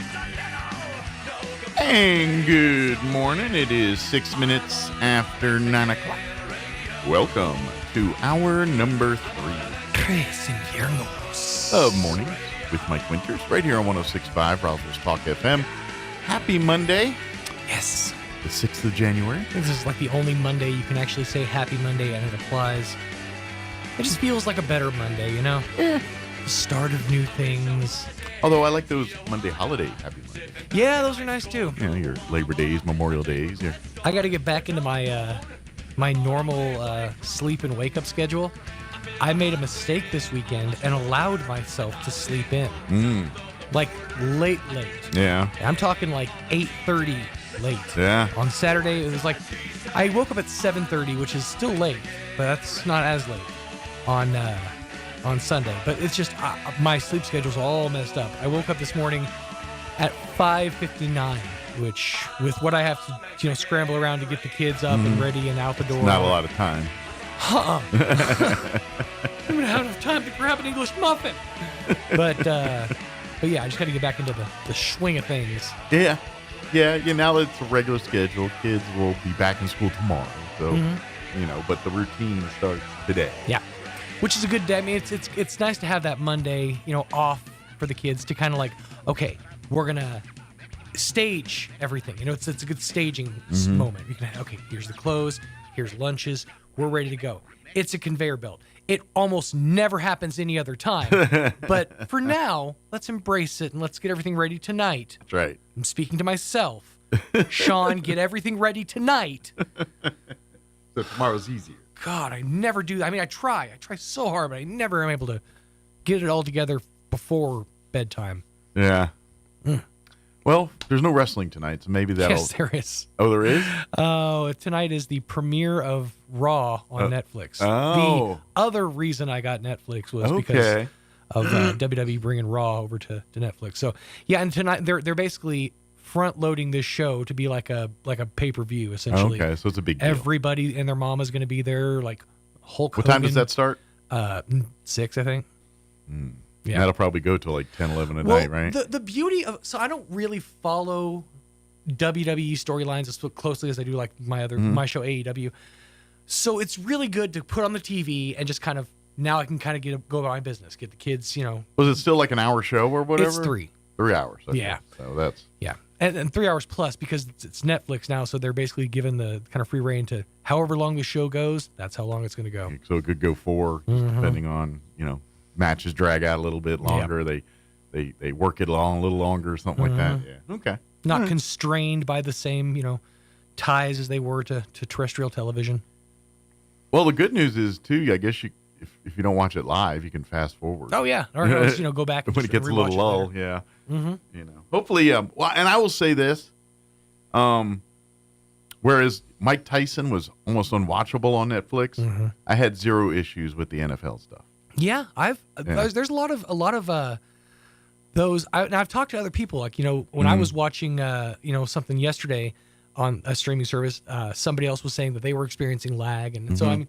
And good morning. It is 6 minutes after 9 o'clock. Welcome to hour number 3 of Mornings with Mike Winters, right here on 106.5 Roswell's Talk FM. Happy Monday. Yes. The 6th of January. This is like the only Monday you can actually say Happy Monday and it applies. It just feels like a better Monday, you know? The start of new things. Although I like those Monday holiday Happy Mondays. Yeah, those are nice too. You know, your Labor Days, Memorial Days. Yeah. I got to get back into my my normal sleep and wake up schedule. I made a mistake this weekend and allowed myself to sleep in. Like late. Yeah. I'm talking like 8:30 late. Yeah. On Saturday, it was like, I woke up at 7:30, which is still late, but that's not as late on Sunday. But it's just, my sleep schedule's all messed up. I woke up this morning at 5:59, which, with what I have to, scramble around to get the kids up and ready and out the door. Not a lot of time. I'm gonna have enough time to grab an English muffin. But yeah, I just got to get back into the swing of things. Yeah. Now that it's a regular schedule, kids will be back in school tomorrow. So, but the routine starts today. Yeah, which is a good day. I mean, it's nice to have that Monday, off for the kids to kind of like, okay, we're gonna stage everything. It's a good staging moment. You can, okay, here's the clothes, here's lunches, we're ready to go. It's a conveyor belt. It almost never happens any other time. But for now, let's embrace it and let's get everything ready tonight. That's right. I'm speaking to myself. Sean, get everything ready tonight. So tomorrow's easier. God, I never do that. I mean, I try so hard, but I never am able to get it all together before bedtime. Yeah. Well, there's no wrestling tonight, so maybe that'll... Yes, there is. Oh, there is? Oh, tonight is the premiere of Raw on Netflix. Oh. The other reason I got Netflix was because of WWE bringing Raw over to Netflix. So, yeah, and tonight they're basically front-loading this show to be like a pay-per-view, essentially. Okay, so it's a big deal. Everybody and their mom is going to be there, like Hulk What Hogan. time does that start? 6, I think. Yeah. That'll probably go till like 10, 11 at night, right? The beauty of... So I don't really follow WWE storylines as closely as I do like my show AEW. So it's really good to put on the TV and just kind of... Now I can kind of go about my business. Get the kids, Was it still like an hour show or whatever? It's 3. 3 hours. Okay. Yeah. So that's... Yeah. And 3 hours plus because it's Netflix now, so they're basically given the kind of free reign to however long the show goes, that's how long it's going to go. So it could go 4, depending on, matches drag out a little bit longer. Yep. They work it along a little longer, something like that. Yeah. Okay. Not constrained by the same, ties as they were to terrestrial television. Well, the good news is, too, I guess if you don't watch it live, you can fast forward. Oh yeah, or else, go back and when it just gets a little rewatch it lull. later. Yeah, Hopefully, well, and I will say this. Whereas Mike Tyson was almost unwatchable on Netflix, I had zero issues with the NFL stuff. Yeah, there's a lot of those. I've talked to other people. Like when I was watching something yesterday on a streaming service, somebody else was saying that they were experiencing lag, and so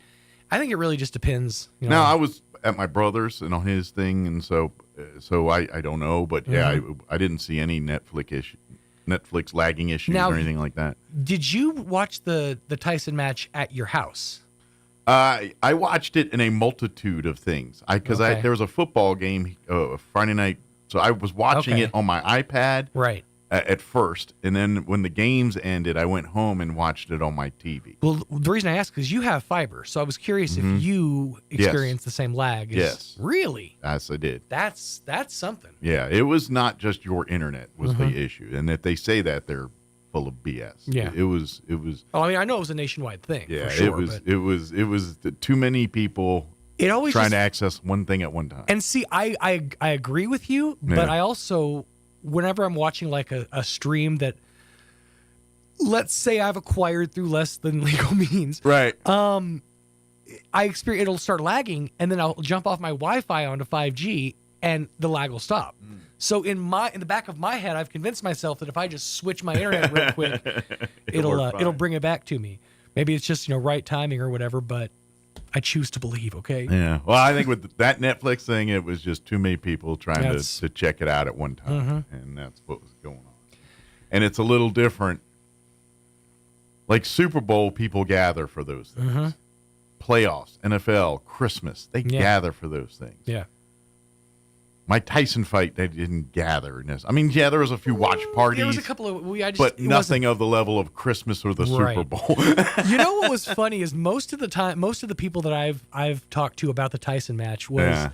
I think it really just depends. Now I was at my brother's and on his thing, and so I don't know, but yeah, I didn't see any Netflix lagging issues or anything like that. Did you watch the Tyson match at your house? I watched it in a multitude of things. Because there was a football game Friday night, so I was watching it on my iPad at first, and then when the games ended, I went home and watched it on my TV. Well, the reason I asked is you have fiber, so I was curious if you experienced the same lag. Yes. Really? Yes, I did. That's something. Yeah, it was not just your internet was the issue, and if they say that, they're full of BS. Yeah, it was. Oh, I mean, I know it was a nationwide thing. Yeah, for sure, it was too many people. It always trying to access one thing at one time. And see, I agree with you, but I also, whenever I'm watching like a stream that, let's say I've acquired through less than legal means, right? I experience it'll start lagging, and then I'll jump off my Wi-Fi onto 5G, and the lag will stop. So in the back of my head, I've convinced myself that if I just switch my internet real quick, it'll bring it back to me. Maybe it's just right timing or whatever, but I choose to believe. Okay. Yeah. Well, I think with that Netflix thing, it was just too many people trying to check it out at one time, and that's what was going on. And it's a little different. Like Super Bowl, people gather for those things. Playoffs, NFL, Christmas, they gather for those things. Yeah. My Tyson fight, they didn't gather. I mean, yeah, there was a few watch parties. There was a couple of, but nothing of the level of Christmas or the Super Bowl. You know what was funny is most of the people that I've talked to about the Tyson match was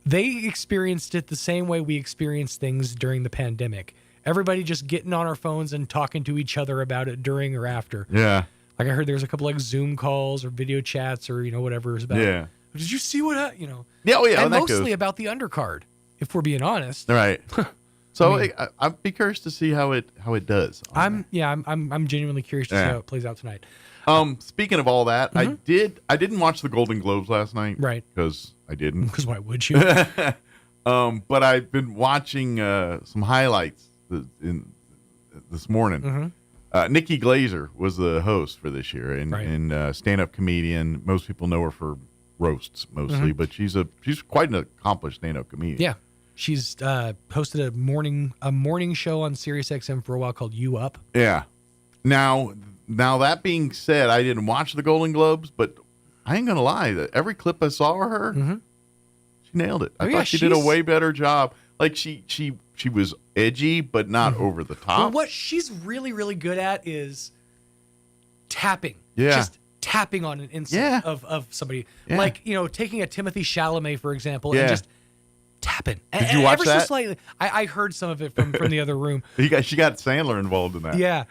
they experienced it the same way we experienced things during the pandemic. Everybody just getting on our phones and talking to each other about it during or after. Yeah. Like I heard there's a couple like Zoom calls or video chats or whatever it was about. Yeah. Did you see what Yeah, oh yeah. And mostly about the undercard, if we're being honest. Right. So I'd be curious to see how it does. I'm genuinely curious to see how it plays out tonight. Speaking of all that, I didn't watch the Golden Globes last night. Right. Because I didn't. Because why would you? But I've been watching some highlights this morning. Nikki Glaser was the host for this year, and stand-up comedian. Most people know her for roasts mostly, but she's quite an accomplished stand-up comedian. Yeah, she's hosted a morning show on Sirius XM for a while called You Up. Yeah. Now that being said, I didn't watch the Golden Globes, but I ain't gonna lie. Every clip I saw of her, she nailed it. I thought she did a way better job. Like she was edgy, but not over the top. Well, what she's really, really good at is tapping. Yeah. Just tapping on an instant of somebody. Yeah. Like, taking a Timothy Chalamet, for example, and just tapping. Did you watch that? So slightly. I heard some of it from the other room. She got Sandler involved in that. Yeah.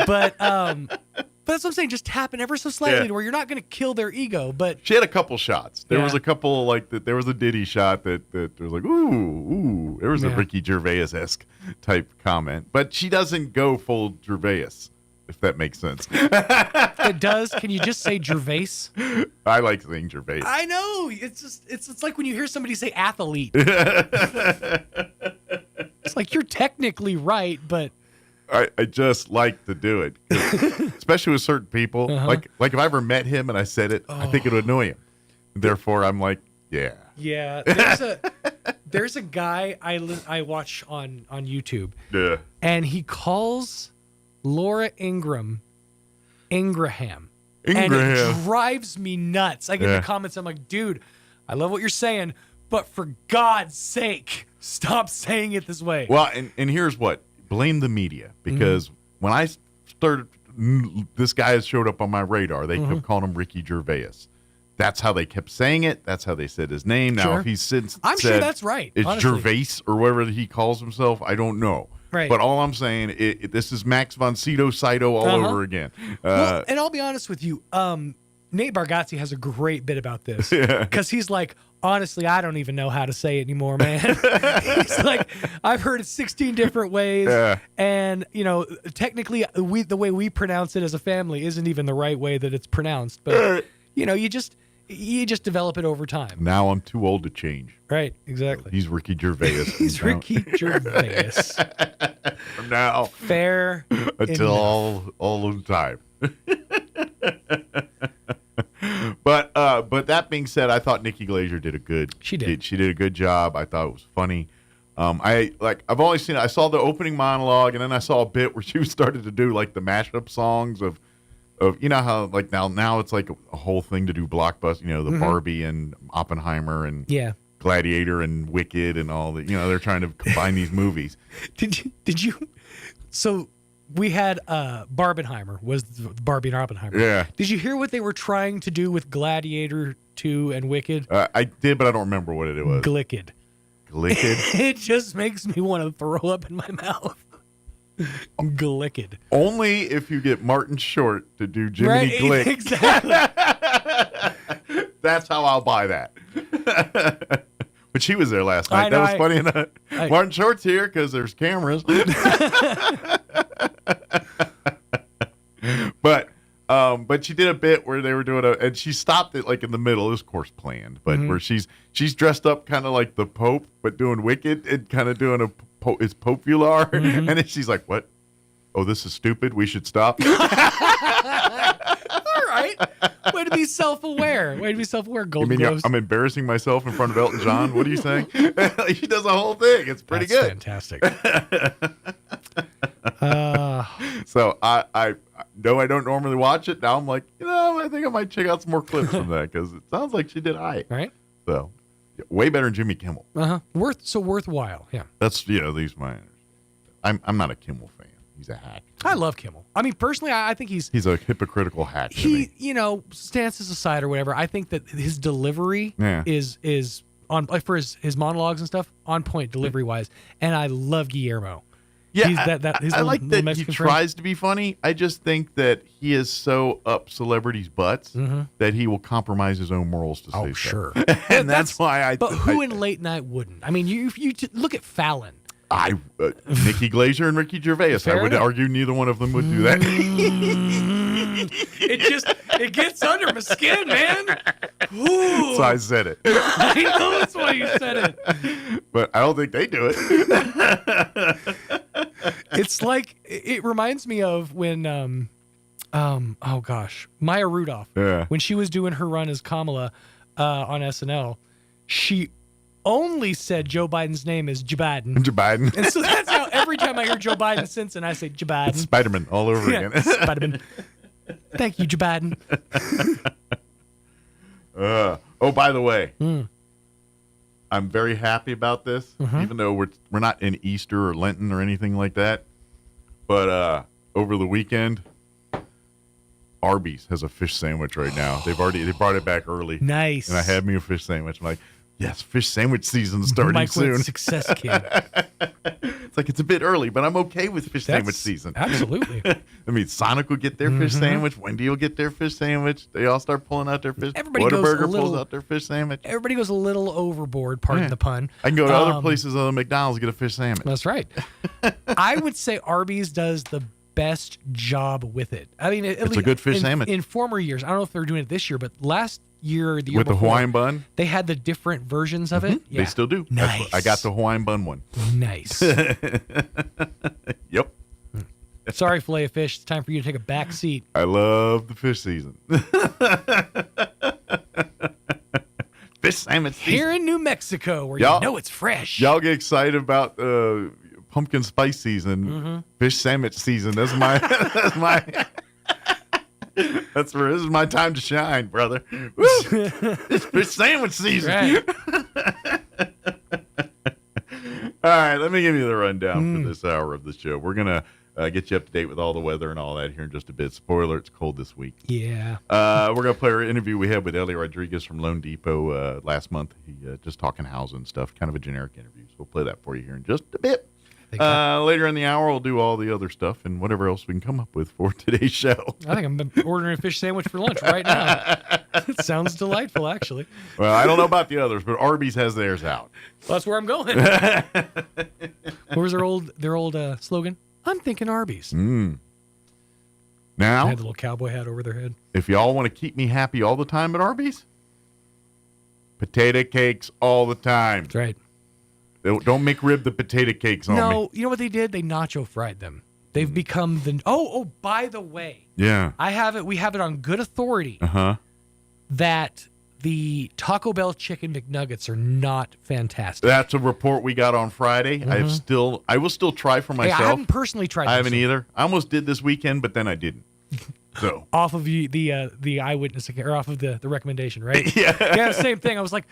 But that's what I'm saying. Just tapping ever so slightly to where you're not going to kill their ego. But she had a couple shots. There was a couple there was a Diddy shot that was like ooh. There was a Ricky Gervais-esque type comment, but she doesn't go full Gervais, if that makes sense. It does. Can you just say Gervais? I like saying Gervais. I know. It's just it's like when you hear somebody say athlete. It's like you're technically right, but. I just like to do it, especially with certain people. Like if I ever met him and I said it, I think it would annoy him. Therefore, I'm like, yeah. Yeah. There's a guy I watch on YouTube. Yeah. And he calls Laura Ingraham. And it drives me nuts. I get the comments. I'm like, dude, I love what you're saying, but for God's sake, stop saying it this way. Well, and here's what. Blame the media, because when I started, this guy has showed up on my radar. They kept calling him Ricky Gervais. That's how they kept saying it. That's how they said his name. Now, if he's since I'm sure that's right. It's honestly. Gervais or whatever he calls himself. I don't know. Right. But all I'm saying, this is Max von Sydow all over again. Well, and I'll be honest with you. Nate Bargatze has a great bit about this because he's like, honestly, I don't even know how to say it anymore, man. He's like, I've heard it 16 different ways, and technically, the way we pronounce it as a family isn't even the right way that it's pronounced. But you just develop it over time. Now I'm too old to change. Right, exactly. He's Ricky Gervais. He's Ricky Gervais. From now, fair until all the time. But that being said, I thought Nikki Glaser did a good. She did. She did a good job. I thought it was funny. I've always seen it. I saw the opening monologue, and then I saw a bit where she started to do like the mashup songs of how like now it's like a whole thing to do blockbuster. The Barbie and Oppenheimer and Gladiator and Wicked and all that. They're trying to combine these movies. Did you? So we had Barbenheimer was Barbie and Oppenheimer. Yeah. Did you hear what they were trying to do with Gladiator 2 and Wicked? I did, but I don't remember what it was. Glicked. Glicked? It just makes me want to throw up in my mouth. Glicked. Only if you get Martin Short to do Jiminy Glick. Exactly. That's how I'll buy that. But she was there last night. That was funny enough. Martin Short's here because there's cameras. But she did a bit where they were doing and she stopped it like in the middle. It was, of course, planned, but where she's dressed up kind of like the Pope, but doing Wicked and kind of doing it's popular, and then she's like, "What? Oh, this is stupid. We should stop." All right. Way to be self-aware. Golden Globes. I'm embarrassing myself in front of Elton John. What are you saying? She does the whole thing. It's pretty good. Fantastic. So I know I don't normally watch it. Now I'm like, I think I might check out some more clips from that because it sounds like she did right. So way better than Jimmy Kimmel. Worthwhile. Yeah. That's these mine. I'm not a Kimmel fan. He's a hack. I love Kimmel. I mean, personally, I think he's a hypocritical hack. Stances aside or whatever. I think that his delivery is on like for his monologues and stuff on point delivery wise. And I love Guillermo. Yeah, his I like that Mexican he tries to be funny. I just think that he is so up celebrities' butts that he will compromise his own morals to say so. Sure. And that's why But who in late night wouldn't? I mean, you look at Fallon. Nikki Glaser and Ricky Gervais. I would argue neither one of them would do that. It gets under my skin, man. Ooh. So I said it. I know that's why you said it. But I don't think they do it. It's like it reminds me of when Maya Rudolph, when she was doing her run as Kamala on SNL, she only said Joe Biden's name is Joe Biden. And so that's how every time I hear Joe Biden since then I say Joe Biden. It's Spider-Man all over again. Spider-Man. Thank you, Joe Biden. By the way, I'm very happy about this, even though we're not in Easter or Lenten or anything like that. But over the weekend, Arby's has a fish sandwich right now. They brought it back early. Nice. And I had me a fish sandwich. I'm like, yes, fish sandwich season's starting soon. Success kid. It's like it's a bit early, but I'm okay with fish sandwich season. Absolutely. I mean, Sonic will get their fish sandwich. Wendy will get their fish sandwich. They all start pulling out their fish. Whataburger pulls out their fish sandwich. Everybody goes a little overboard, pardon the pun. I can go to other places other than McDonald's and get a fish sandwich. That's right. I would say Arby's does the best job with it. I mean, it's a good fish sandwich. In former years, I don't know if they're doing it this year, but last year, the year with before, the Hawaiian bun, they had the different versions of it. Yeah. They still do. Nice. I got the Hawaiian bun one. Nice. Yep. Sorry, filet of fish. It's time for you to take a back seat. I love the fish season. Fish sandwich season. Here in New Mexico, where you know it's fresh. Y'all get excited about pumpkin spice season, fish sandwich season. That's my. This is my time to shine, brother. It's fish sandwich season. Right. All right, let me give you the rundown for this hour of the show. We're going to get you up to date with all the weather and all that here in just a bit. Spoiler, it's cold this week. Yeah. We're going to play our interview we had with Ellie Rodriguez from Lone Depot last month. He just talking housing stuff, kind of a generic interview. So we'll play that for you here in just a bit. Later in the hour, we'll do all the other stuff and whatever else we can come up with for today's show. I think I'm ordering a fish sandwich for lunch right now. It sounds delightful, actually. Well, I don't know about the others, but Arby's has theirs out. Well, that's where I'm going. What was their old slogan? I'm thinking Arby's. Now, They had the little cowboy hat over their head. if y'all want to keep me happy all the time at Arby's, potato cakes all the time. That's right. Don't McRib the potato cakes on me. No, you know what they did? They nacho fried them. They've become the. Oh, by the way. Yeah. We have it on good authority Uh-huh. that the Taco Bell chicken McNuggets are not fantastic. That's a report we got on Friday. Mhm. I will still try for myself. Hey, I haven't personally tried. I haven't them, so- either. I almost did this weekend, but then I didn't. So off of the eyewitness or off of the recommendation, right? Yeah. Same thing. I was like,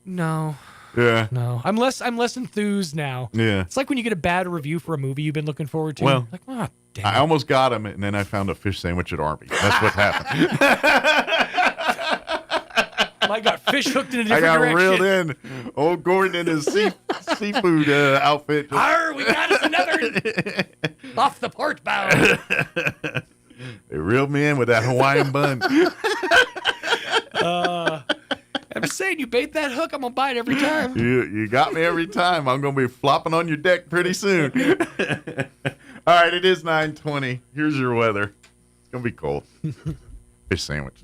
no. Yeah. No. I'm less enthused now. Yeah. It's like when you get a bad review for a movie you've been looking forward to. Well, like, oh, damn. I almost got him, and then I found a fish sandwich at Arby's. That's what happened. I got fish hooked in a I different got direction. reeled in. Old Gordon in his seafood outfit. Arr, we got us another off the port bow. They reeled me in with that Hawaiian bun. I'm just saying, you bait that hook, I'm gonna bite every time. You got me every time. I'm gonna be flopping on your deck pretty soon. All right, it is 9:20. Here's your weather. It's gonna be cold. Fish sandwich.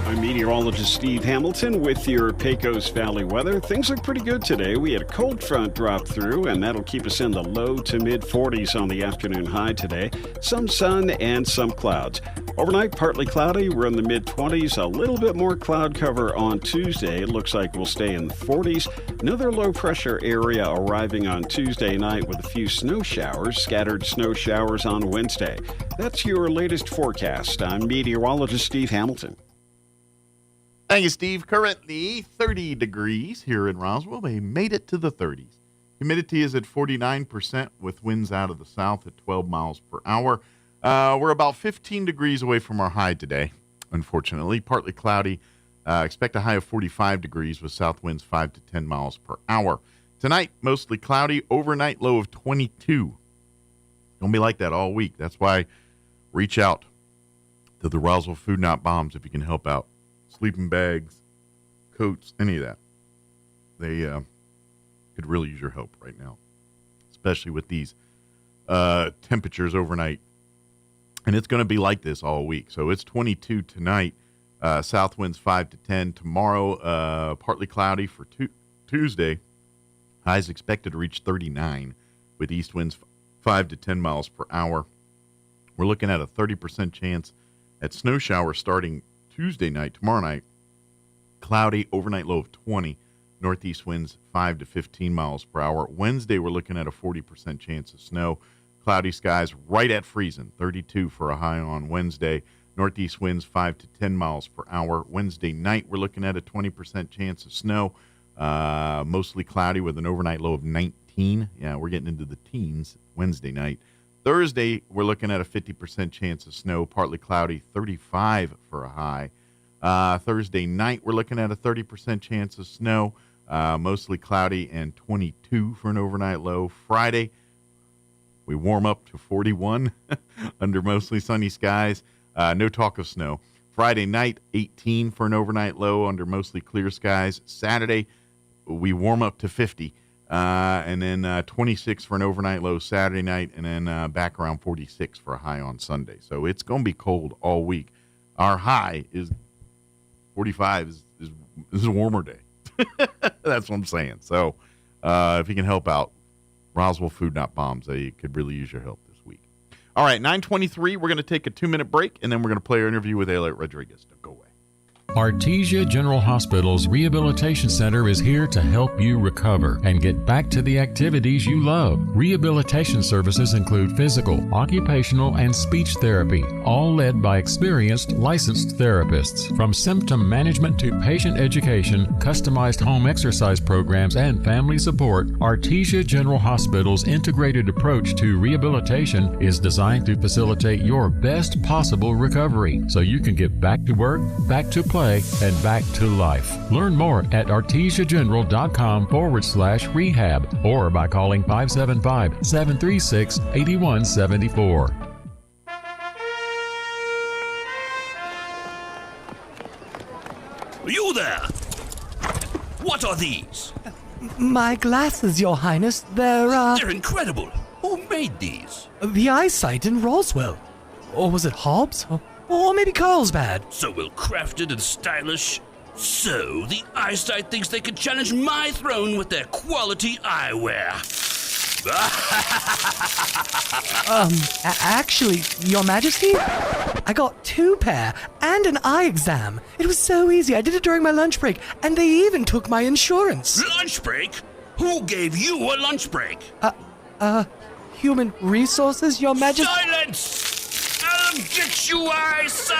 I'm meteorologist Steve Hamilton with your Pecos Valley weather. Things look pretty good today. We had a cold front drop through, and that'll keep us in the low to mid 40s on the afternoon high today. Some sun and some clouds. Overnight, partly cloudy. We're in the mid 20s. A little bit more cloud cover on Tuesday. It looks like we'll stay in the 40s. Another low pressure area arriving on Tuesday night with a few snow showers, scattered snow showers on Wednesday. That's your latest forecast. I'm meteorologist Steve Hamilton. Thank you, Steve. Currently 30 degrees here in Roswell. They made it to the 30s. Humidity is at 49% with winds out of the south at 12 miles per hour. We're about 15 degrees away from our high today, unfortunately. Partly cloudy. Expect a high of 45 degrees with south winds 5 to 10 miles per hour. Tonight, mostly cloudy. Overnight low of 22. Don't be like that all week. That's why reach out to the Roswell Food Not Bombs if you can help out. Sleeping bags, coats, any of that. They could really use your help right now, especially with these temperatures overnight. And it's going to be like this all week. So it's 22 tonight. South winds 5 to 10. Tomorrow, partly cloudy for Tuesday. Highs expected to reach 39 with east winds 5 to 10 miles per hour. We're looking at a 30% chance at snow showers starting Tuesday night, tomorrow night. Cloudy, overnight low of 20. Northeast winds 5 to 15 miles per hour. Wednesday, we're looking at a 40% chance of snow. Cloudy skies right at freezing, 32 for a high on Wednesday. Northeast winds 5 to 10 miles per hour. Wednesday night, we're looking at a 20% chance of snow. Mostly cloudy with an overnight low of 19. Yeah, we're getting into the teens Wednesday night. Thursday, we're looking at a 50% chance of snow, partly cloudy, 35 for a high. Thursday night, we're looking at a 30% chance of snow, mostly cloudy, and 22 for an overnight low. Friday, we warm up to 41 under mostly sunny skies. No talk of snow. Friday night, 18 for an overnight low under mostly clear skies. Saturday, we warm up to 50. And then 26 for an overnight low Saturday night, and then back around 46 for a high on Sunday. So it's going to be cold all week. Our high is 45 is a warmer day. That's what I'm saying. So if you can help out, Roswell Food Not Bombs, they could really use your help this week. All right, 9:23, we're going to take a 2-minute break, and then we're going to play our interview with Elliot Rodriguez. Don't go away. Artesia General Hospital's Rehabilitation Center is here to help you recover and get back to the activities you love. Rehabilitation services include physical, occupational, and speech therapy, all led by experienced, licensed therapists. From symptom management to patient education, customized home exercise programs, and family support, Artesia General Hospital's integrated approach to rehabilitation is designed to facilitate your best possible recovery so you can get back to work, back to play, play, and back to life. Learn more at artesiageneral.com/rehab or by calling 575-736-8174. You there! What are these? My glasses, Your Highness. They're incredible. Who made these? The eyesight in Roswell. Or was it Hobbs? Or maybe Carlsbad. So well crafted and stylish. So the eyesight thinks they could challenge my throne with their quality eyewear. Actually, Your Majesty, I got 2 pair and an eye exam. It was so easy. I did it during my lunch break, and they even took my insurance. Lunch break? Who gave you a lunch break? Human resources, Your Majesty. Silence! I'll get you eyesight!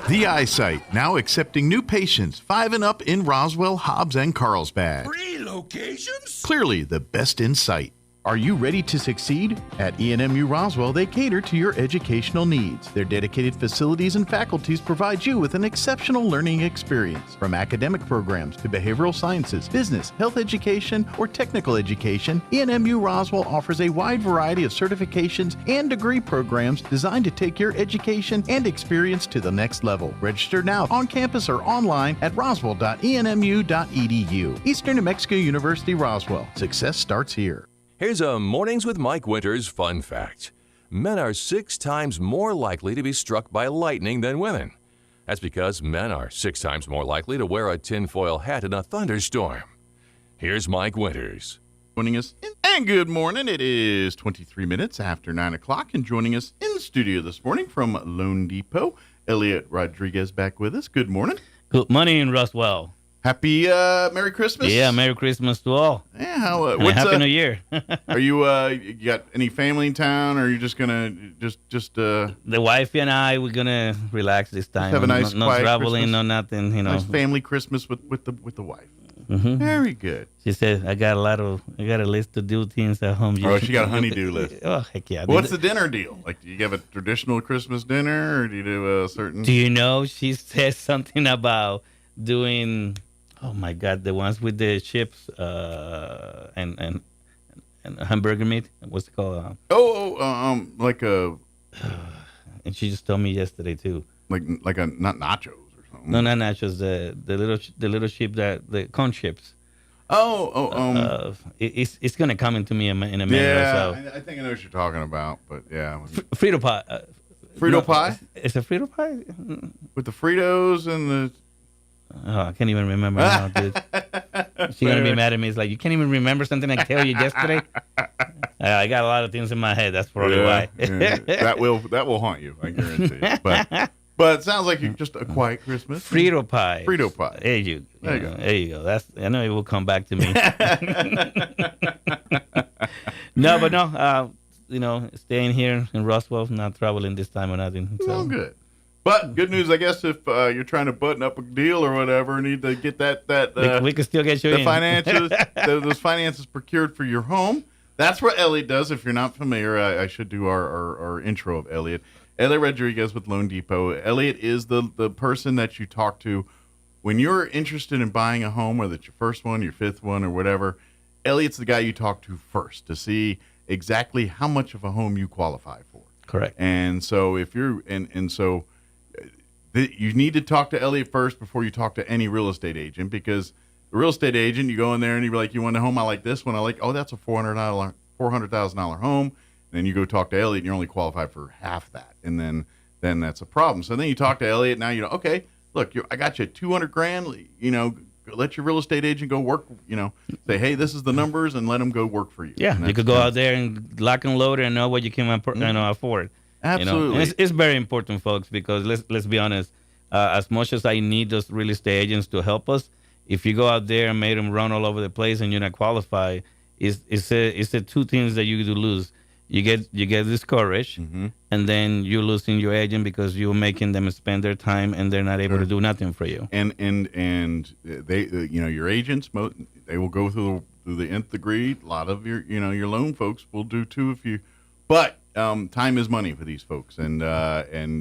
The Eyesight, now accepting new patients 5 and up in Roswell, Hobbs, and Carlsbad. 3 locations? Clearly the best in sight. Are you ready to succeed? At ENMU Roswell, they cater to your educational needs. Their dedicated facilities and faculties provide you with an exceptional learning experience. From academic programs to behavioral sciences, business, health education, or technical education, ENMU Roswell offers a wide variety of certifications and degree programs designed to take your education and experience to the next level. Register now on campus or online at roswell.enmu.edu. Eastern New Mexico University, Roswell. Success starts here. Here's a Mornings with Mike Winters fun fact. Men are 6 times more likely to be struck by lightning than women. That's because men are 6 times more likely to wear a tinfoil hat in a thunderstorm. Here's Mike Winters. Joining us, and good morning. It is 23 minutes after 9 o'clock, and joining us in the studio this morning from Lone Depot, Elliot Rodriguez back with us. Good morning. Good morning, Roswell. Happy Merry Christmas. Yeah, Merry Christmas to all. Yeah, how? And Happy New Year. Are you? You got any family in town, or are you just gonna just? The wife and I, we're gonna relax this time. Have a nice, no quiet traveling, Christmas. no nothing. You know, nice family Christmas with the wife. Mm-hmm. Very good. She said, I got a list to do things at home. Oh, she got a honey-do list. Oh, heck yeah. What's the dinner deal? Like, do you have a traditional Christmas dinner, or do you do a certain? Do you know, she said something about doing, oh my God, the ones with the chips and hamburger meat. What's it called? Like a. And she just told me yesterday too. Like a not nachos. No, not nachos. The little chip, the corn chips. It's gonna come into me in a minute. Yeah, so. I think I know what you're talking about, but yeah. Frito pie. Frito pie? It's a Frito pie with the Fritos and the. Oh, I can't even remember now, dude. She's gonna be mad at me. It's like you can't even remember something I tell you yesterday. I got a lot of things in my head. That's probably why. Yeah. That will haunt you. I guarantee it. But it sounds like you're just a quiet Christmas. Frito pie. Frito pie. There you go. I know it will come back to me. No, staying here in Roswell, not traveling this time or nothing. So. Oh, good. But good news, I guess, if you're trying to button up a deal or whatever, need to get that we can still get you the in. finances, those finances procured for your home. That's what Elliot does. If you're not familiar, I should do our intro of Elliot. Elliot Rodriguez with Lone Depot. Elliot is the person that you talk to when you're interested in buying a home, whether it's your first one, your fifth one, or whatever. Elliot's the guy you talk to first to see exactly how much of a home you qualify for. Correct. And so if you're so you need to talk to Elliot first before you talk to any real estate agent, because the real estate agent, you go in there and you're like, you want a home? I like this one. I like, that's a $400,000 home. And then you go talk to Elliot and you're only qualified for half that. And then that's a problem. So then you talk to Elliot. Now, okay, look, I got you $200,000, let your real estate agent go work, say, hey, this is the numbers, and let them go work for you. Yeah, you could go out there and lock and load and know what you can afford. Absolutely. And it's very important, folks, because let's be honest, as much as I need those real estate agents to help us, if you go out there and make them run all over the place and you're not qualified, it's the two things that you do lose. You get discouraged, and then you're losing your agent because you're making them spend their time and they're not able to do nothing for you. And they your agents, they will go through the nth degree. A lot of your your loan folks will do too but time is money for these folks, and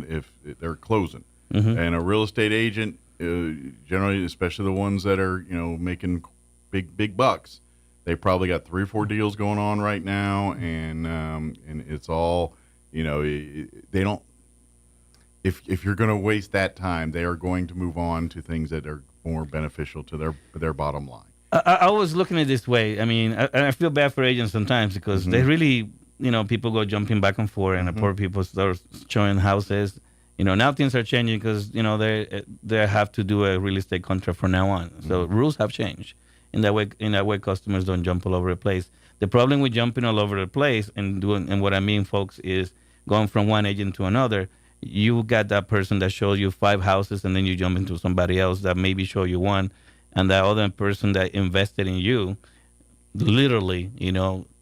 if they're closing. And a real estate agent, generally, especially the ones that are, making big bucks, they probably got 3 or 4 deals going on right now, and it's all, they don't. If you're going to waste that time, they are going to move on to things that are more beneficial to their bottom line. I was looking at it this way. I mean, I feel bad for agents sometimes because they really, people go jumping back and forth, and the poor people start showing houses. Now things are changing because they have to do a real estate contract from now on. So rules have changed. In that way, customers don't jump all over the place. The problem with jumping all over the place and what I mean, folks, is going from one agent to another. You got that person that shows you 5 houses, and then you jump into somebody else that maybe show you 1, and that other person that invested in you, literally,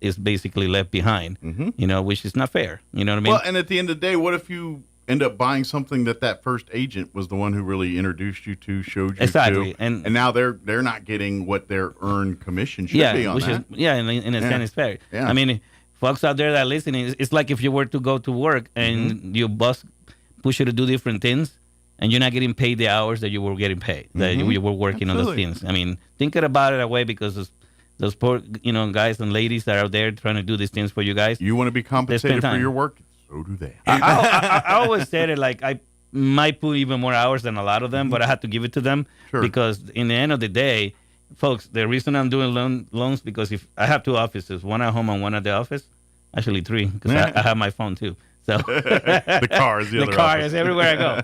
is basically left behind. Which is not fair. You know what I mean? Well, and at the end of the day, what if you end up buying something that first agent was the one who really introduced you to, showed you exactly. to, and now they're not getting what their earned commission should be on that. In a sense, it's fair. Yeah. I mean, folks out there that are listening, it's like if you were to go to work and your boss push you to do different things, and you're not getting paid the hours that you were getting paid, that you were working on those things. I mean, thinking about it that way, because those poor, guys and ladies that are there trying to do these things for you guys. You want to be compensated for your work? So do they. I always said it like I might put even more hours than a lot of them, but I had to give it to them because in the end of the day, folks, the reason I'm doing loans because if I have 2 offices, one at home and one at the office, actually 3 because I have my phone too. So the car is the other car office. is everywhere I go.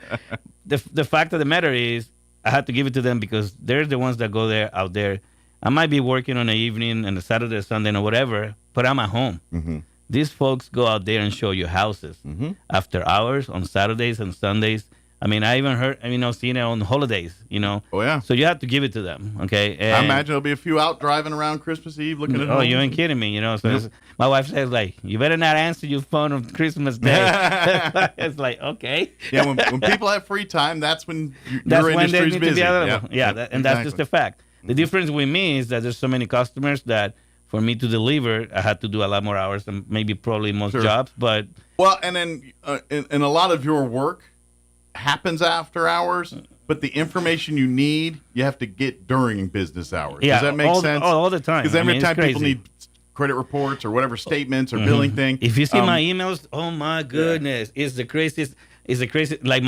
The fact of the matter is I had to give it to them because they're the ones that go out there. I might be working on an evening and a Saturday or Sunday or whatever, but I'm at home. These folks go out there and show you houses after hours on Saturdays and Sundays. I mean, I even heard, seen it on holidays, Oh, yeah. So you have to give it to them, okay? And I imagine there'll be a few out driving around Christmas Eve looking at Oh, homes. you ain't kidding me, So my wife says, like, you better not answer your phone on Christmas Day. It's like, okay. Yeah, when people have free time, that's when That's your when they industry's need busy. to be available. And that's just the fact. The difference with me is that there's so many customers that for me to deliver, I had to do a lot more hours than maybe probably most jobs. But well, and then and a lot of your work happens after hours, but the information you need, you have to get during business hours. Yeah, Does that make sense? All the time. Because every time people crazy. need credit reports or whatever statements or billing thing. If you see my emails, oh my goodness, it's the craziest. It's the craziest. Like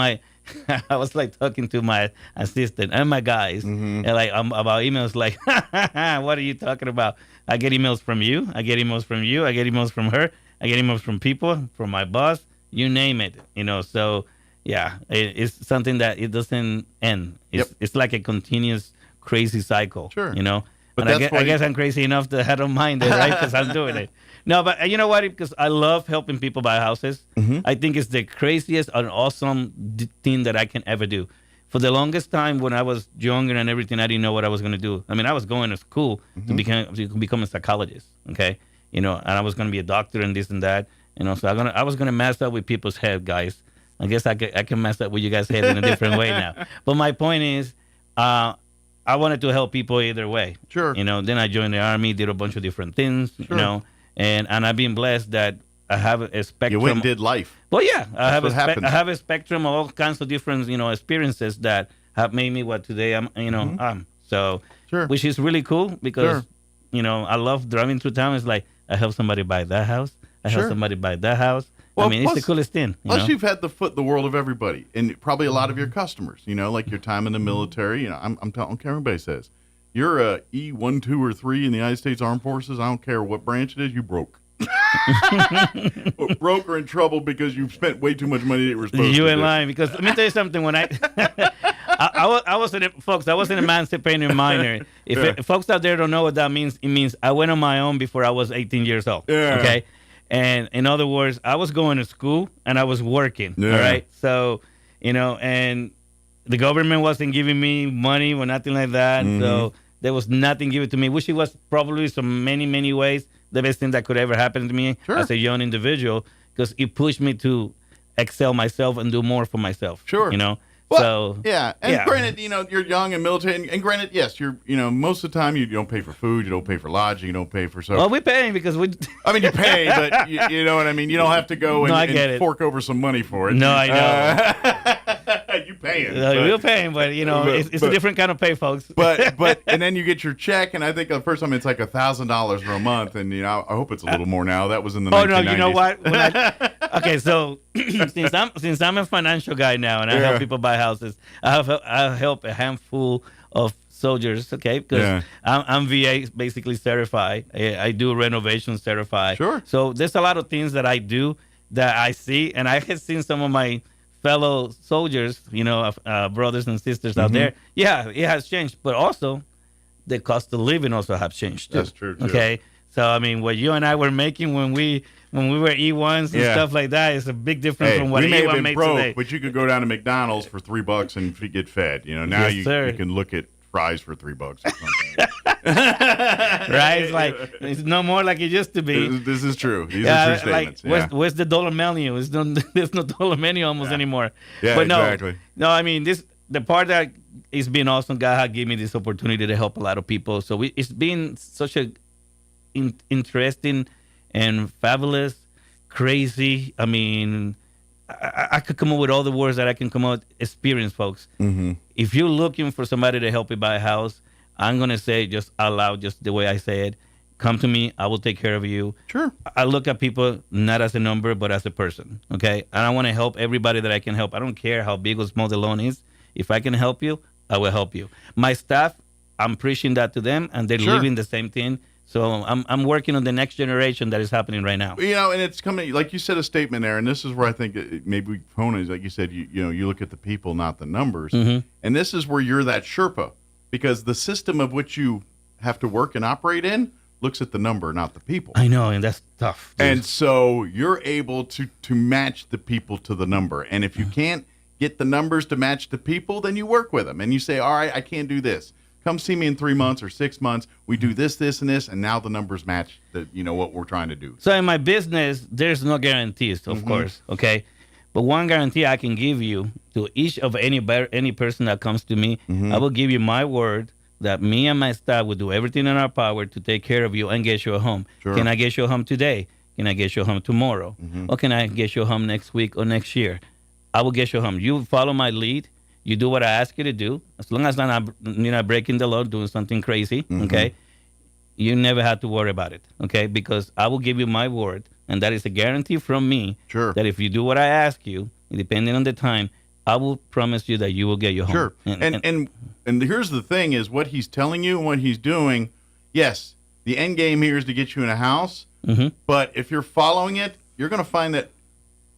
I was like talking to my assistant and my guys, and like about emails. Like, what are you talking about? I get emails from you. I get emails from you. I get emails from her. I get emails from people, from my boss. You name it. So yeah, it's something that it doesn't end. It's like a continuous crazy cycle. Sure. But I guess I'm crazy enough that I don't mind it, right? Because I'm doing it. No, but you know what? Because I love helping people buy houses. I think it's the craziest and awesome thing that I can ever do. For the longest time when I was younger and everything, I didn't know what I was going to do. I mean, I was going to school to become a psychologist, okay? And I was going to be a doctor and this and that. So I was going to mess up with people's head, guys. I guess I can mess up with you guys' head in a different way now. But my point is, I wanted to help people either way. Sure. Then I joined the Army, did a bunch of different things, and I've been blessed that I have a spectrum. You went and did life. Well, yeah, I have a spectrum of all kinds of different, experiences that have made me what today I'm, So, which is really cool because, I love driving through town. It's like I help somebody buy that house. I help somebody buy that house. Well, it's the coolest thing. Plus, you've had the foot in the world of everybody, and probably a lot of your customers. Like your time in the military. I don't care what everybody says. You're a E1, 2, or 3 in the United States Armed Forces. I don't care what branch it is. You broke. Broke or in trouble because you've spent way too much money that you were supposed to. You ain't lying, because let me tell you something. When I was an emancipated minor. If folks out there don't know what that means, it means I went on my own before I was 18 years old. Yeah. Okay. And in other words, I was going to school and I was working. Yeah. All right. So, and the government wasn't giving me money or nothing like that. So there was nothing given to me, which it was probably some many ways the best thing that could ever happen to me as a young individual, because it pushed me to excel myself and do more for myself. Sure. Well, so granted, you're young and military, and granted, yes, you're, most of the time you don't pay for food, you don't pay for lodging, you don't pay for Well, we're paying because we. I mean, you pay, but you know what I mean. You don't have to go and fork over some money for it. No, I know. You paying. Real paying, but it's a different kind of pay, folks. But and then you get your check, and I think the first time it's like $1,000 for a month, and I hope it's a little more now. That was in the 1990s. No, you know what? Okay, so since I'm a financial guy now, and I help people buy houses, I help a handful of soldiers, okay, because I'm VA basically certified. I do renovation certified. Sure. So there's a lot of things that I do that I see, and I have seen some of my fellow soldiers, brothers and sisters out there. Yeah, it has changed, but also the cost of living also have changed too. That's true. Too. Okay, so I mean, what you and I were making when we were E1s and stuff like that is a big difference from what we may E1 have been makes broke, today. but you could go down to McDonald's for $3 and get fed. Now Yes, you sir. can look at fries for $3 or something. Right? It's like it's no more like it used to be. This is true. These are true statements. Where's the dollar menu? There's no dollar menu almost anymore. Yeah, but no, exactly. No, I mean the part that is being awesome. God had given me this opportunity to help a lot of people. So it's been such a interesting and fabulous, crazy. I mean, I could come up with all the words that I can come up with. Experience, folks. Mm-hmm. If you're looking for somebody to help you buy a house, I'm going to say just out loud, just the way I say it, come to me. I will take care of you. Sure. I look at people not as a number, but as a person, okay? And I want to help everybody that I can help. I don't care how big or small the loan is. If I can help you, I will help you. My staff, I'm preaching that to them, and they're living the same thing. So I'm working on the next generation that is happening right now. And it's coming, like you said, a statement there, and this is where I think maybe ponies, like you said, you look at the people, not the numbers. Mm-hmm. And this is where you're that Sherpa, because the system of which you have to work and operate in looks at the number, not the people. I know, and that's tough. Dude. And so you're able to match the people to the number. And if you can't get the numbers to match the people, then you work with them. And you say, all right, I can't do this. Come see me in 3 months or 6 months. We do this, this, and this, and now the numbers match what we're trying to do. So in my business, there's no guarantees, of course, okay? But one guarantee I can give you to each of any person that comes to me, I will give you my word that me and my staff will do everything in our power to take care of you and get you a home. Sure. Can I get you a home today? Can I get you a home tomorrow? Or can I get you a home next week or next year? I will get you a home. You follow my lead. You do what I ask you to do. As long as I'm not breaking the law, doing something crazy, okay? You never have to worry about it, okay? Because I will give you my word, and that is a guarantee from me that if you do what I ask you, depending on the time, I will promise you that you will get your home. Sure. And here's the thing is what he's telling you and what he's doing, yes, the end game here is to get you in a house, but if you're following it, you're going to find that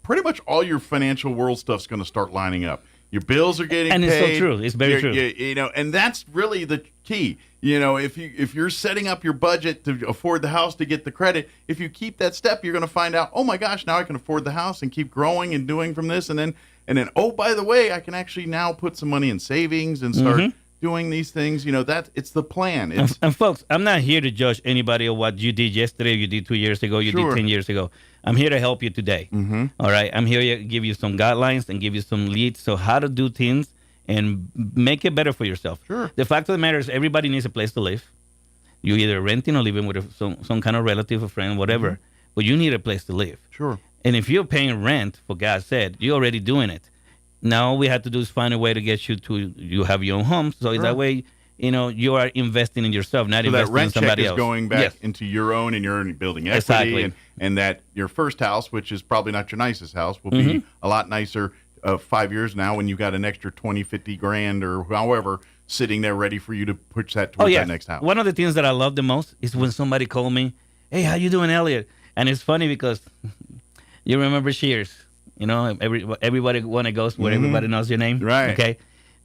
pretty much all your financial world stuff's going to start lining up. Your bills are getting paid. And it's so true. It's very true. And that's really the key. If you're setting up your budget to afford the house to get the credit, if you keep that step, you're going to find out, oh my gosh, now I can afford the house and keep growing and doing from this, and then oh, by the way, I can actually now put some money in savings and start doing these things. That it's the plan. And folks, I'm not here to judge anybody on what you did yesterday, you did 2 years ago, you did 10 years ago. I'm here to help you today. All right. I'm here to give you some guidelines and give you some leads. So how to do things and make it better for yourself. Sure. The fact of the matter is everybody needs a place to live. You're either renting or living with some kind of relative or friend, whatever. But you need a place to live. Sure. And if you're paying rent, for God's sake, you're already doing it. Now all we have to do is find a way to get you have your own home. So that way, you are investing in yourself, not investing in somebody else. So that rent check is going back into your own, and you're building equity. Exactly. And that your first house, which is probably not your nicest house, will be a lot nicer 5 years now when you got an extra 20, 50 grand or however sitting there ready for you to push that towards that next house. One of the things that I love the most is when somebody called me, hey, how you doing, Elliot? And it's funny because you remember Cheers. Everybody want to go where everybody knows your name. Right. Okay.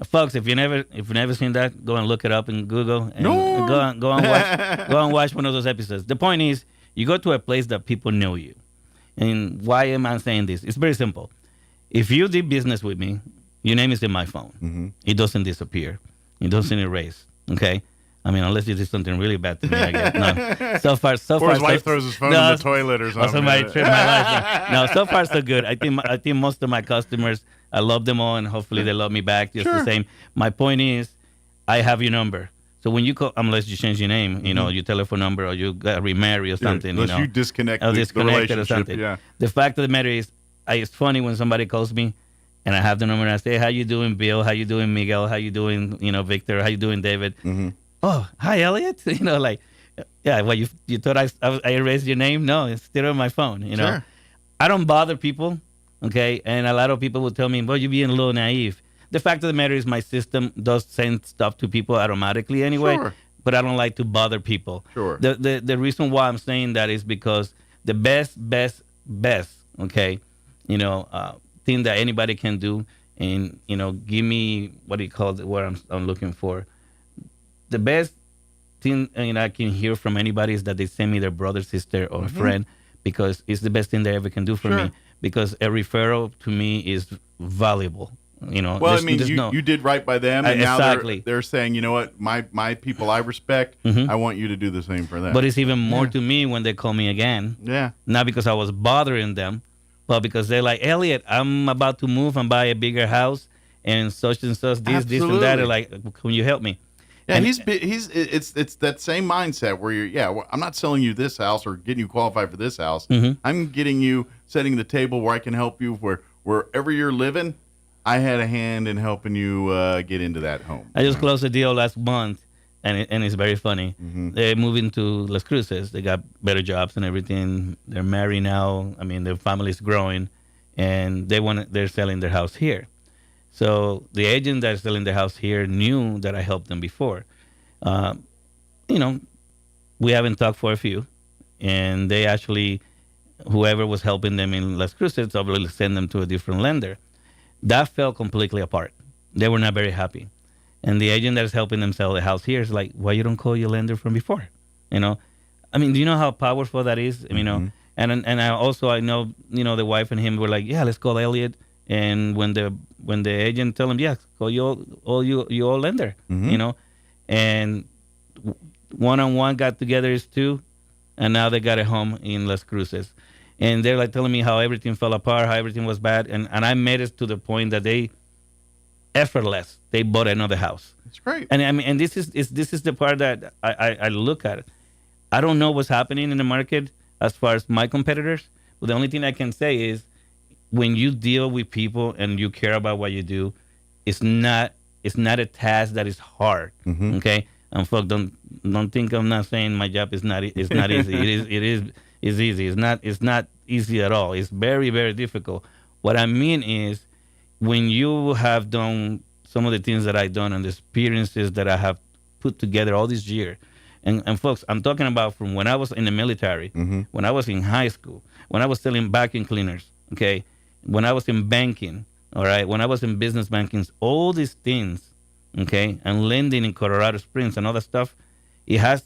Folks, if you've never seen that, go and look it up in Google and go and watch one of those episodes. The point is, you go to a place that people know you. And why am I saying this? It's very simple. If you did business with me, your name is in my phone. It doesn't disappear. It doesn't erase. Okay. I mean, unless you did something really bad to me, I guess. No. So far, or his wife throws his phone in the toilet or something. Or somebody tripped my life. No, so far so good. I think most of my customers, I love them all, and hopefully they love me back just the same. My point is, I have your number. So when you call, unless you change your name, your telephone number, or you got remarried or something, unless you disconnect the relationship. or something. Yeah. The fact of the matter is, it's funny when somebody calls me, and I have the number and I say, how you doing, Bill? How you doing, Miguel? How you doing, Victor? How you doing, David? Oh, hi, Elliot. Like, yeah, well, you thought I erased your name? No, it's still on my phone, Sure. I don't bother people, okay? And a lot of people will tell me, well, you're being a little naive. The fact of the matter is my system does send stuff to people automatically anyway, Sure. but I don't like to bother people. Sure. The reason why I'm saying that is because the best, okay, thing that anybody can do, and give me what do you call it? What I'm looking for. The best thing I can hear from anybody is that they send me their brother, sister, or a friend, because it's the best thing they ever can do for me. Because a referral to me is valuable. Well, you did right by them, and now exactly. they're saying, you know what, my people I respect, I want you to do the same for them. But it's even more to me when they call me again. Yeah. Not because I was bothering them, but because they're like, Elliot, I'm about to move and buy a bigger house and such, this, this, and that. They're like, can you help me? Yeah, and it's that same mindset where I'm not selling you this house or getting you qualified for this house. I'm getting you, setting the table where I can help you wherever you're living. I had a hand in helping you get into that home. I just closed a deal last month, and it's very funny. They're moving to Las Cruces. They got better jobs and everything. They're married now. I mean, their family's growing, and they're selling their house here. So the agent that's selling the house here knew that I helped them before. We haven't talked for a few, and they actually, whoever was helping them in Las Cruces, obviously send them to a different lender. That fell completely apart. They were not very happy. And the agent that is helping them sell the house here is like, why you don't call your lender from before? I mean, do you know how powerful that is? And I know, the wife and him were like, yeah, let's call Elliot. And when the agent tell him, yeah, call your lender, and one-on-one got together as two, and now they got a home in Las Cruces. And they're like telling me how everything fell apart, how everything was bad. And I made it to the point that they bought another house. That's great. And I mean, and this is the part that I look at. I don't know what's happening in the market as far as my competitors, but the only thing I can say is when you deal with people and you care about what you do, it's not a task that is hard. Okay? And folks, don't think I'm not saying my job is not easy. It's easy. It's not easy at all. It's very, very difficult. What I mean is when you have done some of the things that I've done and the experiences that I have put together all this year, and folks, I'm talking about from when I was in the military, when I was in high school, when I was selling vacuum cleaners, okay, when I was in banking, all right, when I was in business banking, all these things, okay, and lending in Colorado Springs and all that stuff, it has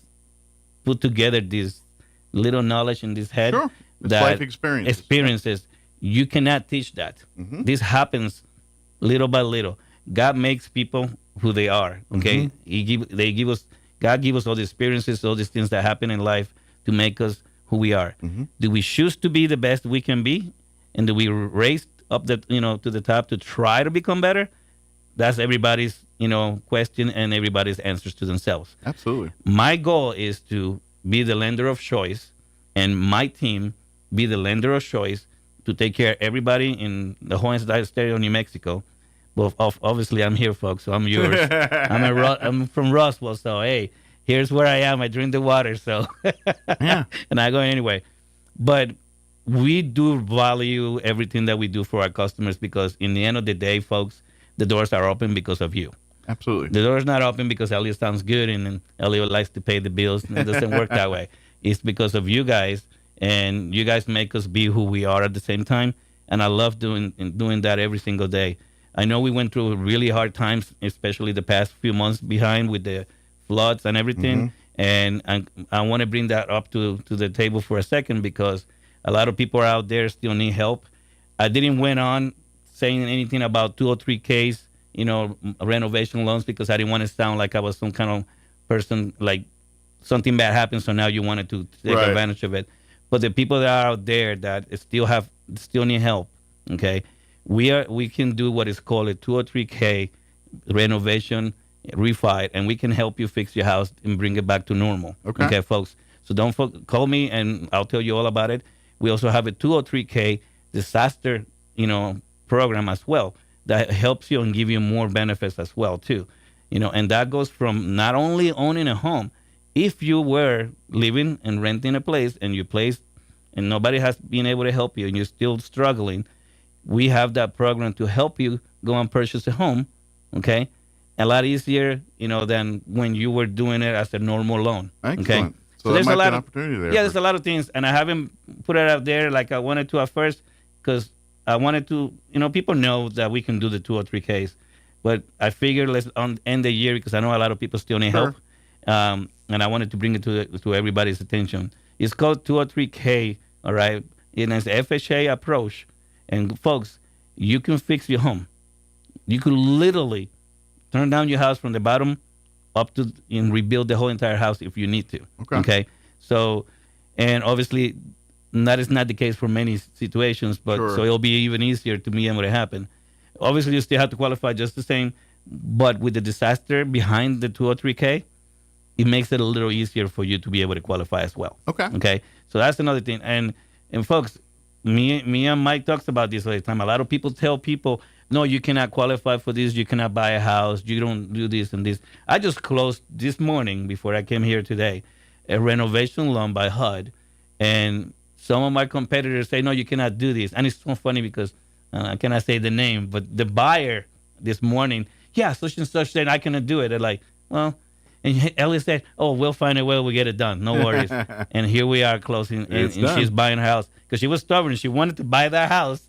put together this little knowledge in this head. Sure. It's that life experiences. You cannot teach that. This happens little by little. God makes people who they are. Okay, God give us all the experiences, all these things that happen in life to make us who we are. Do we choose to be the best we can be, and do we raise up to the top to try to become better? That's everybody's question and everybody's answers to themselves. Absolutely. My goal is to be the lender of choice, and my team be the lender of choice to take care of everybody in the whole state of New Mexico. Well, obviously, I'm here, folks, so I'm yours. I'm from Roswell, so, hey, here's where I am. I drink the water, so. Yeah. And I go anyway. But we do value everything that we do for our customers because in the end of the day, folks, the doors are open because of you. Absolutely. The door's not open because Elliot sounds good and Elliot likes to pay the bills. It doesn't work that way. It's because of you guys, and you guys make us be who we are at the same time. And I love doing that every single day. I know we went through really hard times, especially the past few months behind with the floods and everything. And I want to bring that up to the table for a second because a lot of people out there still need help. I didn't went on saying anything about 203Ks, renovation loans because I didn't want to sound like I was some kind of person, like something bad happened, so now you wanted to take advantage of it. But the people that are out there that still need help, okay, we can do what is called a 203K renovation refi, and we can help you fix your house and bring it back to normal. Okay, folks. So don't call me, and I'll tell you all about it. We also have a 203K disaster, program as well. that helps you and give you more benefits as well too. And that goes from not only owning a home. If you were living and renting a place and and nobody has been able to help you and you're still struggling, we have that program to help you go and purchase a home, okay? A lot easier, than when you were doing it as a normal loan. Excellent. Okay? So there's a lot an opportunity there. Yeah, there's a lot of things, and I haven't put it out there like I wanted to at first because I wanted to, people know that we can do the 203Ks, but I figured let's end the year because I know a lot of people still need help, and I wanted to bring it to everybody's attention. It's called 203K, all right? And it's an FHA approach, and folks, you can fix your home. You could literally turn down your house from the bottom up to and rebuild the whole entire house if you need to. Okay. So, and obviously, that is not the case for many situations, but so it'll be even easier to be able to happen. Obviously, you still have to qualify just the same, but with the disaster behind the 203K, it makes it a little easier for you to be able to qualify as well. Okay. So that's another thing. And folks, me and Mike talks about this all the time. A lot of people tell people, no, you cannot qualify for this. You cannot buy a house. You don't do this and this. I just closed this morning before I came here today a renovation loan by HUD. And some of my competitors say, no, you cannot do this. And it's so funny because I cannot say the name, but the buyer this morning, such and such said, I cannot do it. They're like, well, and Ellie said, oh, we'll find a way. We'll get it done. No worries. And here we are closing. And she's buying her house because she was stubborn. She wanted to buy that house,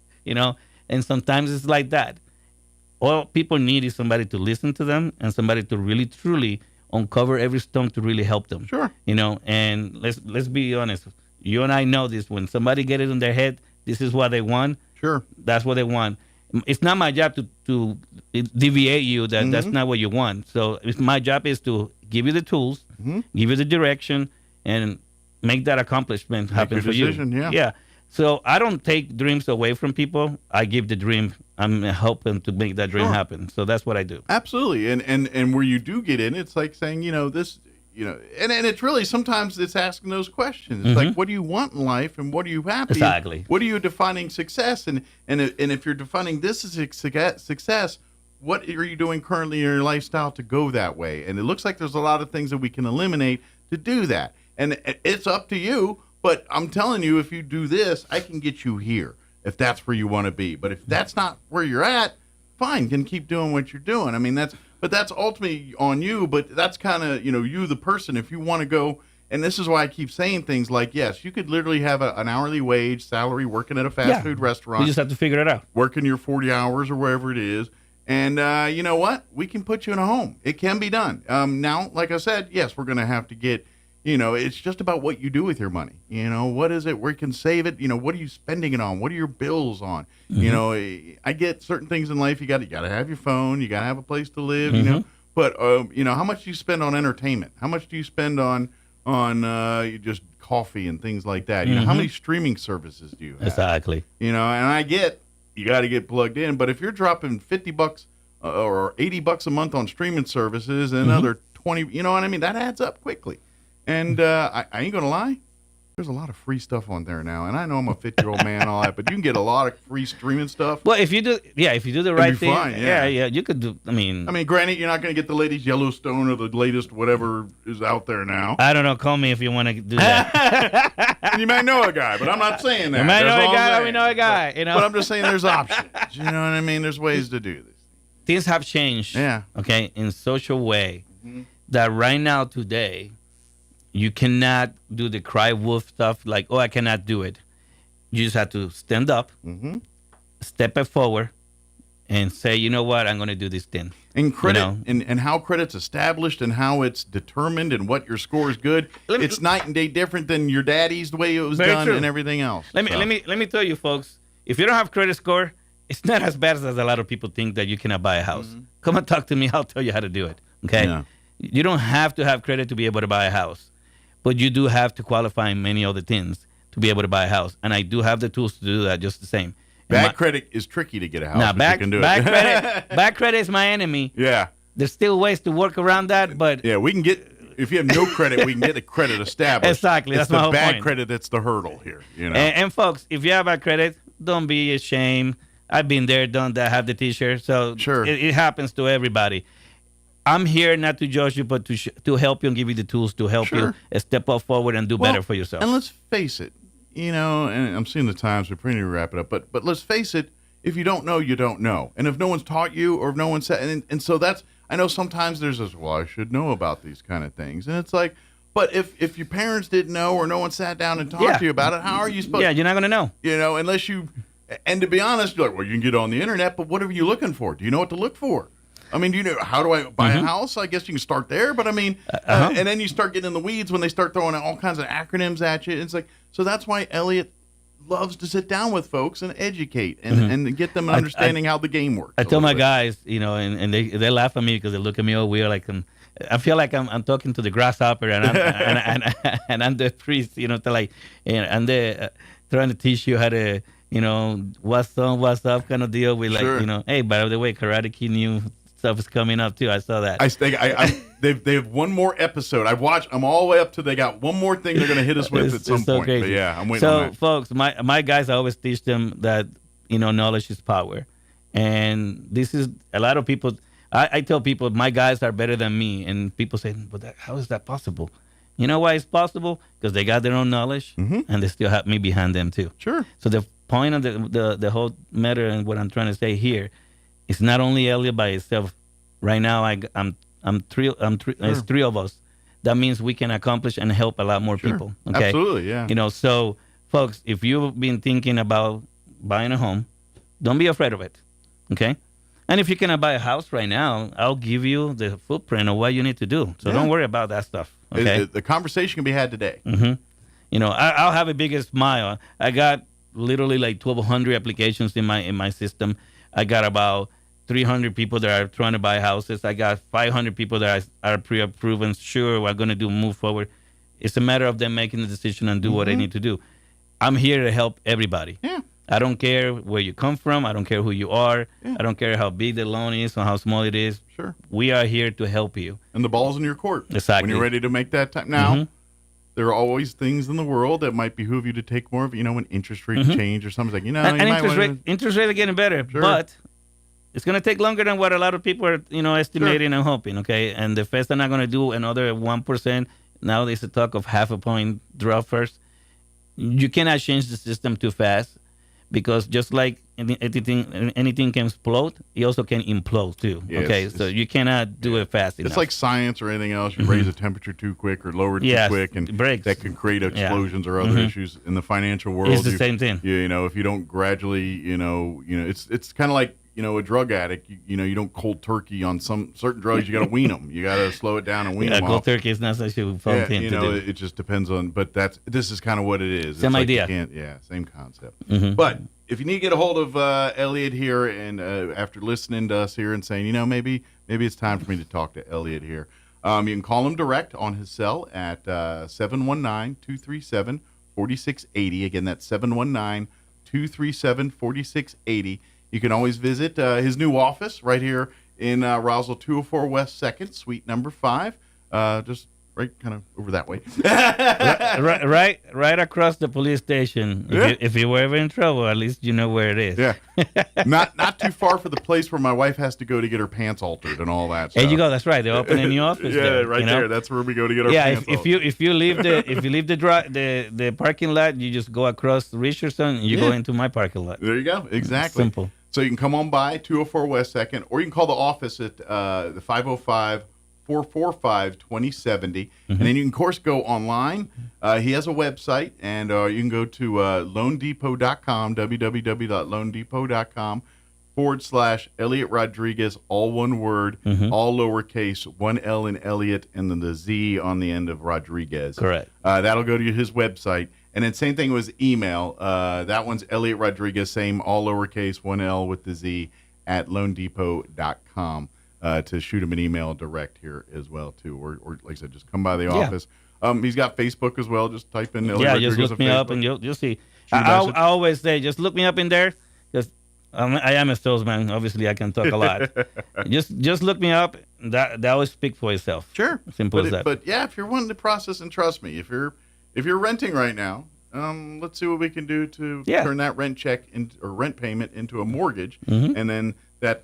And sometimes it's like that. All people need is somebody to listen to them and somebody to really, truly uncover every stone to really help them. And let's be honest. You and I know this. When somebody get it in their head, this is what they want. That's what they want. It's not my job to deviate you that that's not what you want. So my job is to give you the tools, give you the direction, and make that accomplishment happen for you. Yeah. So I don't take dreams away from people. I give the dream. I'm helping to make that dream happen. So that's what I do. Absolutely. And where you do get in, it's like saying, this, and it's really sometimes it's asking those questions. It's like, what do you want in life and what are you happy? Exactly. What are you defining success? And if you're defining this as success, what are you doing currently in your lifestyle to go that way? And it looks like there's a lot of things that we can eliminate to do that. And it's up to you. But I'm telling you, if you do this, I can get you here if that's where you want to be. But if that's not where you're at, fine, you can keep doing what you're doing. I mean, that's ultimately on you, but that's kind of, you, the person, if you want to go. And this is why I keep saying things like, yes, you could literally have an hourly wage salary working at a fast food restaurant. You just have to figure it out. Working your 40 hours or wherever it is. And you know what? We can put you in a home. It can be done. Now, like I said, yes, we're going to have to get, it's just about what you do with your money. What is it? Where you can save it? What are you spending it on? What are your bills on? I get certain things in life. You got to have your phone. You got to have a place to live. But how much do you spend on entertainment? How much do you spend on just coffee and things like that? How many streaming services do you have? Exactly. And I get you got to get plugged in. But if you're dropping $50 or $80 a month on streaming services and another 20, that adds up quickly. And I ain't gonna lie, there's a lot of free stuff on there now. And I know I'm a 50-year-old man and all that, but you can get a lot of free streaming stuff. Well, if you do the right thing, fine, you could do. I mean, granted, you're not gonna get the latest Yellowstone or the latest whatever is out there now. I don't know. Call me if you want to do that. And you might know a guy, but I'm not saying that. You might know a guy. We know a guy. But I'm just saying there's options. You know what I mean? There's ways to do this. Things have changed. Yeah. Okay, in such a way that right now today. You cannot do the cry wolf stuff like, oh, I cannot do it. You just have to stand up, step it forward, and say, you know what, I'm going to do this thing. And credit, and how credit's established and how it's determined and what your score is good, it's night and day different than your daddy's, the way it was done, and everything else. Let me tell you, folks, if you don't have credit score, it's not as bad as a lot of people think that you cannot buy a house. Come and talk to me. I'll tell you how to do it. Okay? Yeah. You don't have to have credit to be able to buy a house. But you do have to qualify in many other things to be able to buy a house. And I do have the tools to do that just the same. Bad credit is tricky to get a house. Now, bad credit is my enemy. Yeah. There's still ways to work around that, but... Yeah, we can get... If you have no credit, we can get the credit established. Exactly, that's my whole point. It's the bad credit that's the hurdle here. And folks, if you have bad credit, don't be ashamed. I've been there, done that, have the T-shirt. So it happens to everybody. I'm here not to judge you, but to help you and give you the tools to help you step up forward and do better for yourself. And let's face it, and I'm seeing the times, we're pretty to wrap it up, but let's face it, if you don't know, you don't know. And if no one's taught you or if no one said, and so that's, I know sometimes there's this, well, I should know about these kind of things. And it's like, but if your parents didn't know or no one sat down and talked to you about it, how are you supposed to? Yeah, you're not going to know. Unless you, and to be honest, you're like, well, you can get on the internet, but what are you looking for? Do you know what to look for? I mean, how do I buy a house? I guess you can start there, but I mean, and then you start getting in the weeds when they start throwing all kinds of acronyms at you. It's like, so that's why Elliot loves to sit down with folks and educate and get them understanding how the game works. I tell my guys, and they laugh at me because they look at me all weird, like I feel like I'm talking to the grasshopper and I'm the priest, to like, and they're trying to teach you how to, what's on, what's up kind of deal with like, hey, by the way, Karate Kid new stuff is coming up too. I saw that. I think they have one more episode. I'm all the way up to they got one more thing they're going to hit us with at some point. Crazy. But yeah, I'm waiting on that. So folks, my guys, I always teach them that, knowledge is power. And this is a lot of people. I tell people my guys are better than me. And people say, but how is that possible? You know why it's possible? Because they got their own knowledge and they still have me behind them too. Sure. So the point of the whole matter and what I'm trying to say here, it's not only Elliot by itself. Right now, I'm three. It's three of us. That means we can accomplish and help a lot more people. Okay? Absolutely, yeah. So folks, if you've been thinking about buying a home, don't be afraid of it. Okay. And if you cannot buy a house right now, I'll give you the footprint of what you need to do. So don't worry about that stuff. Okay. The conversation can be had today. I'll have a bigger smile. I got literally like 1,200 applications in my system. I got about 300 people that are trying to buy houses. I got 500 people that are pre-approved and sure we're going to move forward. It's a matter of them making the decision and do what they need to do. I'm here to help everybody. Yeah. I don't care where you come from. I don't care who you are. I don't care how big the loan is or how small it is. Sure. We are here to help you. And the ball's in your court. Exactly. When you're ready to make that time. Now, there are always things in the world that might behoove you to take more of, when interest rates change or something's like, interest rates are getting better, but it's going to take longer than what a lot of people are, estimating and hoping, okay? And the Fed's not going to do another 1%. Now there's a talk of half a point drop first. You cannot change the system too fast because just like anything can explode, it also can implode too, okay? So you cannot do it fast enough. It's like science or anything else. You raise the temperature too quick or lower it too quick, and that can create explosions or other issues in the financial world. It's the same thing. If you don't gradually, it's kind of like, a drug addict, you don't cold turkey on some certain drugs. You got to wean them. You got to slow it down and wean them off. Cold turkey is not such a fun thing to do. It just depends on, but this is kind of what it is. Same idea. Same concept. But if you need to get a hold of Elliot here and after listening to us here and saying, maybe it's time for me to talk to Elliot here, you can call him direct on his cell at 719-237-4680. Again, that's 719-237-4680. You can always visit his new office right here in Roswell 204 West 2nd, suite number 5. Just right kind of over that way. right across the police station. If you were ever in trouble, at least you know where it is. Yeah. Not too far for the place where my wife has to go to get her pants altered and all that stuff. There you go. That's right. They're opening a new office. There. That's where we go to get our pants altered. If you leave the parking lot, you just go across Richardson and you go into my parking lot. There you go. Exactly. Simple. So you can come on by 204 West 2nd, or you can call the office at the 505-445-2070. And then you can, of course, go online. He has a website, and you can go to loandepot.com, www.loandepot.com/Elliot Rodriguez, all one word, all lowercase, one L in Elliot, and then the Z on the end of Rodriguez. Correct. That'll go to his website. And then same thing with email. That one's Elliot Rodriguez, same all lowercase, one L with the Z, at loandepot.com to shoot him an email direct here as well, too. Or like I said, just come by the office. He's got Facebook as well. Just type in Elliot Rodriguez. Just look me up and you'll see. I always say, just look me up in there. Because I am a salesman. Obviously, I can talk a lot. just look me up. That always speak for itself. Sure. Simple as that. But yeah, if you're wanting to process, and trust me, if you're renting right now, let's see what we can do to Yeah. turn that rent check or rent payment into a mortgage, Mhm. and then that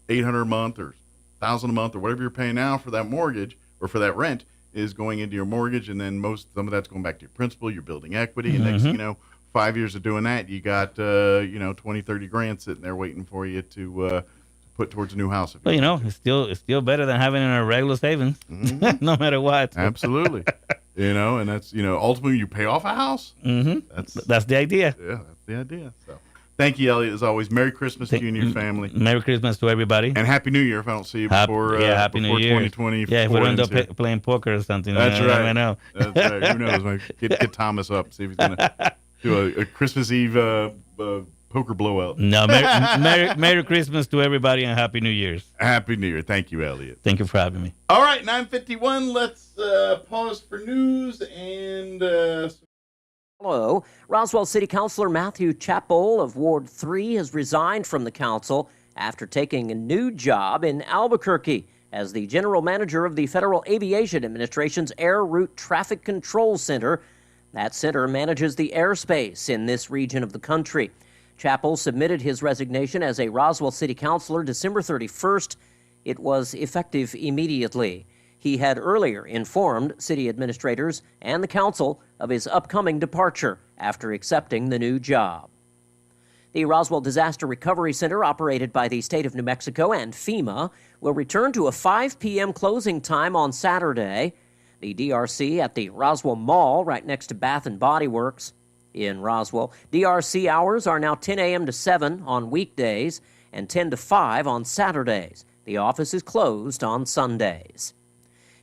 $800 a month or $1,000 a month or whatever you're paying now for that mortgage or for that rent is going into your mortgage, and then some of that's going back to your principal. You're building equity, and next thing you know, 5 years of doing that, you got 20, 30 grand sitting there waiting for you to put towards a new house. Well, it's still better than having it in a regular savings, no matter what. Absolutely. And that's ultimately you pay off a house. That's the idea. Yeah, that's the idea. So, thank you, Elliot. As always, Merry Christmas to you and your family. Merry Christmas to everybody. And Happy New Year if I don't see you before Happy New Year. 2020. Yeah, if we end up playing poker or something. That's right. I know. That's right. Who knows? Get Thomas up, see if he's going to do a Christmas Eve poker blowout. No, Merry Christmas to everybody and Happy New Year's. Happy New Year. Thank you, Elliot. Thank you for having me. All right, 9:51. Let's pause for news and... Hello. Roswell City Councilor Matthew Chapel of Ward 3 has resigned from the council after taking a new job in Albuquerque as the general manager of the Federal Aviation Administration's Air Route Traffic Control Center. That center manages the airspace in this region of the country. Chapel submitted his resignation as a Roswell City Councilor December 31st. It was effective immediately. He had earlier informed city administrators and the council of his upcoming departure after accepting the new job. The Roswell Disaster Recovery Center, operated by the state of New Mexico and FEMA, will return to a 5 p.m. closing time on Saturday. The DRC at the Roswell Mall, right next to Bath and Body Works in Roswell. DRC hours are now 10 a.m. to 7 on weekdays and 10 to 5 on Saturdays. The office is closed on Sundays.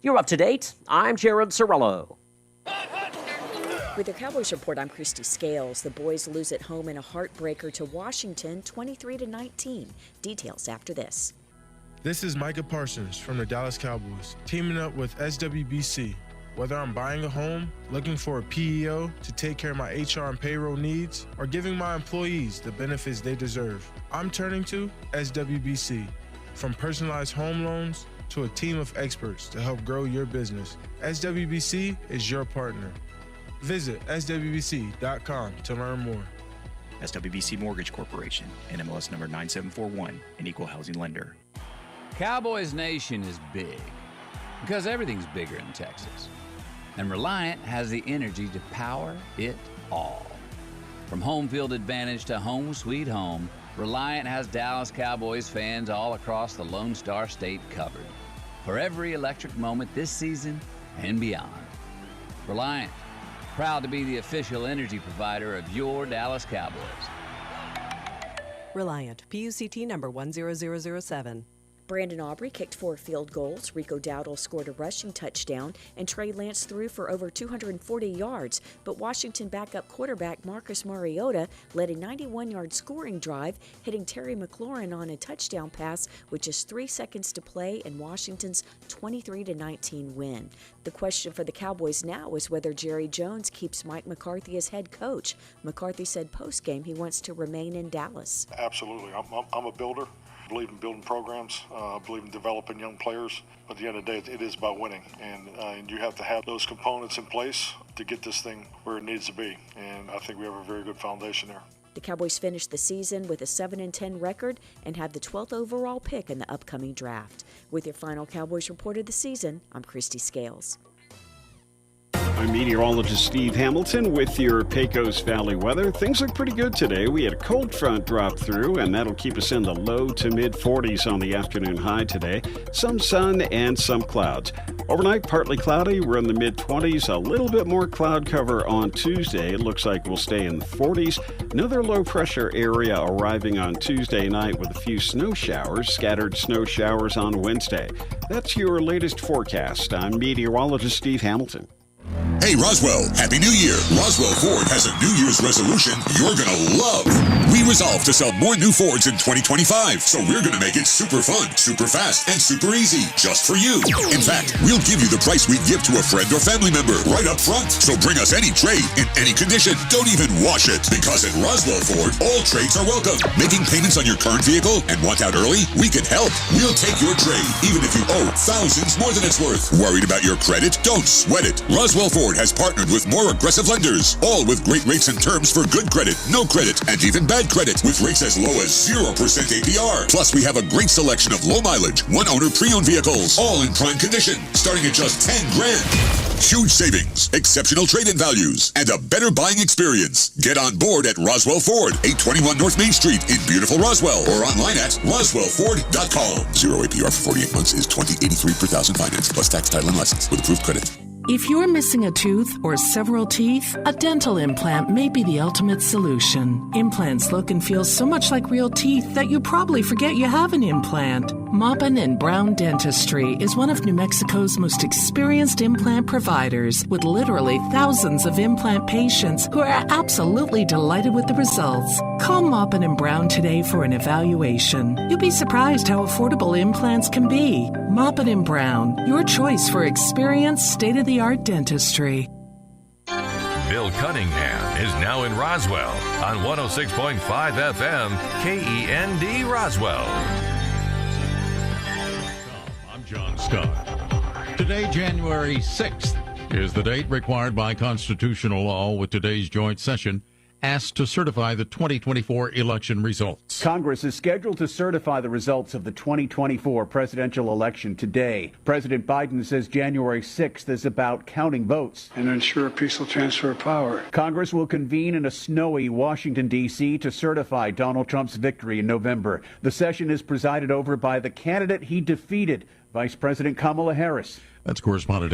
You're up to date. I'm Jared Sorello. With your Cowboys Report, I'm Christy Scales. The boys lose at home in a heartbreaker to Washington, 23-19. Details after this. This is Micah Parsons from the Dallas Cowboys, teaming up with SWBC. Whether I'm buying a home, looking for a PEO to take care of my HR and payroll needs, or giving my employees the benefits they deserve, I'm turning to SWBC. From personalized home loans to a team of experts to help grow your business, SWBC is your partner. Visit swbc.com to learn more. SWBC Mortgage Corporation, NMLS number 9741, an equal housing lender. Cowboys Nation is big because everything's bigger in Texas. And Reliant has the energy to power it all. From home field advantage to home sweet home, Reliant has Dallas Cowboys fans all across the Lone Star State covered for every electric moment this season and beyond. Reliant, proud to be the official energy provider of your Dallas Cowboys. Reliant, PUCT number 10007. Brandon Aubrey kicked 4 field goals, Rico Dowdle scored a rushing touchdown, and Trey Lance threw for over 240 yards, but Washington backup quarterback Marcus Mariota led a 91-yard scoring drive, hitting Terry McLaurin on a touchdown pass with just 3 seconds to play in Washington's 23-19 win. The question for the Cowboys now is whether Jerry Jones keeps Mike McCarthy as head coach. McCarthy said post-game he wants to remain in Dallas. Absolutely. I'm a builder. I believe in building programs. I believe in developing young players. But at the end of the day, it is about winning. And you have to have those components in place to get this thing where it needs to be. And I think we have a very good foundation there. The Cowboys finished the season with a 7-10 record and have the 12th overall pick in the upcoming draft. With your final Cowboys report of the season, I'm Christy Scales. I'm meteorologist Steve Hamilton with your Pecos Valley weather. Things look pretty good today. We had a cold front drop through, and that'll keep us in the low to mid 40s on the afternoon high today. Some sun and some clouds. Overnight, partly cloudy. We're in the mid 20s. A little bit more cloud cover on Tuesday. It looks like we'll stay in the 40s. Another low pressure area arriving on Tuesday night with a few snow showers, scattered snow showers on Wednesday. That's your latest forecast. I'm meteorologist Steve Hamilton. Hey Roswell, Happy New Year! Roswell Ford has a New Year's resolution you're gonna love. We resolved to sell more new Fords in 2025, so we're gonna make it super fun, super fast, and super easy, just for you. In fact, we'll give you the price we'd give to a friend or family member right up front. So bring us any trade in any condition. Don't even wash it, because at Roswell Ford, all trades are welcome. Making payments on your current vehicle and want out early? We can help. We'll take your trade, even if you owe thousands more than it's worth. Worried about your credit? Don't sweat it. Roswell Ford Ford has partnered with more aggressive lenders, all with great rates and terms for good credit, no credit, and even bad credit, with rates as low as 0% APR. Plus, we have a great selection of low mileage, one-owner pre-owned vehicles, all in prime condition, starting at just $10,000. Huge savings, exceptional trade-in values, and a better buying experience. Get on board at Roswell Ford, 821 North Main Street in beautiful Roswell, or online at roswellford.com. 0 APR for 48 months is $20.83 per thousand finance, plus tax, title, and license with approved credit. If you're missing a tooth or several teeth, a dental implant may be the ultimate solution. Implants look and feel so much like real teeth that you probably forget you have an implant. Maupin & Brown Dentistry is one of New Mexico's most experienced implant providers, with literally thousands of implant patients who are absolutely delighted with the results. Call Maupin & Brown today for an evaluation. You'll be surprised how affordable implants can be. Maupin & Brown, your choice for experienced, state-of-the-art dentistry. Bill Cunningham is now in Roswell on 106.5 FM KEND Roswell. I'm John Scott. Today, January 6th, is the date required by constitutional law, with today's joint session asked to certify the 2024 election results. Congress is scheduled to certify the results of the 2024 presidential election today. President Biden says January 6th is about counting votes and ensure a peaceful transfer of power. Congress will convene in a snowy Washington, D.C. to certify Donald Trump's victory in November. The session is presided over by the candidate he defeated, Vice President Kamala Harris. That's correspondent